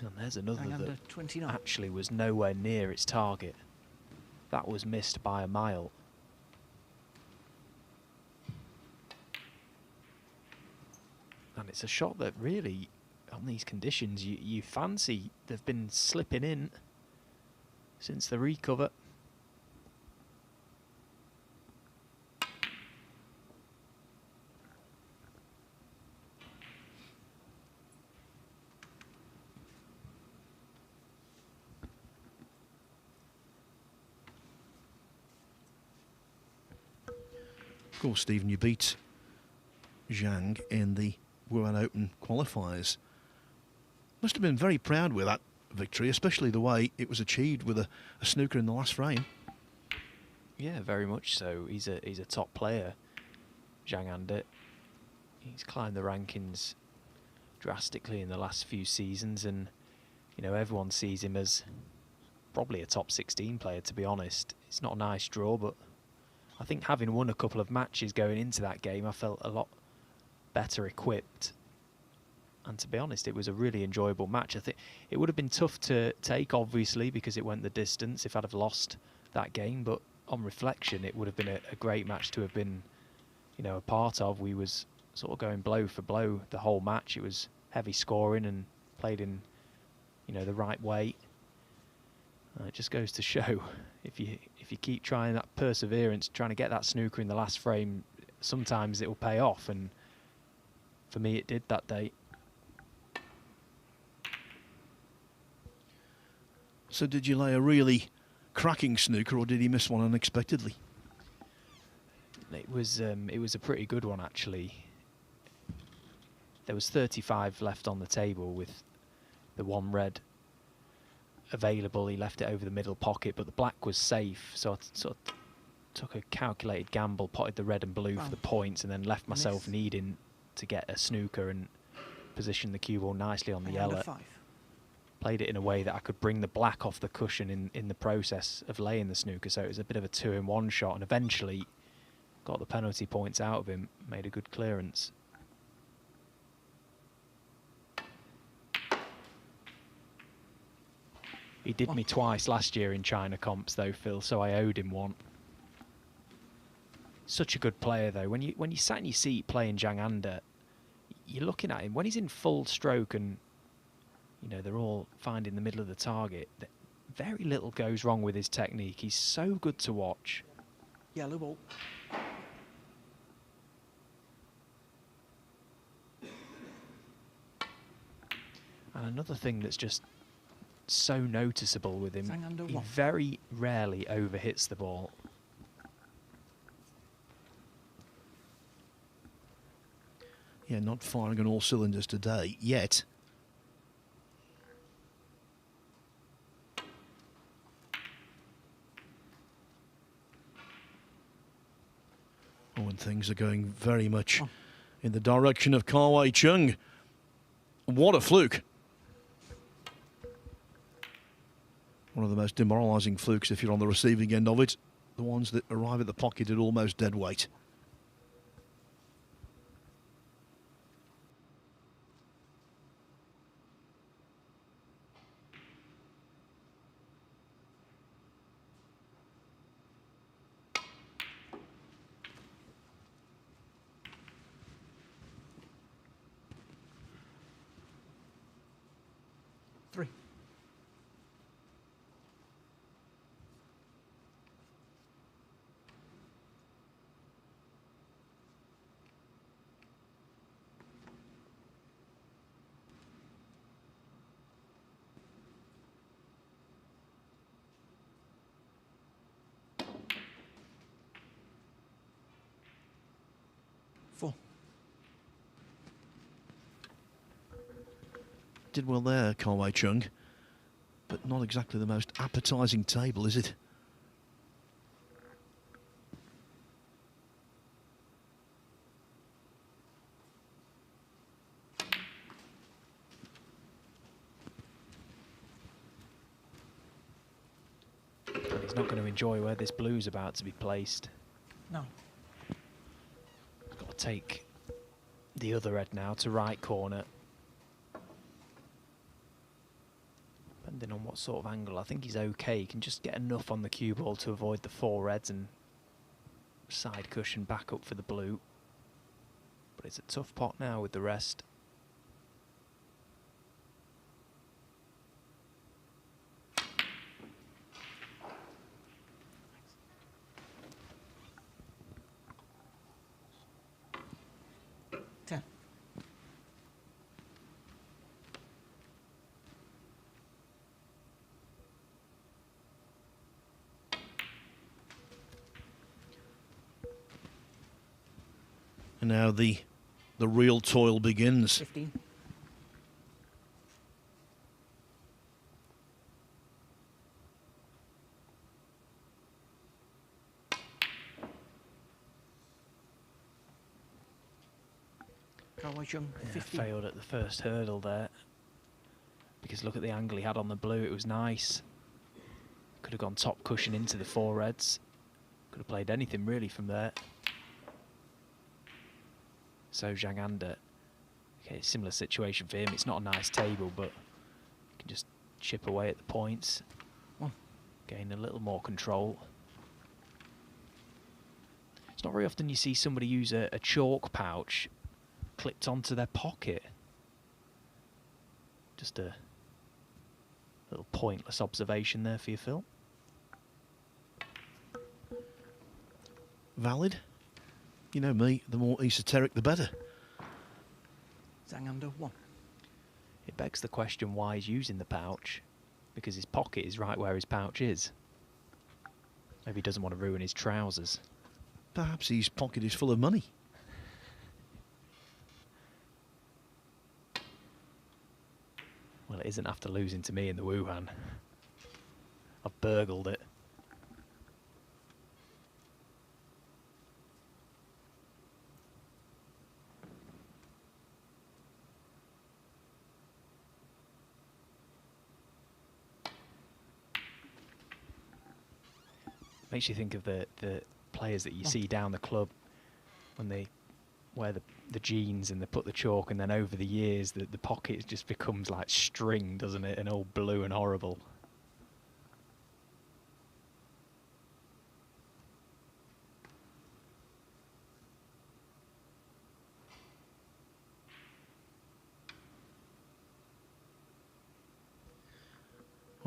And there's another Hang under that 29. actually was nowhere near its target. That was missed by a mile. And it's a shot that really, on these conditions, you fancy. They've been slipping in since the recover. Of course, Stephen, you beat Zhang in the Wuhan Open qualifiers. Must have been very proud with that victory, especially the way it was achieved with a snooker in the last frame. Yeah, very much so. He's a top player, Zhang Anda. He's climbed the rankings drastically in the last few seasons, and you know everyone sees him as probably a top 16 player. To be honest, it's not a nice draw, but I think having won a couple of matches going into that game, I felt a lot better equipped. And to be honest, it was a really enjoyable match. I think it would have been tough to take, obviously, because it went the distance if I'd have lost that game. But on reflection, it would have been a great match to have been, you know, a part of. We was sort of going blow for blow the whole match. It was heavy scoring and played in, you know, the right way. It just goes to show if you keep trying that perseverance, trying to get that snooker in the last frame, sometimes it will pay off. And for me, it did that day. So did you lay a really cracking snooker, or did he miss one unexpectedly? It was a pretty good one, actually. There was 35 left on the table with the one red available. He left it over the middle pocket, but the black was safe, so I sort of took a calculated gamble, potted the red and blue for the points, and then left myself needing to get a snooker and position the cue ball nicely on the yellow. 5. Played it in a way that I could bring the black off the cushion in the process of laying the snooker, so it was a bit of a 2-in-1 shot, and eventually got the penalty points out of him, made a good clearance. He did me twice last year in China comps though, Phil, so I owed him one. Such a good player, though. When you sat in your seat playing Zhang Anda, you're looking at him when he's in full stroke, and they're all finding the middle of the target. Very little goes wrong with his technique. He's so good to watch. Yellow ball. And another thing that's just so noticeable with him, Zhang Anda he 1. very rarely overhits the ball. Yeah, not firing on all cylinders today, yet. Oh, and things are going very much in the direction of Kawai Chung. What a fluke. One of the most demoralising flukes if you're on the receiving end of it. The ones that arrive at the pocket at almost dead weight. Three. Four. Did well there, Kawai Chung, but not exactly the most appetising table, is it? And he's not going to enjoy where this blue's about to be placed. No. He's got to take the other red now to right corner. Depending on what sort of angle, I think he's okay. He can just get enough on the cue ball to avoid the four reds and side cushion back up for the blue. But it's a tough pot now with the rest. Ten. And now the real toil begins. 15. Kawai Chung, Yeah, 15. failed at the first hurdle there. Because look at the angle he had on the blue, it was nice. Could have gone top cushion into the four reds. Could have played anything really from there. So Zhang Anda, okay, similar situation for him. It's not a nice table, but you can just chip away at the points. One. Gain a little more control. It's not very often you see somebody use a chalk pouch clipped onto their pocket. Just a little pointless observation there for you, Phil. Valid. You know me, the more esoteric the better. Zhang Anda 1. It begs the question why he's using the pouch, because his pocket is right where his pouch is. Maybe he doesn't want to ruin his trousers. Perhaps his pocket is full of money. Well, it isn't after losing to me in the Wuhan. I've burgled it. Makes you think of the players that you see down the club when they wear the jeans and they put the chalk, and then over the years the pocket just becomes like string, doesn't it? And all blue and horrible.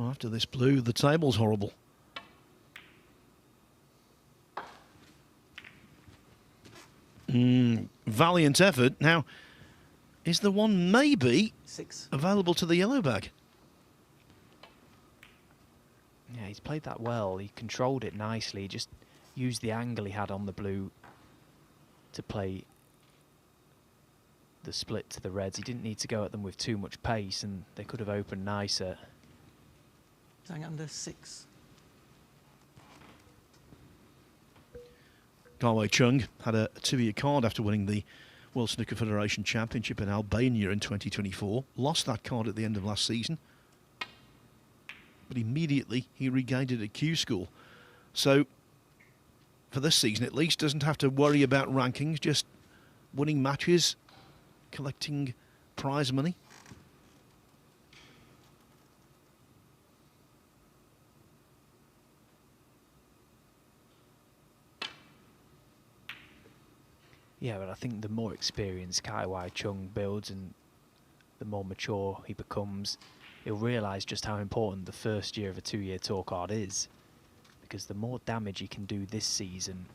Oh, after this blue, the table's horrible. Valiant effort. Now, is the one maybe 6. available to the yellow bag? Yeah, he's played that well. He controlled it nicely. He just used the angle he had on the blue to play the split to the reds. He didn't need to go at them with too much pace, and they could have opened nicer. Sang under 6. Galway Chung had a 2-year card after winning the World Snooker Federation Championship in Albania in 2024. Lost that card at the end of last season. But immediately he regained it at Q School. So, for this season at least, doesn't have to worry about rankings, just winning matches, collecting prize money. Yeah, but I think the more experience Kaiwai Chung builds and the more mature he becomes, he'll realise just how important the first year of a 2-year tour card is. Because the more damage he can do this season,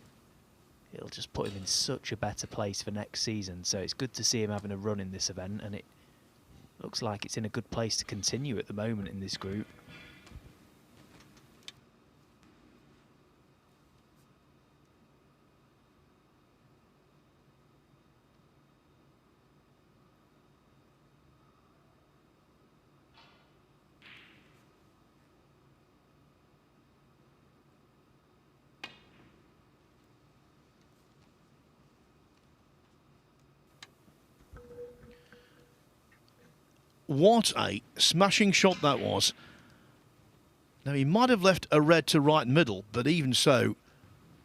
it'll just put him in such a better place for next season. So it's good to see him having a run in this event, and it looks like it's in a good place to continue at the moment in this group. What a smashing shot that was. Now, he might have left a red to right middle, but even so,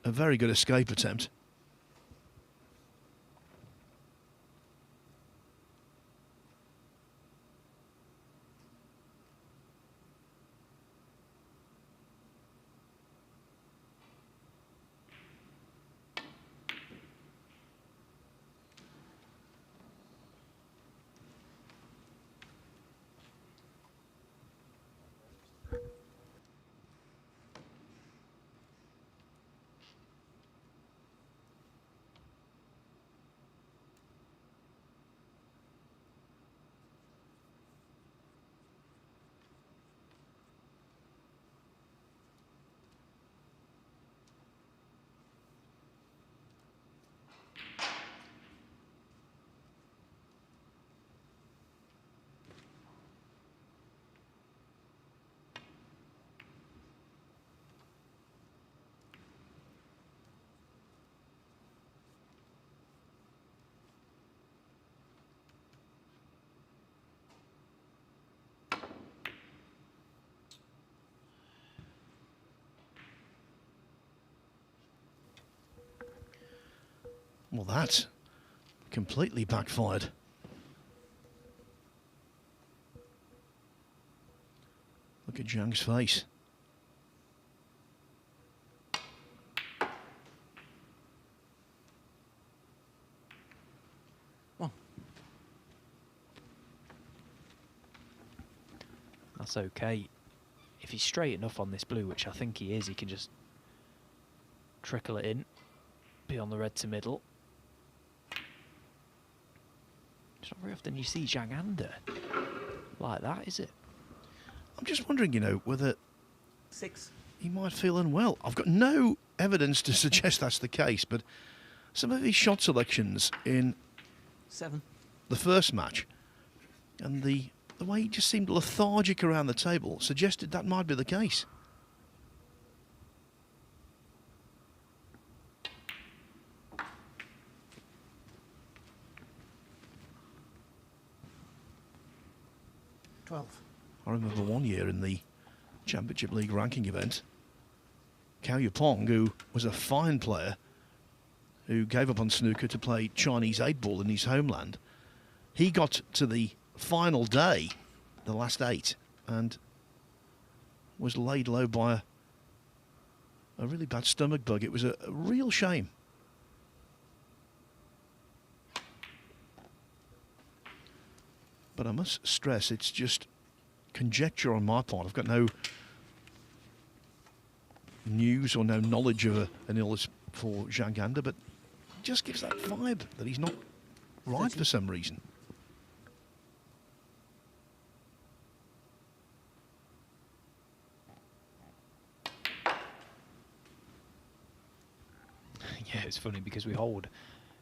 a very good escape attempt. Well, that completely backfired. Look at Zhang's face. One. That's okay. If he's straight enough on this blue, which I think he is, he can just trickle it in, be on the red to middle. It's not very often you see Zhang under like that, is it? I'm just wondering, you know, whether 6. he might feel unwell. I've got no evidence to suggest that's the case, but some of his shot selections in 7. the first match and the way he just seemed lethargic around the table suggested that might be the case. I remember one year in the Championship League ranking event, Cao Yupong, who was a fine player, who gave up on snooker to play Chinese 8-ball in his homeland, he got to the final day, the last 8, and was laid low by a really bad stomach bug. It was a real shame. But I must stress, it's just conjecture on my part. I've got no news or no knowledge of an illness for Janganda, but it just gives that vibe that he's not right for some reason. Yeah, it's funny because we hold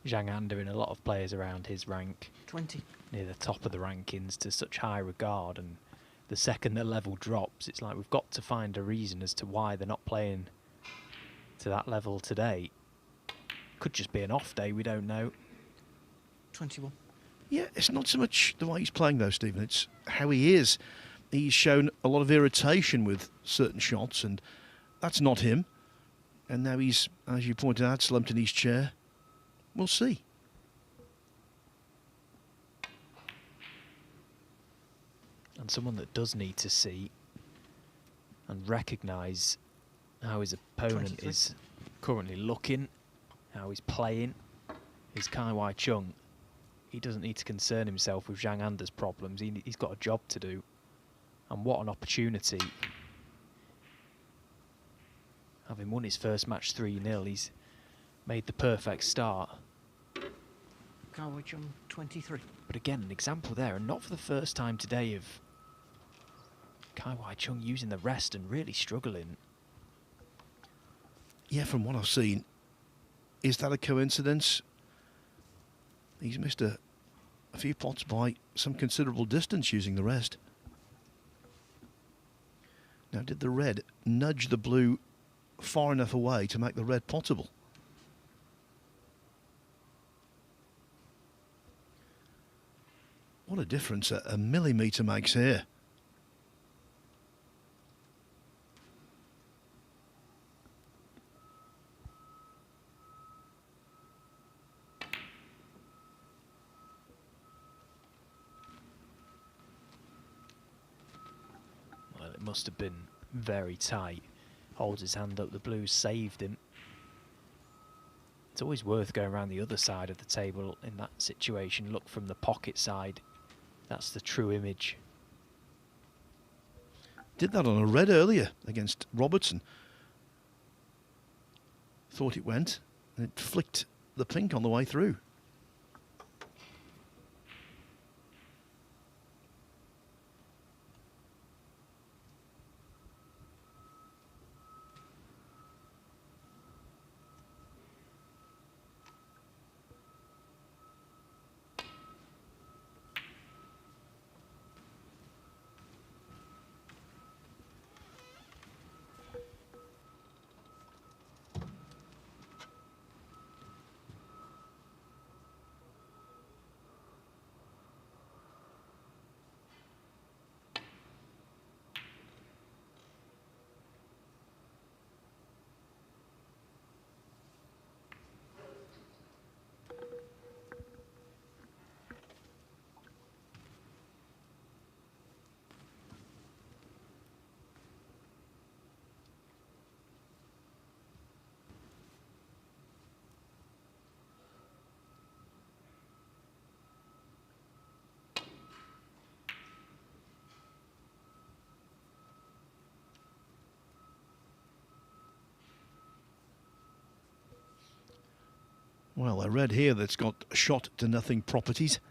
Zhang Anda and a lot of players around his rank 20. near the top of the rankings to such high regard, and the second the level drops, it's like we've got to find a reason as to why they're not playing to that level today. Could just be an off day, we don't know. 21. Yeah, it's not so much the way he's playing though, Stephen, it's how he is. He's shown a lot of irritation with certain shots, and that's not him. And now he's, as you pointed out, slumped in his chair. We'll see. And someone that does need to see and recognise how his opponent 23. is currently looking, how he's playing, is Kai Wai Chung. He doesn't need to concern himself with Zhang Anda's problems. He's got a job to do. And what an opportunity. Having won his first match 3-0, he's made the perfect start. Kai Wai Chung, 23. But again, an example there, and not for the first time today, of Kai Wai Chung using the rest and really struggling. Yeah, from what I've seen, is that a coincidence? He's missed a few pots by some considerable distance using the rest. Now, did the red nudge the blue far enough away to make the red potable? What a difference a millimetre makes here. Well, it must have been very tight. Holds his hand up, the blues saved him. It's always worth going around the other side of the table in that situation. Look from the pocket side. That's the true image. Did that on a red earlier against Robertson. Thought it went, and it flicked the pink on the way through. Well, I read here that's got shot to nothing properties.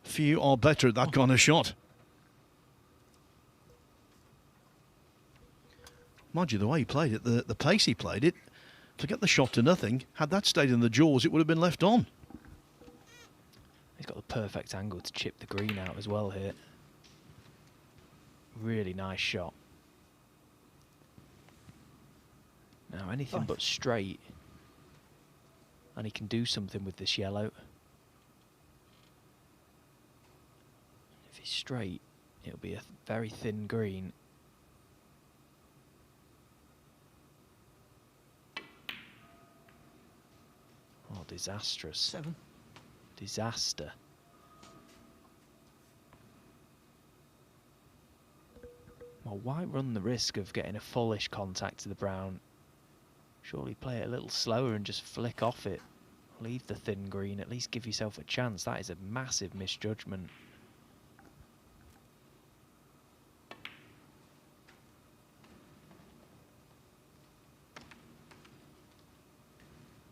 Few are better at that kind of shot. Mind you, the way he played it, the pace he played it, forget the shot to nothing. Had that stayed in the jaws, it would have been left on. He's got the perfect angle to chip the green out as well here. Really nice shot. Now anything but straight, and he can do something with this yellow. If he's straight, it'll be a very thin green. Oh, disastrous. 7. Disaster. Well, why run the risk of getting a fullish contact to the brown? Surely play it a little slower and just flick off it. Leave the thin green, at least give yourself a chance. That is a massive misjudgment.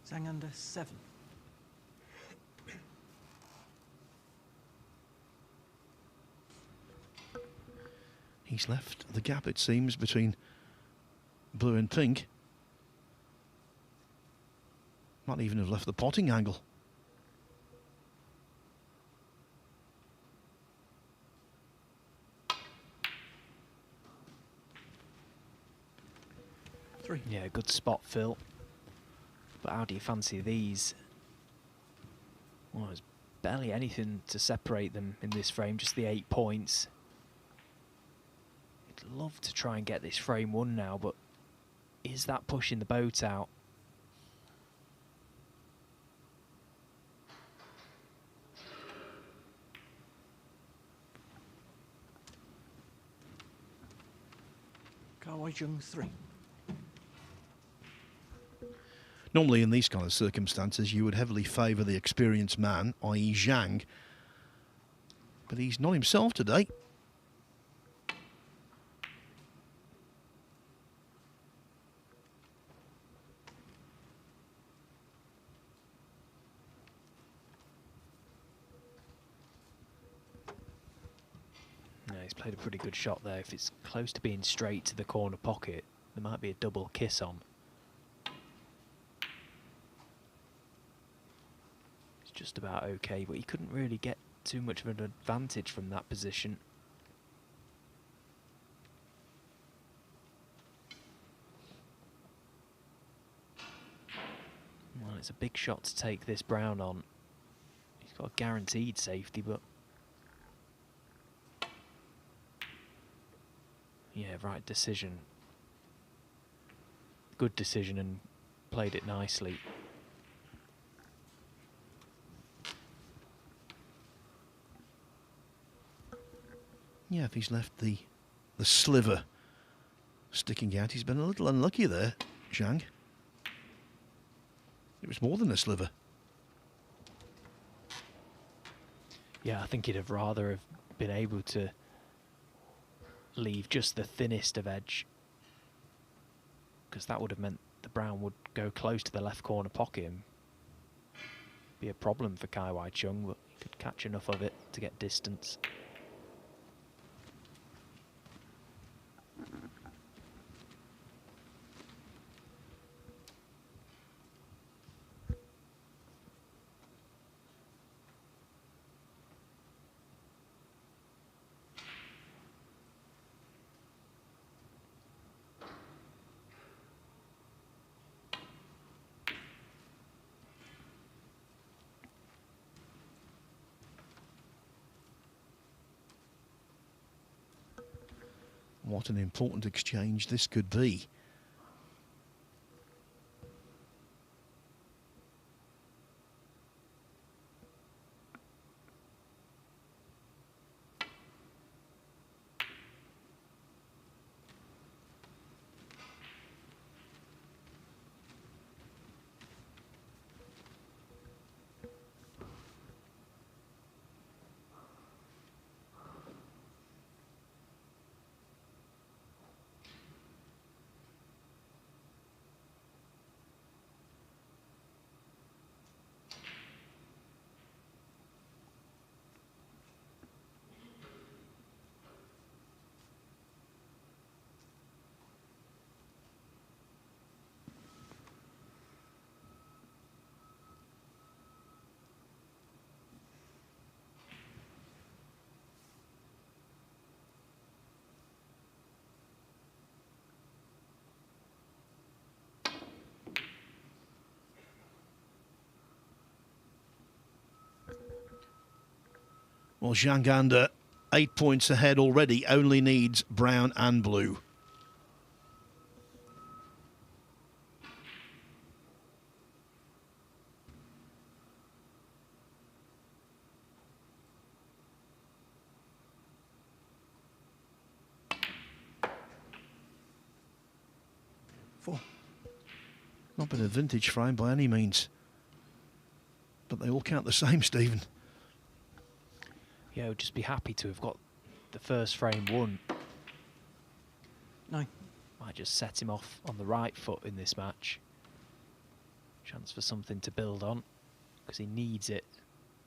Zhang under 7. He's left the gap, it seems, between blue and pink. Might even have left the potting angle. Yeah, good spot, Phil. But how do you fancy these? Well, there's barely anything to separate them in this frame, just the 8 points. I'd love to try and get this frame won now, but is that pushing the boat out? Kawai Chung 3. Normally in these kind of circumstances you would heavily favour the experienced man, i.e. Zhang, but he's not himself today. No, he's played a pretty good shot there. If it's close to being straight to the corner pocket, there might be a double kiss on. Just about okay, but he couldn't really get too much of an advantage from that position. Well, it's a big shot to take this brown on. He's got a guaranteed safety, but yeah, right decision. Good decision and played it nicely. Yeah, if he's left the sliver sticking out, he's been a little unlucky there, Zhang. It was more than a sliver. Yeah, I think he'd have rather have been able to leave just the thinnest of edge, because that would have meant the brown would go close to the left corner pocket and be a problem for Kaiwai Chung, but he could catch enough of it to get distance. What an important exchange this could be. Well, Zhang under 8 points ahead already, only needs brown and blue. 4. Not been a vintage frame by any means. But they all count the same, Stephen. Yeah, I would just be happy to have got the first frame won. 9. Might just set him off on the right foot in this match. Chance for something to build on, because he needs it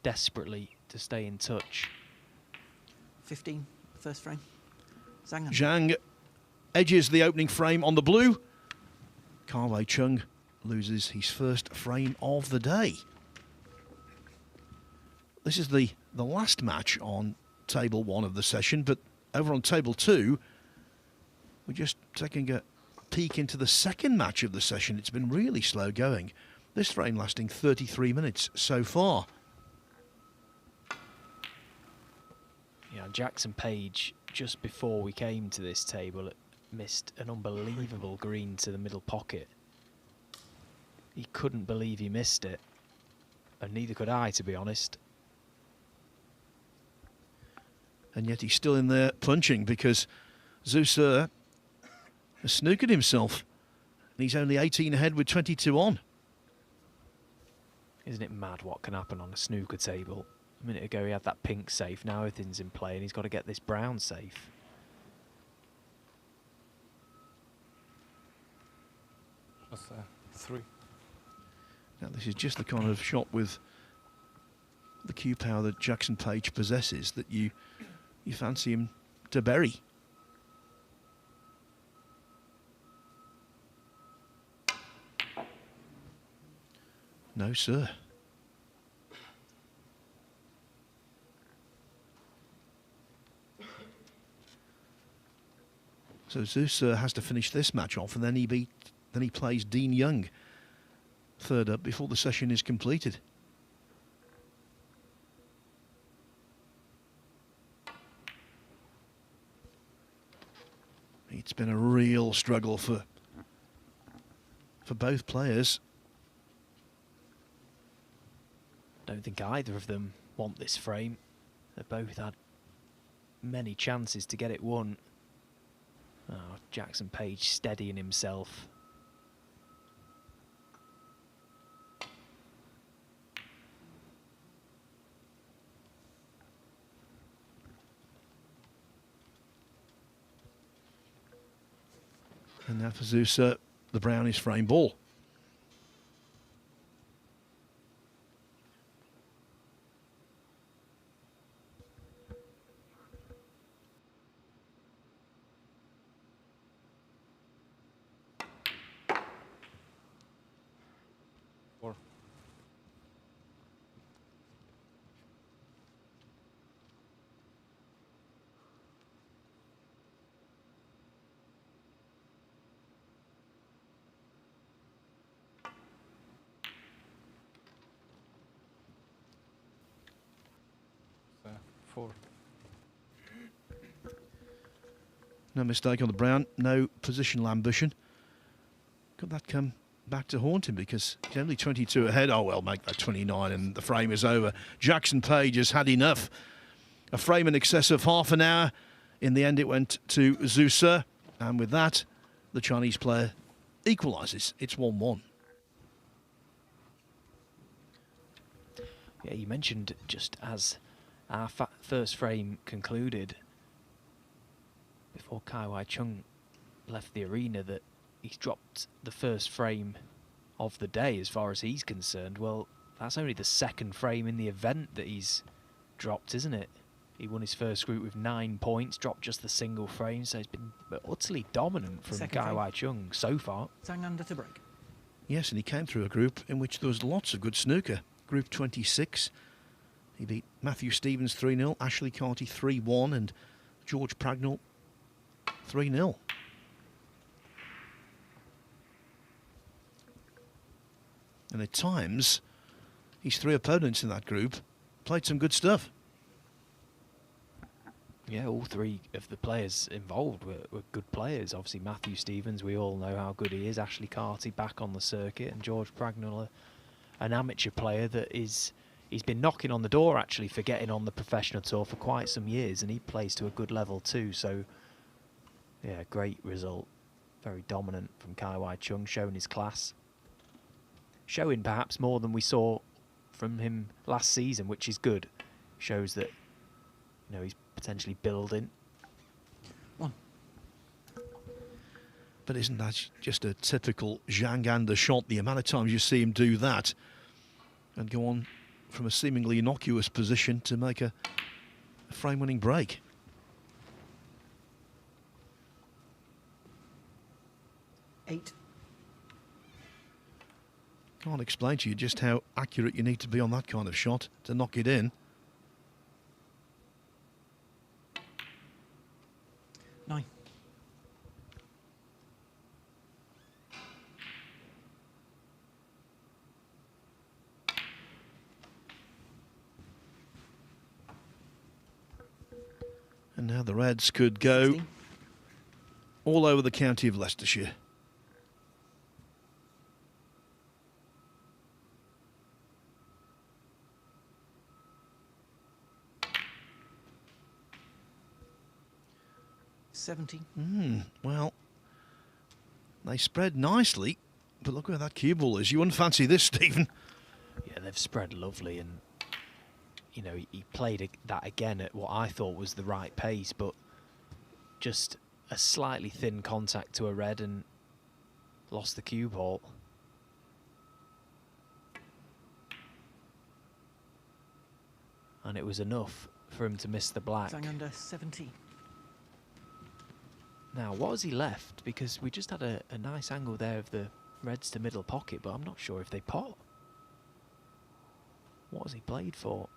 desperately to stay in touch. 15. First frame. Zhang. Zhang edges the opening frame on the blue. Ka Wei Chung loses his first frame of the day. This is the last match on table 1 of the session, but over on table 2, we're just taking a peek into the second match of the session. It's been really slow going. This frame lasting 33 minutes so far. Yeah, Jackson Page, just before we came to this table, missed an unbelievable green to the middle pocket. He couldn't believe he missed it, and neither could I, to be honest. And yet he's still in there punching, because Zhu Se has snookered himself. And he's only 18 ahead with 22 on. Isn't it mad what can happen on a snooker table? A minute ago he had that pink safe, now everything's in play and he's got to get this brown safe. That's 3. Now this is just the kind of shot with the cue power that Jackson Page possesses that you fancy him to bury. No, sir. So Zeus has to finish this match off, and then he plays Dean Young third up before the session is completed. It's been a real struggle for both players. Don't think either of them want this frame. They've both had many chances to get it won. Oh, Jackson Page steadying himself. And now for Zeus, the brown is frame ball. No mistake on the brown, no positional ambition. Could that come back to haunt him, because he's only 22 ahead? Oh well, make that 29 and the frame is over. Jackson Page has had enough. A frame in excess of half an hour. In the end it went to Zhu Se, and with that the Chinese player equalises. It's 1-1. Yeah, you mentioned just as our first frame concluded, before Ka Wei Chung left the arena, that he's dropped the first frame of the day as far as he's concerned. Well, that's only the second frame in the event that he's dropped, isn't it? He won his first group with 9 points, dropped just the single frame, so he's been utterly dominant from Ka Wei Chung so far. Zhang under to break. Yes, and he came through a group in which there was lots of good snooker. Group 26. He beat Matthew Stevens 3-0, Ashley Carty 3-1, and George Pragnell 3-0. And at times, his 3 opponents in that group played some good stuff. Yeah, all 3 of the players involved were good players. Obviously, Matthew Stevens, we all know how good he is. Ashley Carty back on the circuit, and George Pragnell, an amateur player that he's been knocking on the door actually for getting on the professional tour for quite some years, and he plays to a good level too. So, yeah, great result Very dominant from Kai Wai Chung, showing his class. Showing perhaps more than we saw from him last season, which is good. Shows that, you know, he's potentially building. One. But isn't that just a typical Zhang Anda shot? The amount of times you see him do that and go on from a seemingly innocuous position to make a frame-winning break. Eight. Can't explain to you just how accurate you need to be on that kind of shot to knock it in. 9. And now the Reds could go 16. all over the county of Leicestershire. Well, they spread nicely, but look where that cue ball is. You wouldn't fancy this, Stephen. Yeah, they've spread lovely, and you know, he played that again at what I thought was the right pace, but just a slightly thin contact to a red and lost the cue ball. And it was enough for him to miss the black. Zhang Anda 17. Now, what has he left? Because we just had a nice angle there of the reds to middle pocket, but I'm not sure if they pot. What has he played for?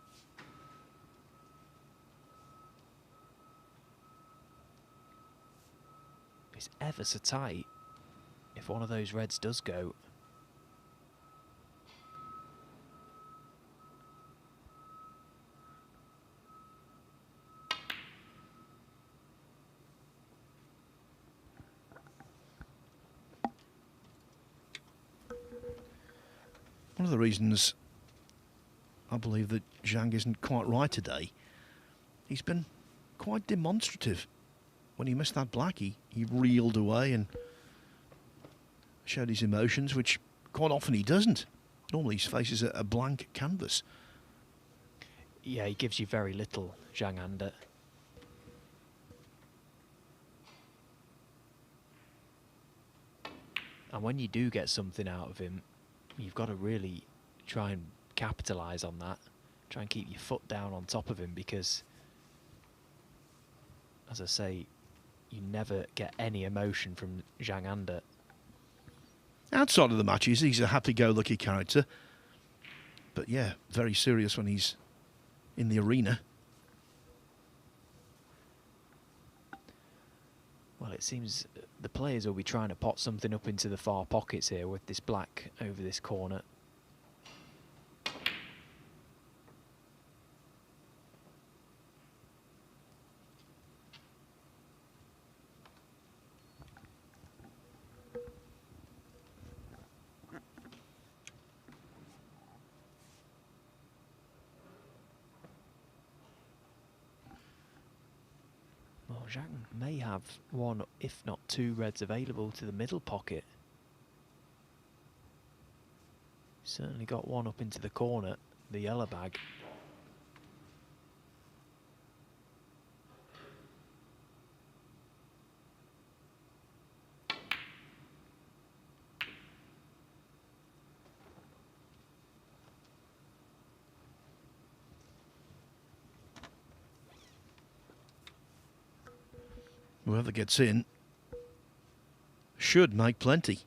It's ever so tight if one of those reds does go. One of the reasons I believe that Zhang isn't quite right today, he's been quite demonstrative. When he missed that black, he reeled away and showed his emotions, which quite often he doesn't. Normally his face is a blank canvas. Yeah, he gives you very little, Zhang Anda. And when you do get something out of him, you've got to really try and capitalise on that. Try and keep your foot down on top of him, because, as I say, you never get any emotion from Zhang Anda. Outside of the matches, he's a happy-go-lucky character. But yeah, very serious when he's in the arena. Well, it seems the players will be trying to pot something up into the far pockets here with this black over this corner. Well, Zhang may have one, if not two, reds available to the middle pocket. Certainly got one up into the corner, the yellow bag. Whoever gets in should make plenty.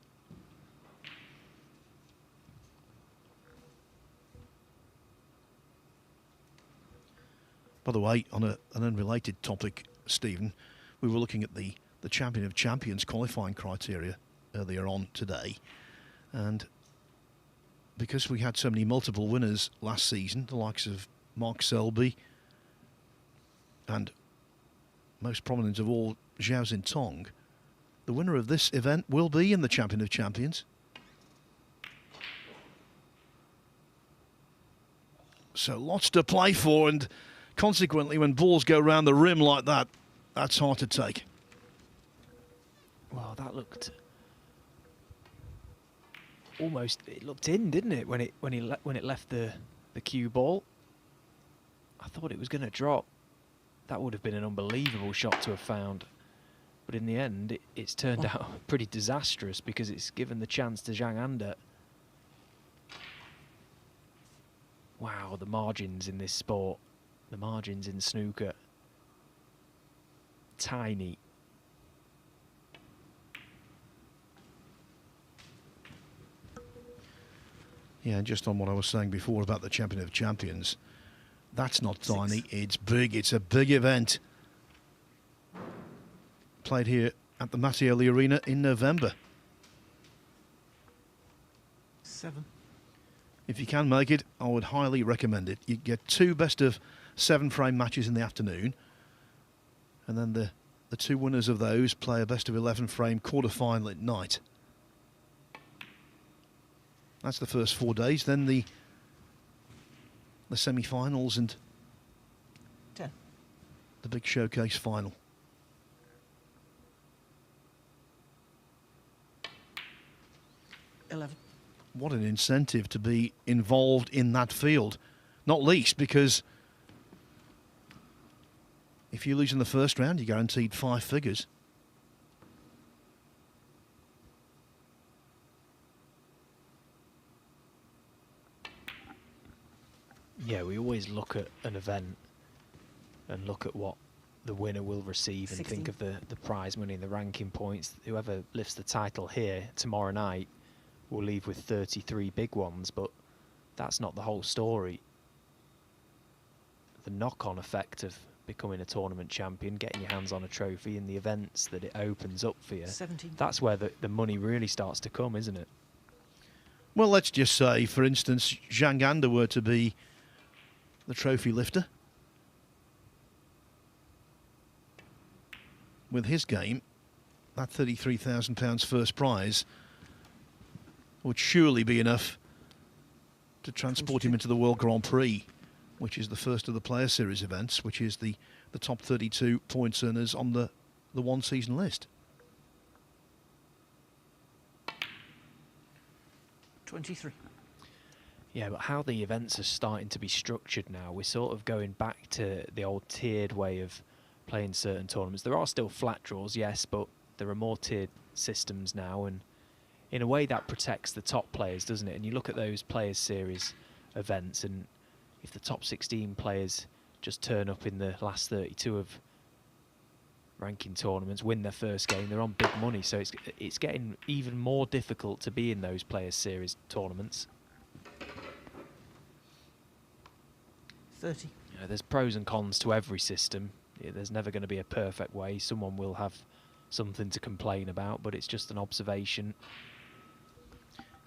By the way, on an unrelated topic, Stephen, we were looking at the Champion of Champions qualifying criteria earlier on today, and because we had so many multiple winners last season, the likes of Mark Selby and most prominent of all, Zhao Xintong, the winner of this event will be in the Champion of Champions. So lots to play for, and consequently when balls go round the rim like that, that's hard to take. Well, that looked almost. It looked in, didn't it? When it left the cue ball. I thought it was going to drop. That would have been an unbelievable shot to have found. But in the end, it's turned out pretty disastrous because it's given the chance to Zhang Anda. Wow, the margins in this sport, the margins in snooker, tiny. Yeah, just on what I was saying before about the Champion of Champions, that's not tiny, it's big, it's a big event. Played here at the Mattioli Arena in November. 7. If you can make it, I would highly recommend it. You get 2 best-of-7 frame matches in the afternoon, and then the 2 winners of those play a best-of-11 frame quarter-final at night. That's the first 4 days. Then the semi-finals and 10. the big showcase final. What an incentive to be involved in that field, not least because if you lose in the first round, you're guaranteed 5 figures. Yeah, we always look at an event and look at what the winner will receive and 16. think of the prize money and the ranking points. Whoever lifts the title here tomorrow night will leave with 33 big ones, but that's not the whole story. The knock-on effect of becoming a tournament champion, getting your hands on a trophy, and the events that it opens up for you, 17. that's where the money really starts to come, isn't it? Well, let's just say, for instance, Zhang Anda were to be the trophy lifter. With his game, that £33,000 first prize would surely be enough to transport him into the World Grand Prix, which is the first of the Player Series events, which is the top 32 points earners on the one-season list. 23. Yeah, but how the events are starting to be structured now, we're sort of going back to the old tiered way of playing certain tournaments. There are still flat draws, yes, but there are more tiered systems now, and in a way that protects the top players, doesn't it? And you look at those Players Series events, and if the top 16 players just turn up in the last 32 of ranking tournaments, win their first game, they're on big money. So it's getting even more difficult to be in those Players Series tournaments. 30. You know, there's pros and cons to every system. There's never going to be a perfect way. Someone will have something to complain about, but it's just an observation.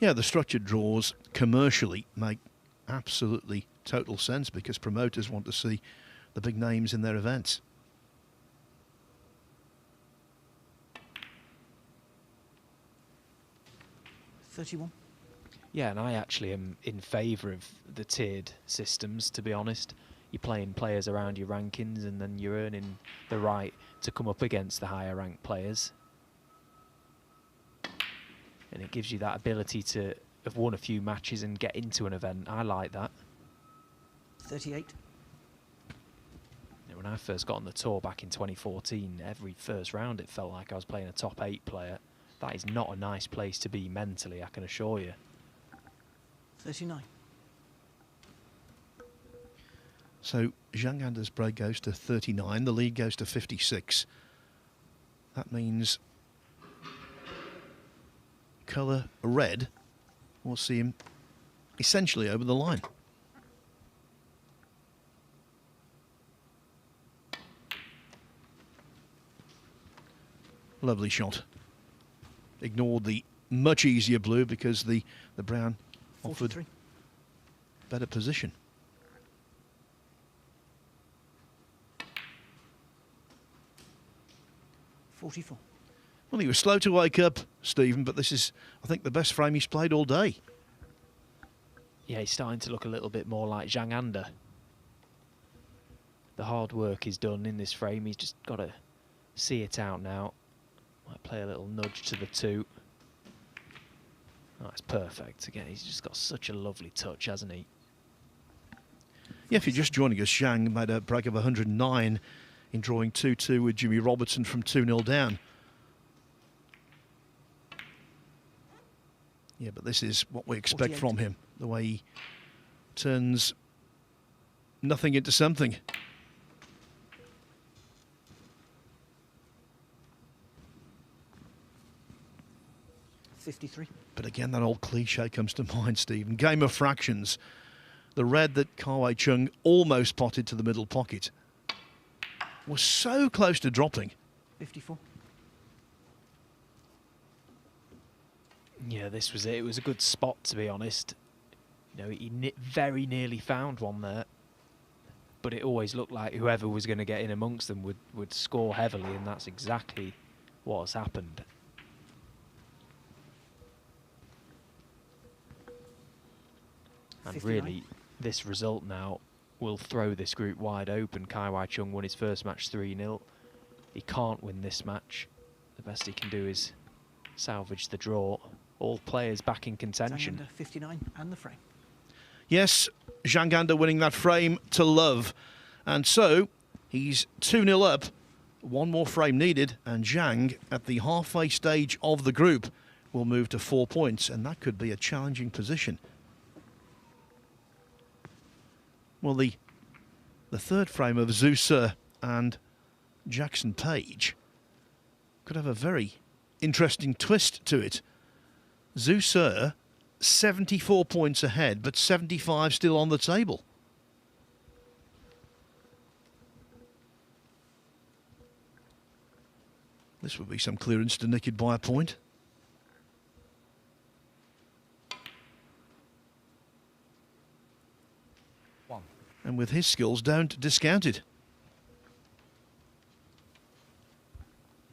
Yeah, the structured draws commercially make absolutely total sense because promoters want to see the big names in their events. $31. Yeah, and I actually am in favour of the tiered systems, to be honest. You're playing players around your rankings and then you're earning the right to come up against the higher ranked players. And it gives you that ability to have won a few matches and get into an event. I like that. 38. When I first got on the tour back in 2014, every first round it felt like I was playing a top 8 player. That is not a nice place to be mentally, I can assure you. 39. So Zhang Anda's break goes to 39, the lead goes to 56. That means colour red will see him essentially over the line. Lovely shot. Ignored the much easier blue because the brown offered 43. better position. $44. Well, he was slow to wake up, Stephen, but this is, I think, the best frame he's played all day. Yeah, he's starting to look a little bit more like Zhang Anda. The hard work is done in this frame. He's just got to see it out now. Might play a little nudge to the 2. Oh, it's perfect. Again, he's just got such a lovely touch, hasn't he? Yeah, if you're just joining us, Zhang made a break of 109 in drawing 2-2 with Jimmy Robertson from 2-0 down. Yeah, but this is what we expect 48. from him, the way he turns nothing into something. $53. But again, that old cliche comes to mind, Stephen. Game of fractions. The red that Kawai Chung almost potted to the middle pocket was so close to dropping. 54. Yeah, this was it. It was a good spot, to be honest. You know, he very nearly found one there, but it always looked like whoever was going to get in amongst them would score heavily, and that's exactly what has happened. And 59. really, this result now will throw this group wide open. Kawai Chung won his first match 3-0. He can't win this match. The best he can do is salvage the draw. All players back in contention. Zhang 59 and the frame. Yes, Zhang Ganda winning that frame to love. And so he's 2-0 up. One more frame needed, and Zhang at the halfway stage of the group will move to 4 points, and that could be a challenging position. Well, the third frame of Zhu Se and Jackson Page could have a very interesting twist to it. Zhu Se 74 points ahead, but 75 still on the table. This would be some clearance to nick it by a point. And with his skills, don't discount it.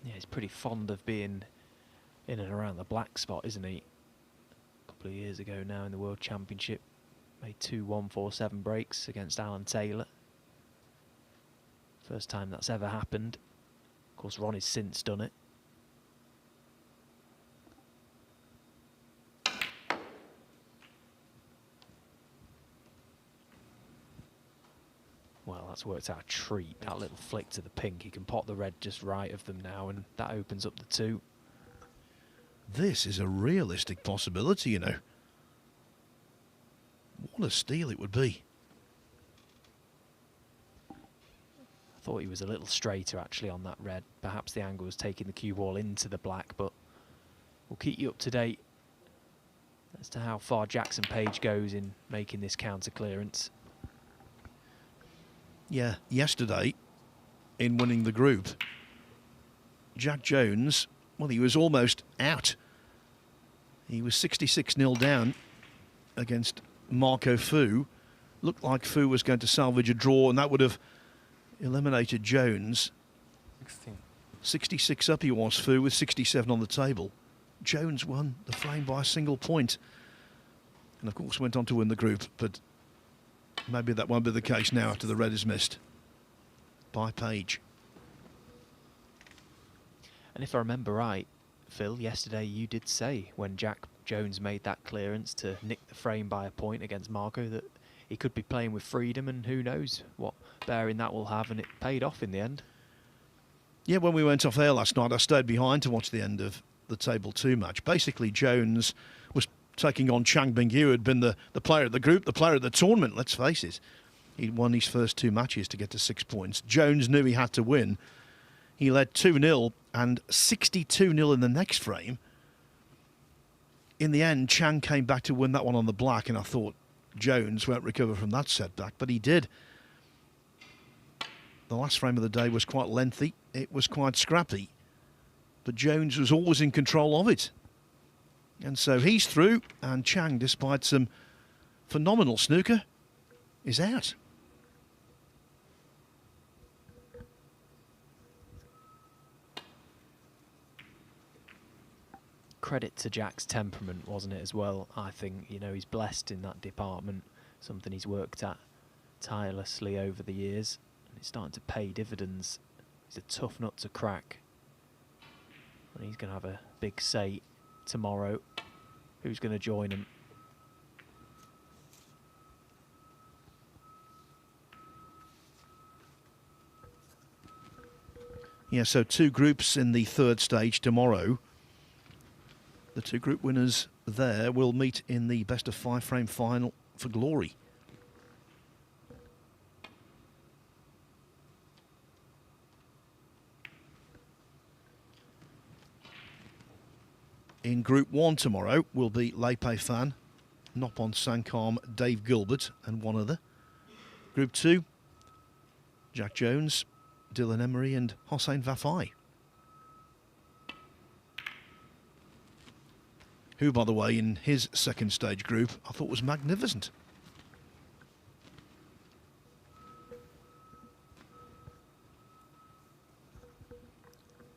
Yeah, he's pretty fond of being in and around the black spot, isn't he? A couple of years ago now in the World Championship, made 2 1-4-7 breaks against Alan Taylor. First time that's ever happened. Of course, Ronnie's since done it. Well, that's worked out a treat. That little flick to the pink. He can pot the red just right of them now, and that opens up the 2. This is a realistic possibility, you know. What a steal it would be. I thought he was a little straighter, actually, on that red. Perhaps the angle was taking the cue ball into the black, but we'll keep you up to date as to how far Jackson Page goes in making this counter clearance. Yeah, yesterday, in winning the group, Jack Jones, well, he was almost out. He was 66-0 down against Marco Fu. Looked like Fu was going to salvage a draw, and that would have eliminated Jones. 16. 66 up he was, Fu, with 67 on the table. Jones won the frame by a single point. And, of course, went on to win the group, but maybe that won't be the case now after the red is missed by Page. And if I remember right, Phil, yesterday you did say when Jack Jones made that clearance to nick the frame by a point against Marco that he could be playing with freedom, and who knows what bearing that will have, and it paid off in the end. Yeah, when we went off air last night, I stayed behind to watch the end of the Table 2 match. Basically, Jones was taking on Chang Bingyu, who had been the player of the group, the player of the tournament, let's face it. He'd won his first 2 matches to get to 6 points. Jones knew he had to win. He led 2-0 and 62-0 in the next frame. In the end, Chang came back to win that one on the black, and I thought Jones won't recover from that setback, but he did. The last frame of the day was quite lengthy. It was quite scrappy, but Jones was always in control of it. And so he's through, and Chang, despite some phenomenal snooker, is out. Credit to Jack's temperament, wasn't it, as well? I think, you know, he's blessed in that department, something he's worked at tirelessly over the years, and it's starting to pay dividends. He's a tough nut to crack. And he's going to have a big say tomorrow. Who's going to join him? Yeah, so 2 groups in the 3rd stage tomorrow. The 2 group winners there will meet in the best of 5 frame final for glory. In Group 1 tomorrow will be Leipe Fan, Noppon Sankam, Dave Gilbert and one other. Group 2, Jack Jones, Dylan Emery and Hossein Vafai. Who, by the way, in his 2nd stage group, I thought was magnificent.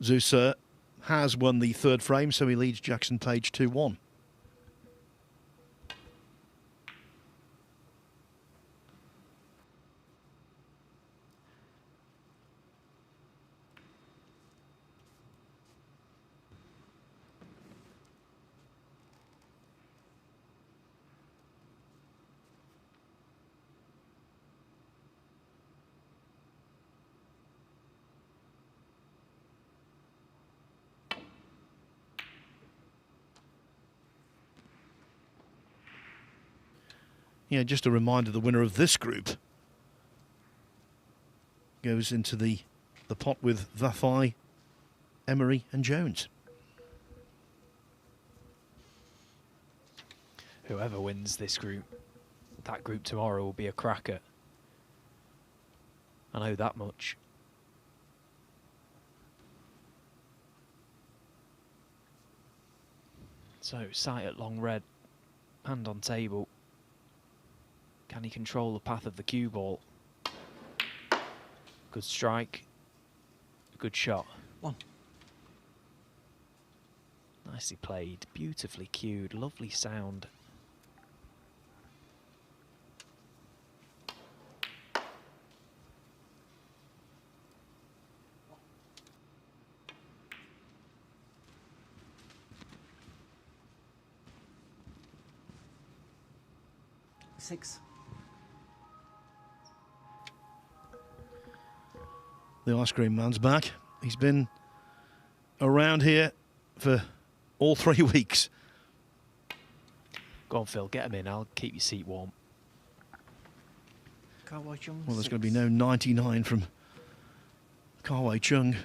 Zuser has won the 3rd frame, so he leads Jackson Page 2-1. Yeah, just a reminder, the winner of this group goes into the pot with Vafai, Emery and Jones. Whoever wins this group, that group tomorrow will be a cracker. I know that much. So, sight at long red, hand on table. Can he control the path of the cue ball? Good strike. Good shot. 1. Nicely played. Beautifully cued. Lovely sound. Six. The ice cream man's back. He's been around here for all 3 weeks. Go on, Phil, get him in. I'll keep your seat warm. Kawai Chung. Well, there's 6. going to be no 99 from Kawai Chung.